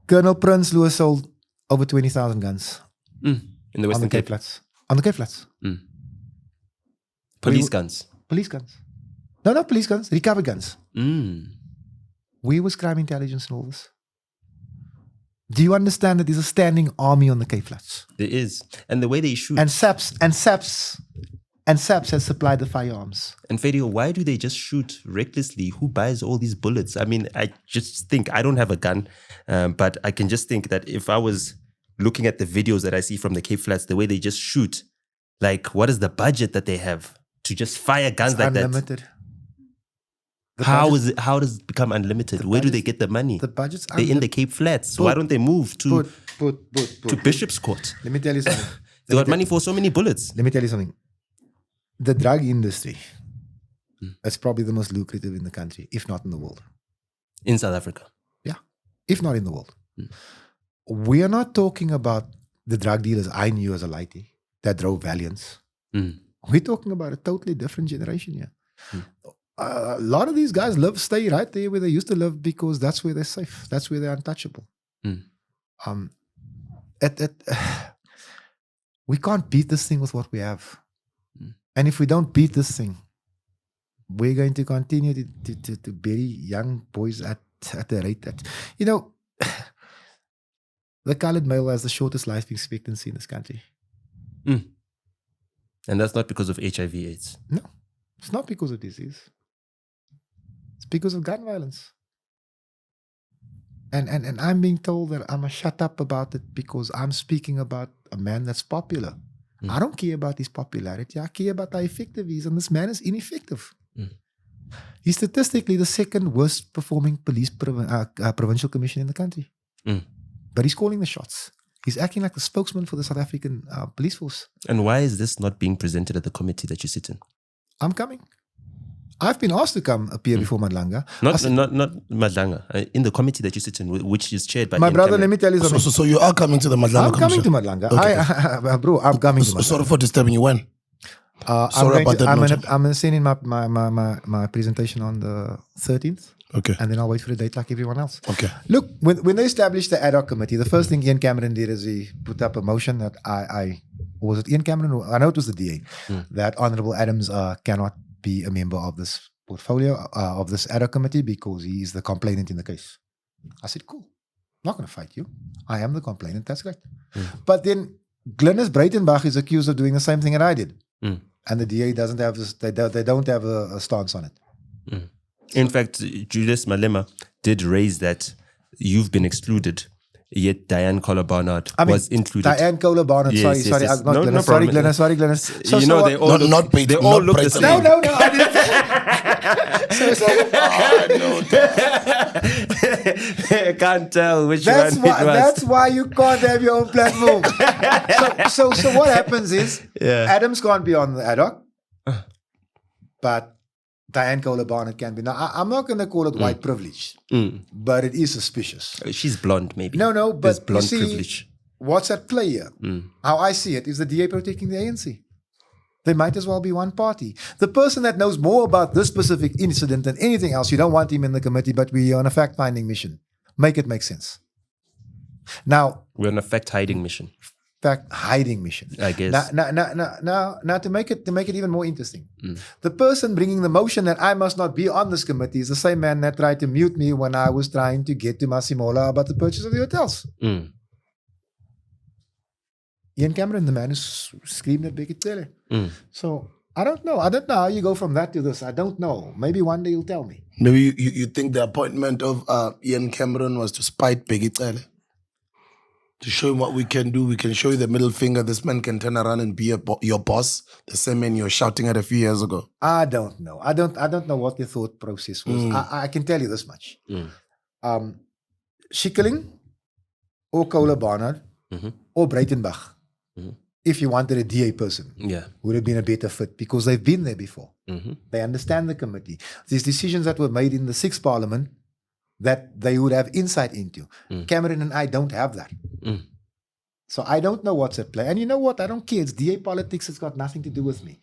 Colonel Prince Louis sold over 20,000 guns In the on Western the Cape Cape. Flats. On the Cape Flats. Police guns. Police guns. No, not police guns. Recovered guns. Mm. We was crime intelligence and all this. Do you understand that there's a standing army on the Cape Flats? There is. And the way they shoot. And SAPS has supplied the firearms. And Fadio, why do they just shoot recklessly? Who buys all these bullets? I mean, I just think, I don't have a gun, but I can just think that if I was looking at the videos that I see from the Cape Flats, the way they just shoot, like, what is the budget that they have to just fire guns It's like unlimited. that? How does it become unlimited? Where do they get the money? The budget's They're in the Cape Flats. So why don't they move to Bishop's Court? Let me tell you something. They got money for so many bullets. Let me tell you something. The drug industry is probably the most lucrative in the country, if not in the world. In South Africa. Yeah, if not in the world. We are not talking about the drug dealers I knew as a lightie that drove Valiants. We're talking about a totally different generation here. A lot of these guys stay right there where they used to live because that's where they're safe. That's where they're untouchable. We can't beat this thing with what we have. And if we don't beat this thing, we're going to continue to bury young boys at the rate that, the colored male has the shortest life expectancy in this country. And that's not because of HIV/AIDS. No, it's not because of disease. It's because of gun violence. And I'm being told that I must shut up about it because I'm speaking about a man that's popular. I don't care about his popularity. I care about how effective he is. And this man is ineffective. He's statistically the second worst performing police provincial commissioner in the country. But he's calling the shots. He's acting like the spokesman for the South African police force. And why is this not being presented at the committee that you sit in? I'm coming. I've been asked to appear before Madlanga. Not Madlanga, in the committee that you sit in, which is chaired by My Ian brother, Cameron. let me tell you something. So you are coming to the Madlanga I'm coming Commission? to Madlanga. Okay. Bro, I'm coming to Madlanga. Sorry for disturbing you. When? I'm about that. going to send in my presentation on the 13th. Okay. And then I'll wait for the date like everyone else. Okay. Look, when they established the ad hoc committee, the first thing Ian Cameron did is he put up a motion that was it Ian Cameron? I know it was the DA, that Honorable Adams cannot be a member of this portfolio, of this ad hoc committee because he is the complainant in the case. I said, cool. I'm not going to fight you. I am the complainant. That's great. But then Glynis Breitenbach is accused of doing the same thing that I did. And the DA doesn't have this, they don't have a stance on it. In fact, Julius Malema did raise that you've been excluded, yet Diane Kohler-Barnard was included. Diane Kohler-Barnard, Yes, sorry, yes. not No, Glynis, no sorry, problem. Glynis, sorry, Glynis. So, they all look, not they all look the same. No, I didn't. I can't tell which That's one it was. That's why you can't have your own platform. so what happens is Adams can't be on the ad hoc, but Diane Kohler-Barnard can be. Now, I'm not going to call it white privilege, but it is suspicious. She's blonde, maybe. No, but There's blonde you see, privilege. what's at play here? How I see it is the DA protecting the ANC. They might as well be one party. The person that knows more about this specific incident than anything else, you don't want him in the committee, but we're on a fact-finding mission. Make it make sense. Now, We're on a fact-hiding mission, fact-hiding mission. I guess. Now, to make it even more interesting, the person bringing the motion that I must not be on this committee is the same man that tried to mute me when I was trying to get to Masimola about the purchase of the hotels. Ian Cameron, the man who screamed at Bekele. So I don't know how you go from that to this. I don't know. Maybe one day you'll tell me. Maybe you think the appointment of Ian Cameron was to spite Peggy Tsele? To show him what we can do. We can show you the middle finger. This man can turn around and be your boss. The same man you were shouting at a few years ago. I don't know. I don't know what the thought process was. I can tell you this much. Schikkeling or Kohler-Barnard or Breitenbach, if you wanted a DA person, would have been a better fit because they've been there before. They understand the committee. These decisions that were made in the 6th Parliament that they would have insight into. Cameron and I don't have that. So I don't know what's at play. And you know what? I don't care. It's DA politics. It's got nothing to do with me.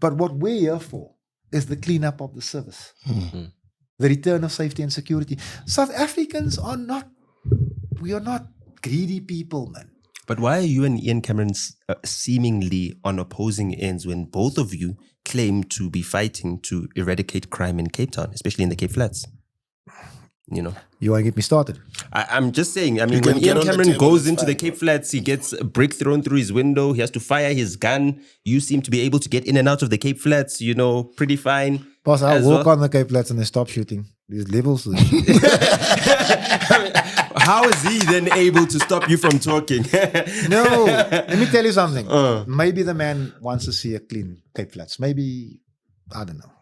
But what we're here for is the cleanup of the service. The return of safety and security. South Africans are not, we are not greedy people, man. But why are you and Ian Cameron seemingly on opposing ends when both of you claim to be fighting to eradicate crime in Cape Town, especially in the Cape Flats? You know, You want to get me started? I'm just saying, I mean, can when get Ian on the Cameron table, goes it's into the fine, Cape Flats, he gets a brick thrown through his window. He has to fire his gun. You seem to be able to get in and out of the Cape Flats, you know, pretty fine. Boss, I'll as walk well. on the Cape Flats and they stop shooting. These levels. How is he then able to stop you from talking? No, let me tell you something. Maybe the man wants to see a clean Cape Flats. Maybe, I don't know.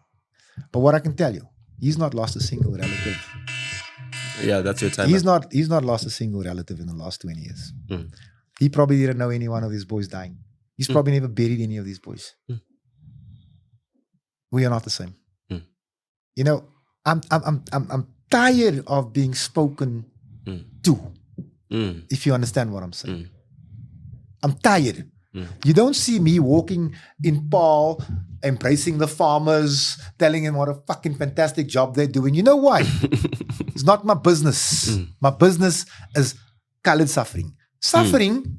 But what I can tell you, he's not lost a single relative. Yeah, that's your time. He's not lost a single relative in the last 20 years. He probably didn't know any one of his boys dying. He's probably never buried any of these boys. We are not the same. You know, I'm tired of being spoken to. If you understand what I'm saying. I'm tired. You don't see me walking in Paul, embracing the farmers, telling them what a fucking fantastic job they're doing. You know why? It's not my business. My business is colored suffering. Suffering,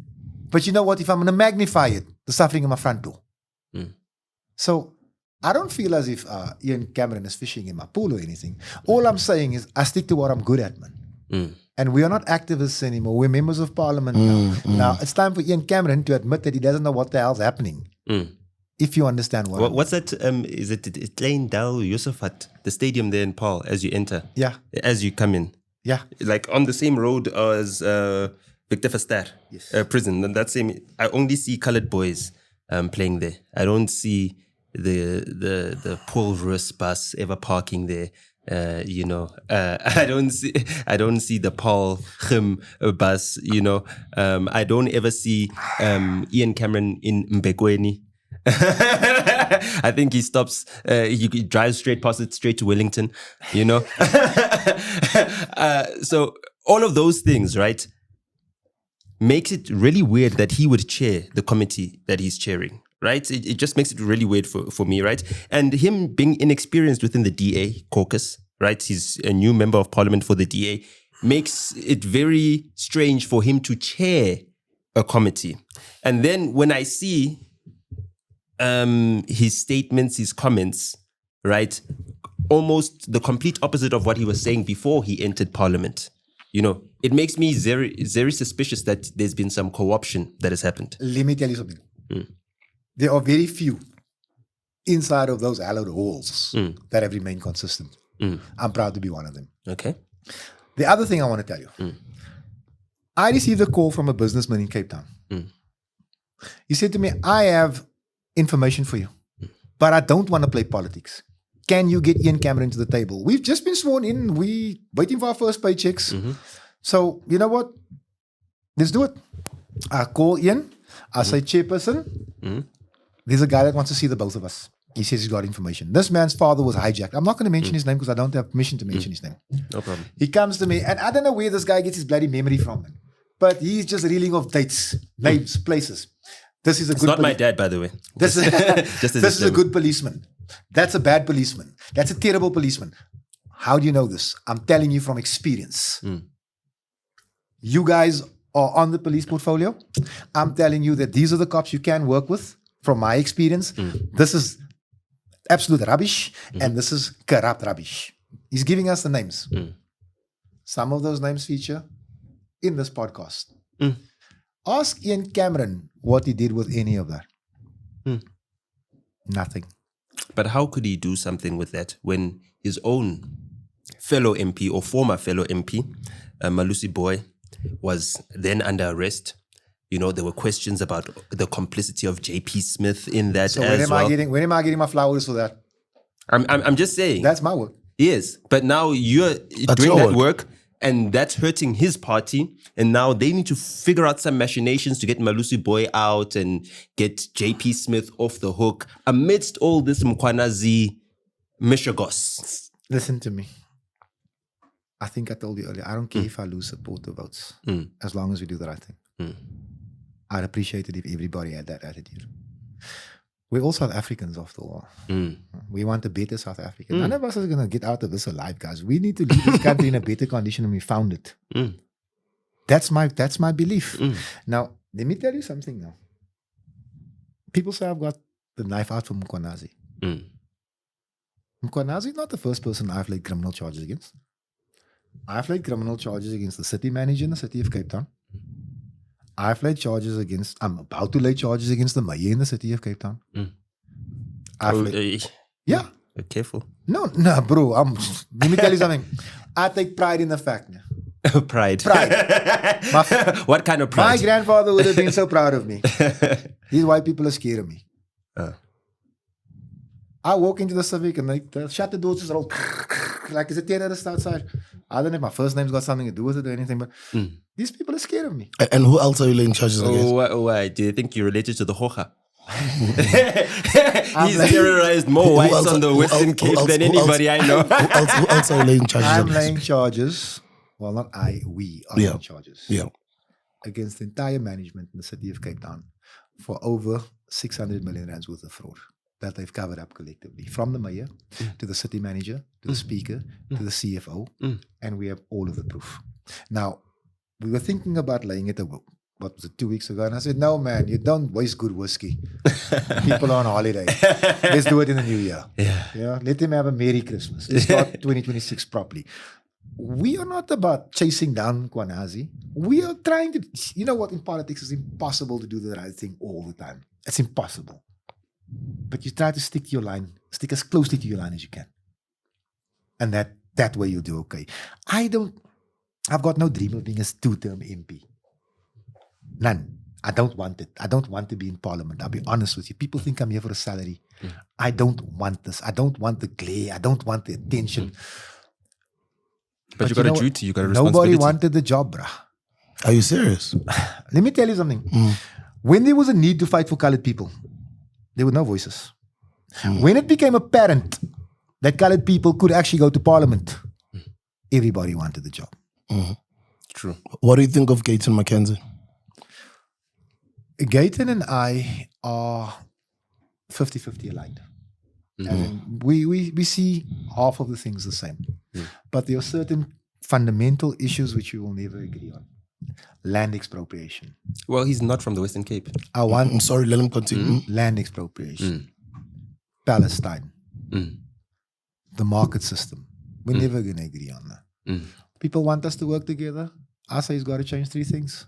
but you know what? If I'm going to magnify it, the suffering in my front door. So I don't feel as if Ian Cameron is fishing in my pool or anything. All I'm saying is I stick to what I'm good at, man. And we are not activists anymore. We're members of parliament now. Now, it's time for Ian Cameron to admit that he doesn't know what the hell's happening. If you understand what I mean. What's that? Is it Klein Dal Yusufat, the stadium there in Paul, as you enter? Yeah. As you come in. Yeah. Like on the same road as Victor Verster Yes. prison. And that same, I only see colored boys playing there. I don't see the Paul Rus bus ever parking there. You know, I don't see the Paul Khim bus. You know, I don't ever see Ian Cameron in Mbekweni. I think he stops. He drives straight past it, straight to Wellington. You know, so all of those things, right, makes it really weird that he would chair the committee that he's chairing. Right, it just makes it really weird for me, right? And him being inexperienced within the DA caucus, right? He's a new member of parliament for the DA, makes it very strange for him to chair a committee. And then when I see his statements, his comments, right, almost the complete opposite of what he was saying before he entered parliament. You know, it makes me very, very suspicious that there's been some co-option that has happened. Let me tell you something. There are very few inside of those hallowed halls that have remained consistent. I'm proud to be one of them. Okay. The other thing I want to tell you. I received a call from a businessman in Cape Town. He said to me, I have information for you, but I don't want to play politics. Can you get Ian Cameron to the table? We've just been sworn in. We're waiting for our first paychecks. So, you know what? Let's do it. I call Ian. I say, Chairperson, there's a guy that wants to see the both of us. He says he's got information. This man's father was hijacked. I'm not going to mention his name because I don't have permission to mention his name. No problem. He comes to me, and I don't know where this guy gets his bloody memory from, man. But he's just reeling off dates, names, places. This is a It's good not my dad, by the way. This is, Just as this is a disclaimer. good policeman. That's a bad policeman. That's a terrible policeman. How do you know this? I'm telling you from experience. You guys are on the police portfolio. I'm telling you that these are the cops you can work with. From my experience, this is absolute rubbish and this is corrupt rubbish. He's giving us the names. Some of those names feature in this podcast. Ask Ian Cameron what he did with any of that. Nothing. But how could he do something with that when his own fellow MP or former fellow MP, Malusi Boy, was then under arrest? You know, there were questions about the complicity of JP Smith in that So as well. when am I getting my flowers for that? I'm just saying. That's my work. Yes, but now you're doing your that work and that's hurting his party. And now they need to figure out some machinations to get Malusi Boy out and get JP Smith off the hook amidst all this Mkwanazi Mishagos. Listen to me. I think I told you earlier, I don't care if I lose supporter votes as long as we do the right thing. I'd appreciate it if everybody had that attitude. We're all South Africans after all. We want a better South Africa. None of us are going to get out of this alive, guys. We need to leave this country in a better condition than we found it. That's my belief. Now, let me tell you something now. People say I've got the knife out for Mkwanazi. Mkwanazi is not the first person I've laid criminal charges against. I've laid criminal charges against the city manager in the city of Cape Town. I'm about to lay charges against the mayor in the city of Cape Town. Yeah. Be careful. No, bro. Let me tell you something. I take pride in the fact. Pride. What kind of My pride? grandfather would have been so proud of me. These white people are scared of me. I walk into the Civic and they shut the doors just roll like it's a terrorist outside. I don't know if my first name's got something to do with it or anything, but these people are scared of me. And who else are you laying charges against? Why? Do you think you're related to the Hoja? He's terrorized more whites on the Western Cape than anybody I know. Who else are you laying charges I'm against? laying charges. Well, not I, we are laying charges. Yeah. Against the entire management in the city of Cape Town for over 600 million rands worth of fraud that they've covered up collectively. From the mayor to the city manager, to the speaker, to the CFO, and we have all of the proof. Now, we were thinking about laying it what was it, 2 weeks ago? And I said, no, man, you don't waste good whiskey. People are on holiday. Let's do it in the new year. Yeah. Let them have a Merry Christmas. Let's start 2026 properly. We are not about chasing down Mkwanazi. We are trying to, you know what, in politics it's impossible to do the right thing all the time. It's impossible. But you try to stick to your line, stick as closely to your line as you can. And that way you'll do okay. I've got no dream of being a two-term MP. None. I don't want it. I don't want to be in parliament. I'll be honest with you. People think I'm here for a salary. I don't want this. I don't want the glare. I don't want the attention. But you got a duty. You got a responsibility. Nobody wanted the job, bruh. Are you serious? Let me tell you something. When there was a need to fight for colored people, there were no voices. When it became apparent that colored people could actually go to parliament, everybody wanted the job. True. What do you think of Gayton McKenzie? Gayton and I are 50-50 aligned. And we see half of the things the same. But there are certain fundamental issues which we will never agree on. Land expropriation. Well, he's not from the Western Cape. I'm sorry, let him continue. Land expropriation. Palestine. The market system. We're never going to agree on that. People want us to work together. I say he's got to change three things.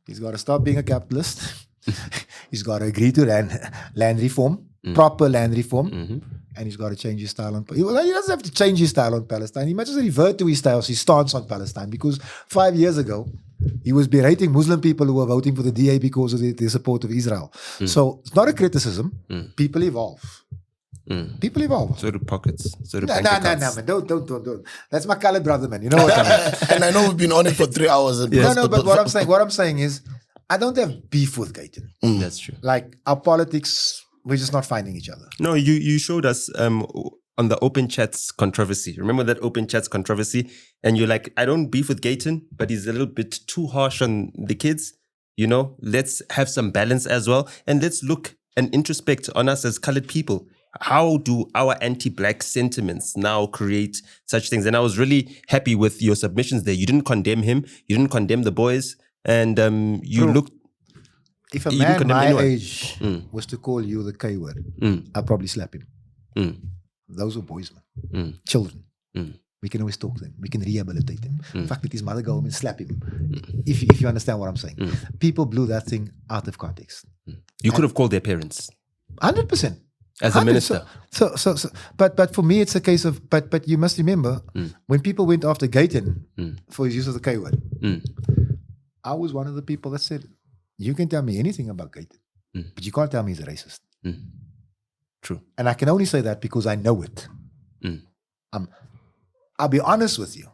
He's got to stop being a capitalist. He's got to agree to land reform, proper land reform, and he's got to change his style on. He doesn't have to change his style on Palestine. He might just revert to his stance on Palestine, because 5 years ago he was berating Muslim people who were voting for the DA because of their support of Israel. So it's not a criticism. People evolve. People evolve. So do pockets. So do No, man. Don't. That's my colored brother, man. You know what I mean? And I know we've been on it for 3 hours. But what I'm saying is, I don't have beef with Gayton. That's true. Like, our politics, we're just not finding each other. No, you showed us on the open chats controversy. Remember that open chats controversy? And you're like, I don't beef with Gayton, but he's a little bit too harsh on the kids. You know, let's have some balance as well. And let's look and introspect on us as colored people. How do our anti-black sentiments now create such things? And I was really happy with your submissions there. You didn't condemn him. You didn't condemn the boys. And you looked... If a man my age was to call you the K word, I'd probably slap him. Those were boys, man. Children. We can always talk to them. We can rehabilitate them. In fact, let his mother go home and slap him. If you understand what I'm saying. People blew that thing out of context. You could have called their parents. 100%. As a minister. But for me, it's a case of, but you must remember, when people went after Gayton for his use of the K word, I was one of the people that said, you can tell me anything about Gayton, but you can't tell me he's a racist. True. And I can only say that because I know it. I'll be honest with you.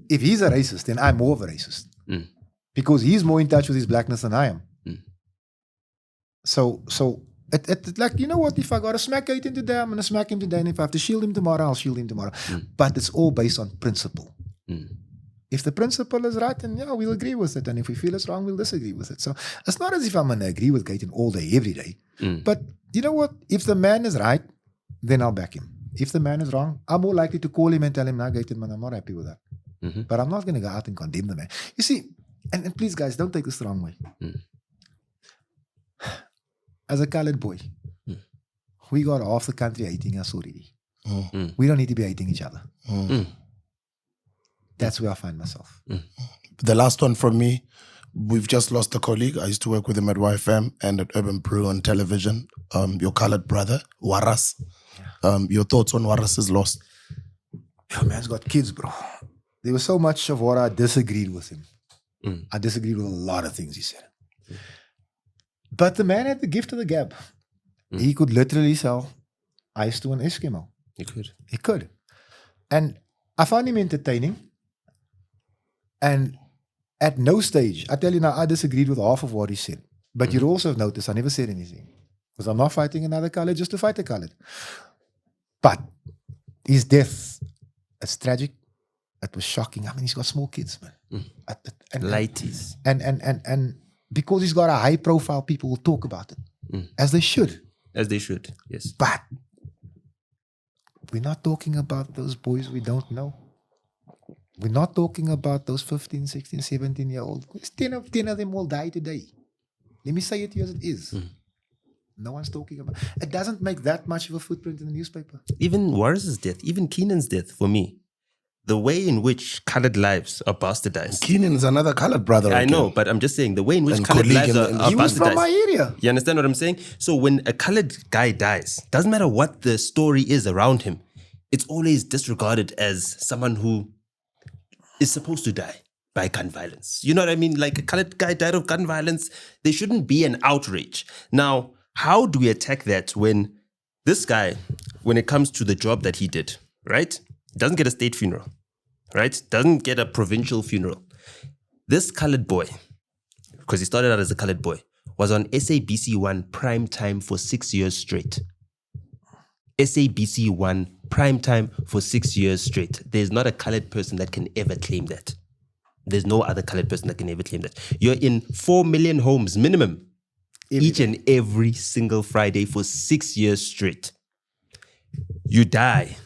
If he's a racist, then I'm more of a racist. Because he's more in touch with his blackness than I am. So like, you know what? If I got to smack Gayton today, I'm going to smack him today. And if I have to shield him tomorrow, I'll shield him tomorrow. But it's all based on principle. If the principle is right, then we'll agree with it. And if we feel it's wrong, we'll disagree with it. So it's not as if I'm going to agree with Gayton all day, every day. But you know what? If the man is right, then I'll back him. If the man is wrong, I'm more likely to call him and tell him, "Nah, Gayton, man, I'm not happy with that." But I'm not going to go out and condemn the man. You see, and please, guys, don't take this the wrong way. As a colored boy, we got half the country hating us already. We don't need to be hating each other. That's where I find myself. The last one from me, we've just lost a colleague. I used to work with him at YFM and at Urban Brew on television. Your colored brother, Waras. Your thoughts on Waras's loss? Your man's got kids, bro. There was so much of what I disagreed with him. I disagreed with a lot of things he said. But the man had the gift of the gab. He could literally sell ice to an Eskimo. He could. And I found him entertaining. And at no stage, I tell you now, I disagreed with half of what he said. But you'd also have noticed I never said anything. Because I'm not fighting another color just to fight a color. But his death, it's tragic. It was shocking. I mean, he's got small kids, man. Lighties. And because he's got a high profile, people will talk about it. As they should. As they should, yes. But we're not talking about those boys we don't know. We're not talking about those 15, 16, 17-year-olds. 10 of them will die today. Let me say it to you as it is. No one's talking about it. It doesn't make that much of a footprint in the newspaper. Even Warris's death, even Keenan's death, for me, the way in which colored lives are bastardized. Keenan is another colored brother. I know, but I'm just saying the way in which colored lives are bastardized. He was from my area. You understand what I'm saying? So when a colored guy dies, doesn't matter what the story is around him, it's always disregarded as someone who is supposed to die by gun violence. You know what I mean? Like a colored guy died of gun violence. There shouldn't be an outrage. Now, how do we attack that when this guy, when it comes to the job that he did, right? Doesn't get a state funeral, right? Doesn't get a provincial funeral. This colored boy, because he started out as a colored boy, was on SABC 1 prime time for 6 years straight. SABC 1 prime time for 6 years straight. There's not a colored person that can ever claim that. There's no other colored person that can ever claim that. You're in 4 million homes minimum each and every single Friday for 6 years straight. You die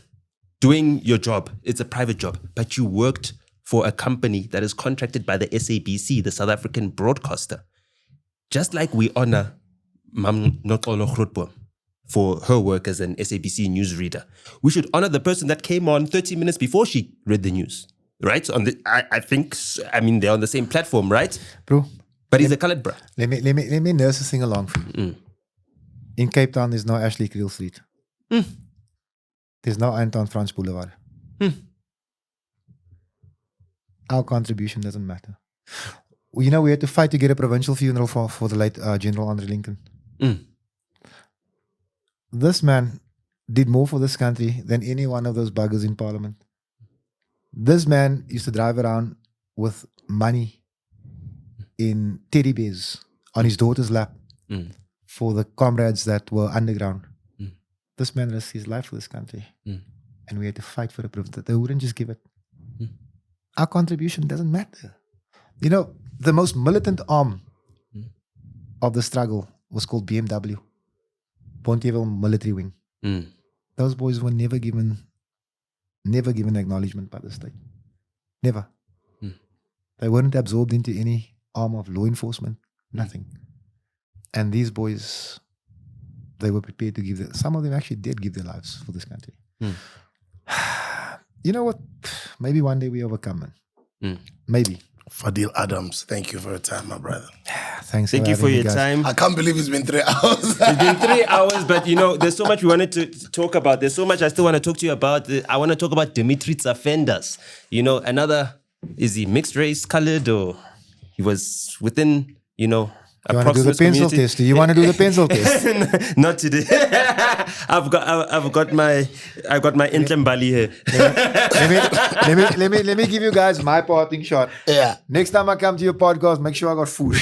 doing your job. It's a private job, but you worked for a company that is contracted by the SABC, the South African broadcaster. Just like we honor Mam Nokolo Grootboom for her work as an SABC newsreader, we should honor the person that came on 30 minutes before she read the news, right? I think, they're on the same platform, right? Bro. But he's a colored bro. Let me nurse this thing along for you. In Cape Town, there's no Ashley Creel Street. There's no Anton Franz Boulevard. Our contribution doesn't matter. We had to fight to get a provincial funeral for the late General Andre Lincoln. This man did more for this country than any one of those buggers in Parliament. This man used to drive around with money in teddy bears on his daughter's lap for the comrades that were underground. This man risked his life for this country. And we had to fight for the privilege. They wouldn't just give it. Our contribution doesn't matter. The most militant arm of the struggle was called BMW, Pontyville Military Wing. Those boys were never given acknowledgement by the state. Never. They weren't absorbed into any arm of law enforcement. Nothing. And these boys, they were prepared to give some of them actually did give their lives for this country. You know what? Maybe one day we overcome it. Maybe. Fadil Adams, thank you for your time, my brother. Thanks. Thank you for your time. I can't believe it's been 3 hours. It's been 3 hours, but there's so much we wanted to talk about. There's so much I still want to talk to you about. I want to talk about Dimitri Tsafendas. Is he mixed race, colored, or he was within, You want to do the pencil test? Do you want to do the pencil test? Not today. I've got my Intlembali here. Let me give you guys my parting shot. Yeah. Next time I come to your podcast, make sure I got food.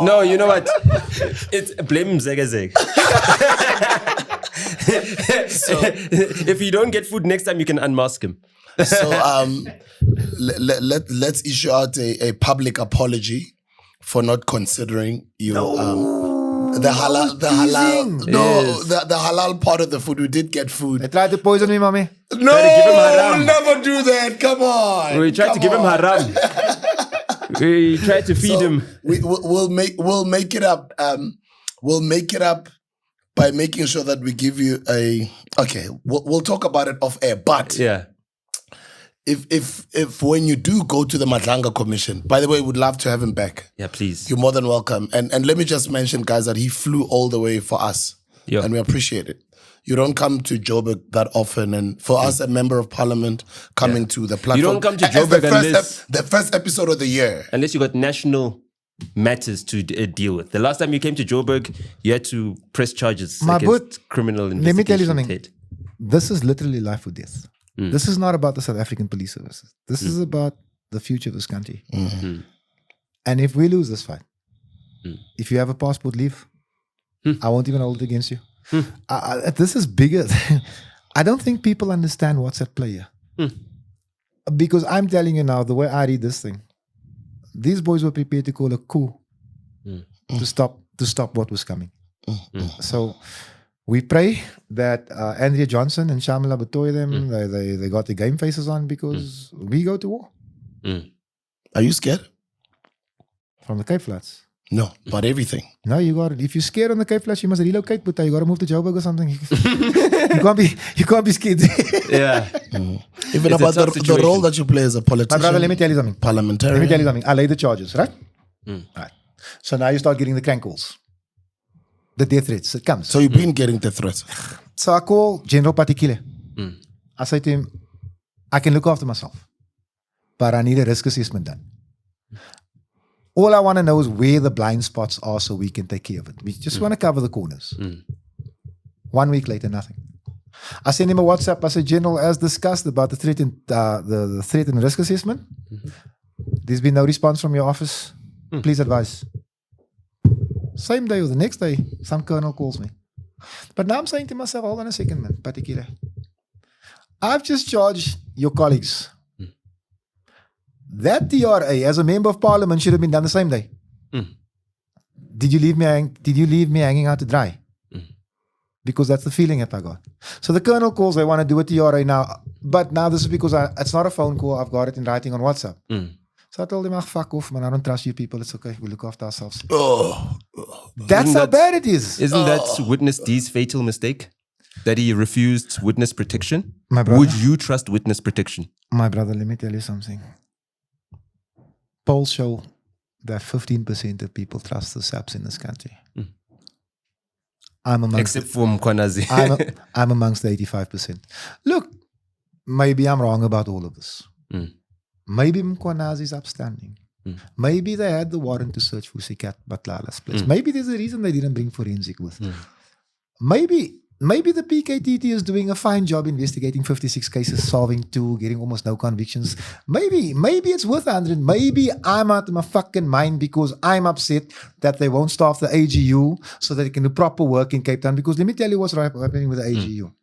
No, you know what? It's blame Zegazeg. If you don't get food next time, you can unmask him. So let's issue out a public apology for not considering you. The halal, the halal part of the food. We did get They food. tried to poison me, mommy. No, Try to give him haram. we'll never do that. Come on. We tried to give him haram. We tried to feed him. We'll make it up. We'll make it up by making sure that we give you a. Okay, we'll talk about it off air. But Yeah. if when you do go to the Madlanga Commission, by the way, we'd love to have him back. Yeah, please. You're more than welcome. And let me just mention, guys, that he flew all the way for us. Yeah. And we appreciate it. You don't come to Joburg that often. And for us, a member of parliament coming to the platform. You don't come to as Joburg the first episode of the year. Unless you got national matters to deal with. The last time you came to Joburg, you had to press charges My against boot, criminal investigation. let me tell you something. Ted. This is literally life or death. This is not about the South African police services. This is about the future of this country. And if we lose this fight, if you have a passport, leave. I won't even hold it against you. This is bigger. I don't think people understand what's at play here. Because I'm telling you now, the way I read this thing, these boys were prepared to call a coup to stop what was coming. So we pray that Andrea Johnson and Tshabalala Batoy them, they got the game faces on because we go to war. Are you scared? From the Cape Flats. No, but everything. No, you got it. If you're scared on the Cape Flats, you must relocate, but you got to move to Joburg or something. you can't be scared. Even It's a about tough the situation. role that you play as a My politician. brother, let me tell you something. Parliamentarian. Let me tell you something. I laid the charges, right? Right. So now you start getting the crank calls. The death threats. It comes. So you've been getting the threats. So I call General Patikile. I say to him, I can look after myself, but I need a risk assessment done. All I want to know is where the blind spots are so we can take care of it. We just want to cover the corners. 1 week later, nothing. I send him a WhatsApp. I say, General, as discussed about the threat and the threat and risk assessment, there's been no response from your office. Please advise. Same day or the next day, some colonel calls me. But now I'm saying to myself, hold on a second, man, particular. I've just charged your colleagues. That TRA, as a member of parliament, should have been done the same day. Did you leave me hanging out to dry? Because that's the feeling that I got. So the colonel calls, they want to do a TRA now. But now this is because it's not a phone call. I've got it in writing on WhatsApp. So I told him, fuck off, man. I don't trust you people. It's okay. We look after ourselves. That's how bad it is. Isn't that Witness D's fatal mistake? That he refused witness protection? My brother? Would you trust witness protection? My brother, let me tell you something. Polls show that 15% of people trust the SAPs in this country. I'm amongst Except for Mkwanazi. I'm amongst the 85%. Look, maybe I'm wrong about all of this. Maybe Mkwanazi is upstanding. Maybe they had the warrant to search for Sikat Batlala's place. Maybe there's a reason they didn't bring forensic with. Maybe the PKTT is doing a fine job investigating 56 cases, solving 2, getting almost no convictions. Maybe it's worth 100. Maybe I'm out of my fucking mind because I'm upset that they won't staff the AGU so that they can do proper work in Cape Town. Because let me tell you what's happening with the AGU.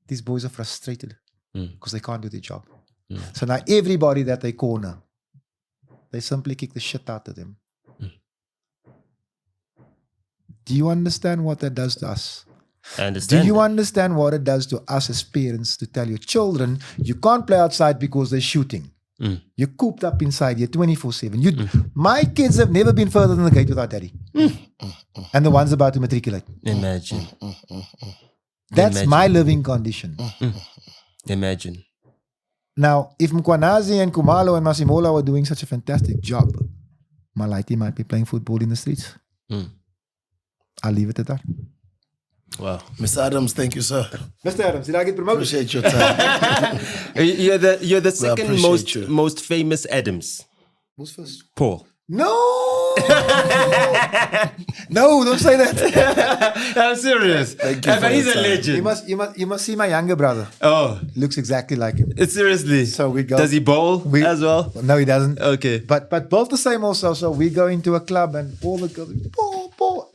These boys are frustrated because they can't do their job. So now everybody that they corner, they simply kick the shit out of them. Do you understand what that does to us? I understand. Do you understand what it does to us as parents to tell your children you can't play outside because they're shooting? You're cooped up inside here 24/7. My kids have never been further than the gate without daddy. And the one's about to matriculate. Imagine. That's my living condition. Imagine. Now, if Mkwanazi and Kumalo and Masimola were doing such a fantastic job, Malaiti might be playing football in the streets. I'll leave it at that. Wow. Mr. Adams, thank you, sir. Mr. Adams, did I get promoted? Appreciate your time. You're the second appreciate most famous Adams. Who's first? Paul. No! No, don't say that. I'm serious. Thank you for But he's your a time. legend. You must see my younger brother. Oh, Looks exactly like him. seriously. So we go. Does he bowl as well? No, he doesn't. Okay. But both the same also. So we go into a club and all the girls, Paul.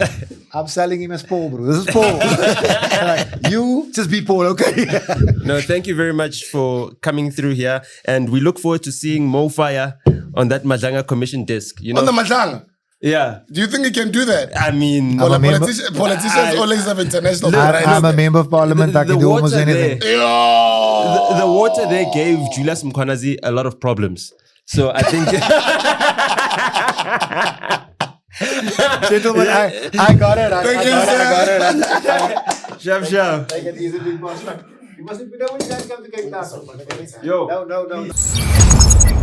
I'm selling him as Paul, bro. This is Paul. Like, You just be Paul, okay? No, thank you very much for coming through here. And we look forward to seeing Mo Fire on that Madlanga commission desk. You know? On the Madlanga. Yeah. Do you think he can do that? I mean, Well, I'm a member- politicians always have international I'm a member of parliament. I can do almost water anything. there, the water there gave Julius Mkhwanazi a lot of problems. So I think... Gentlemen, I got it. I Thank you, sir. Shab, shab. Take it easy, big boss. You mustn't be there when you guys come to Cape Town. Yo. No.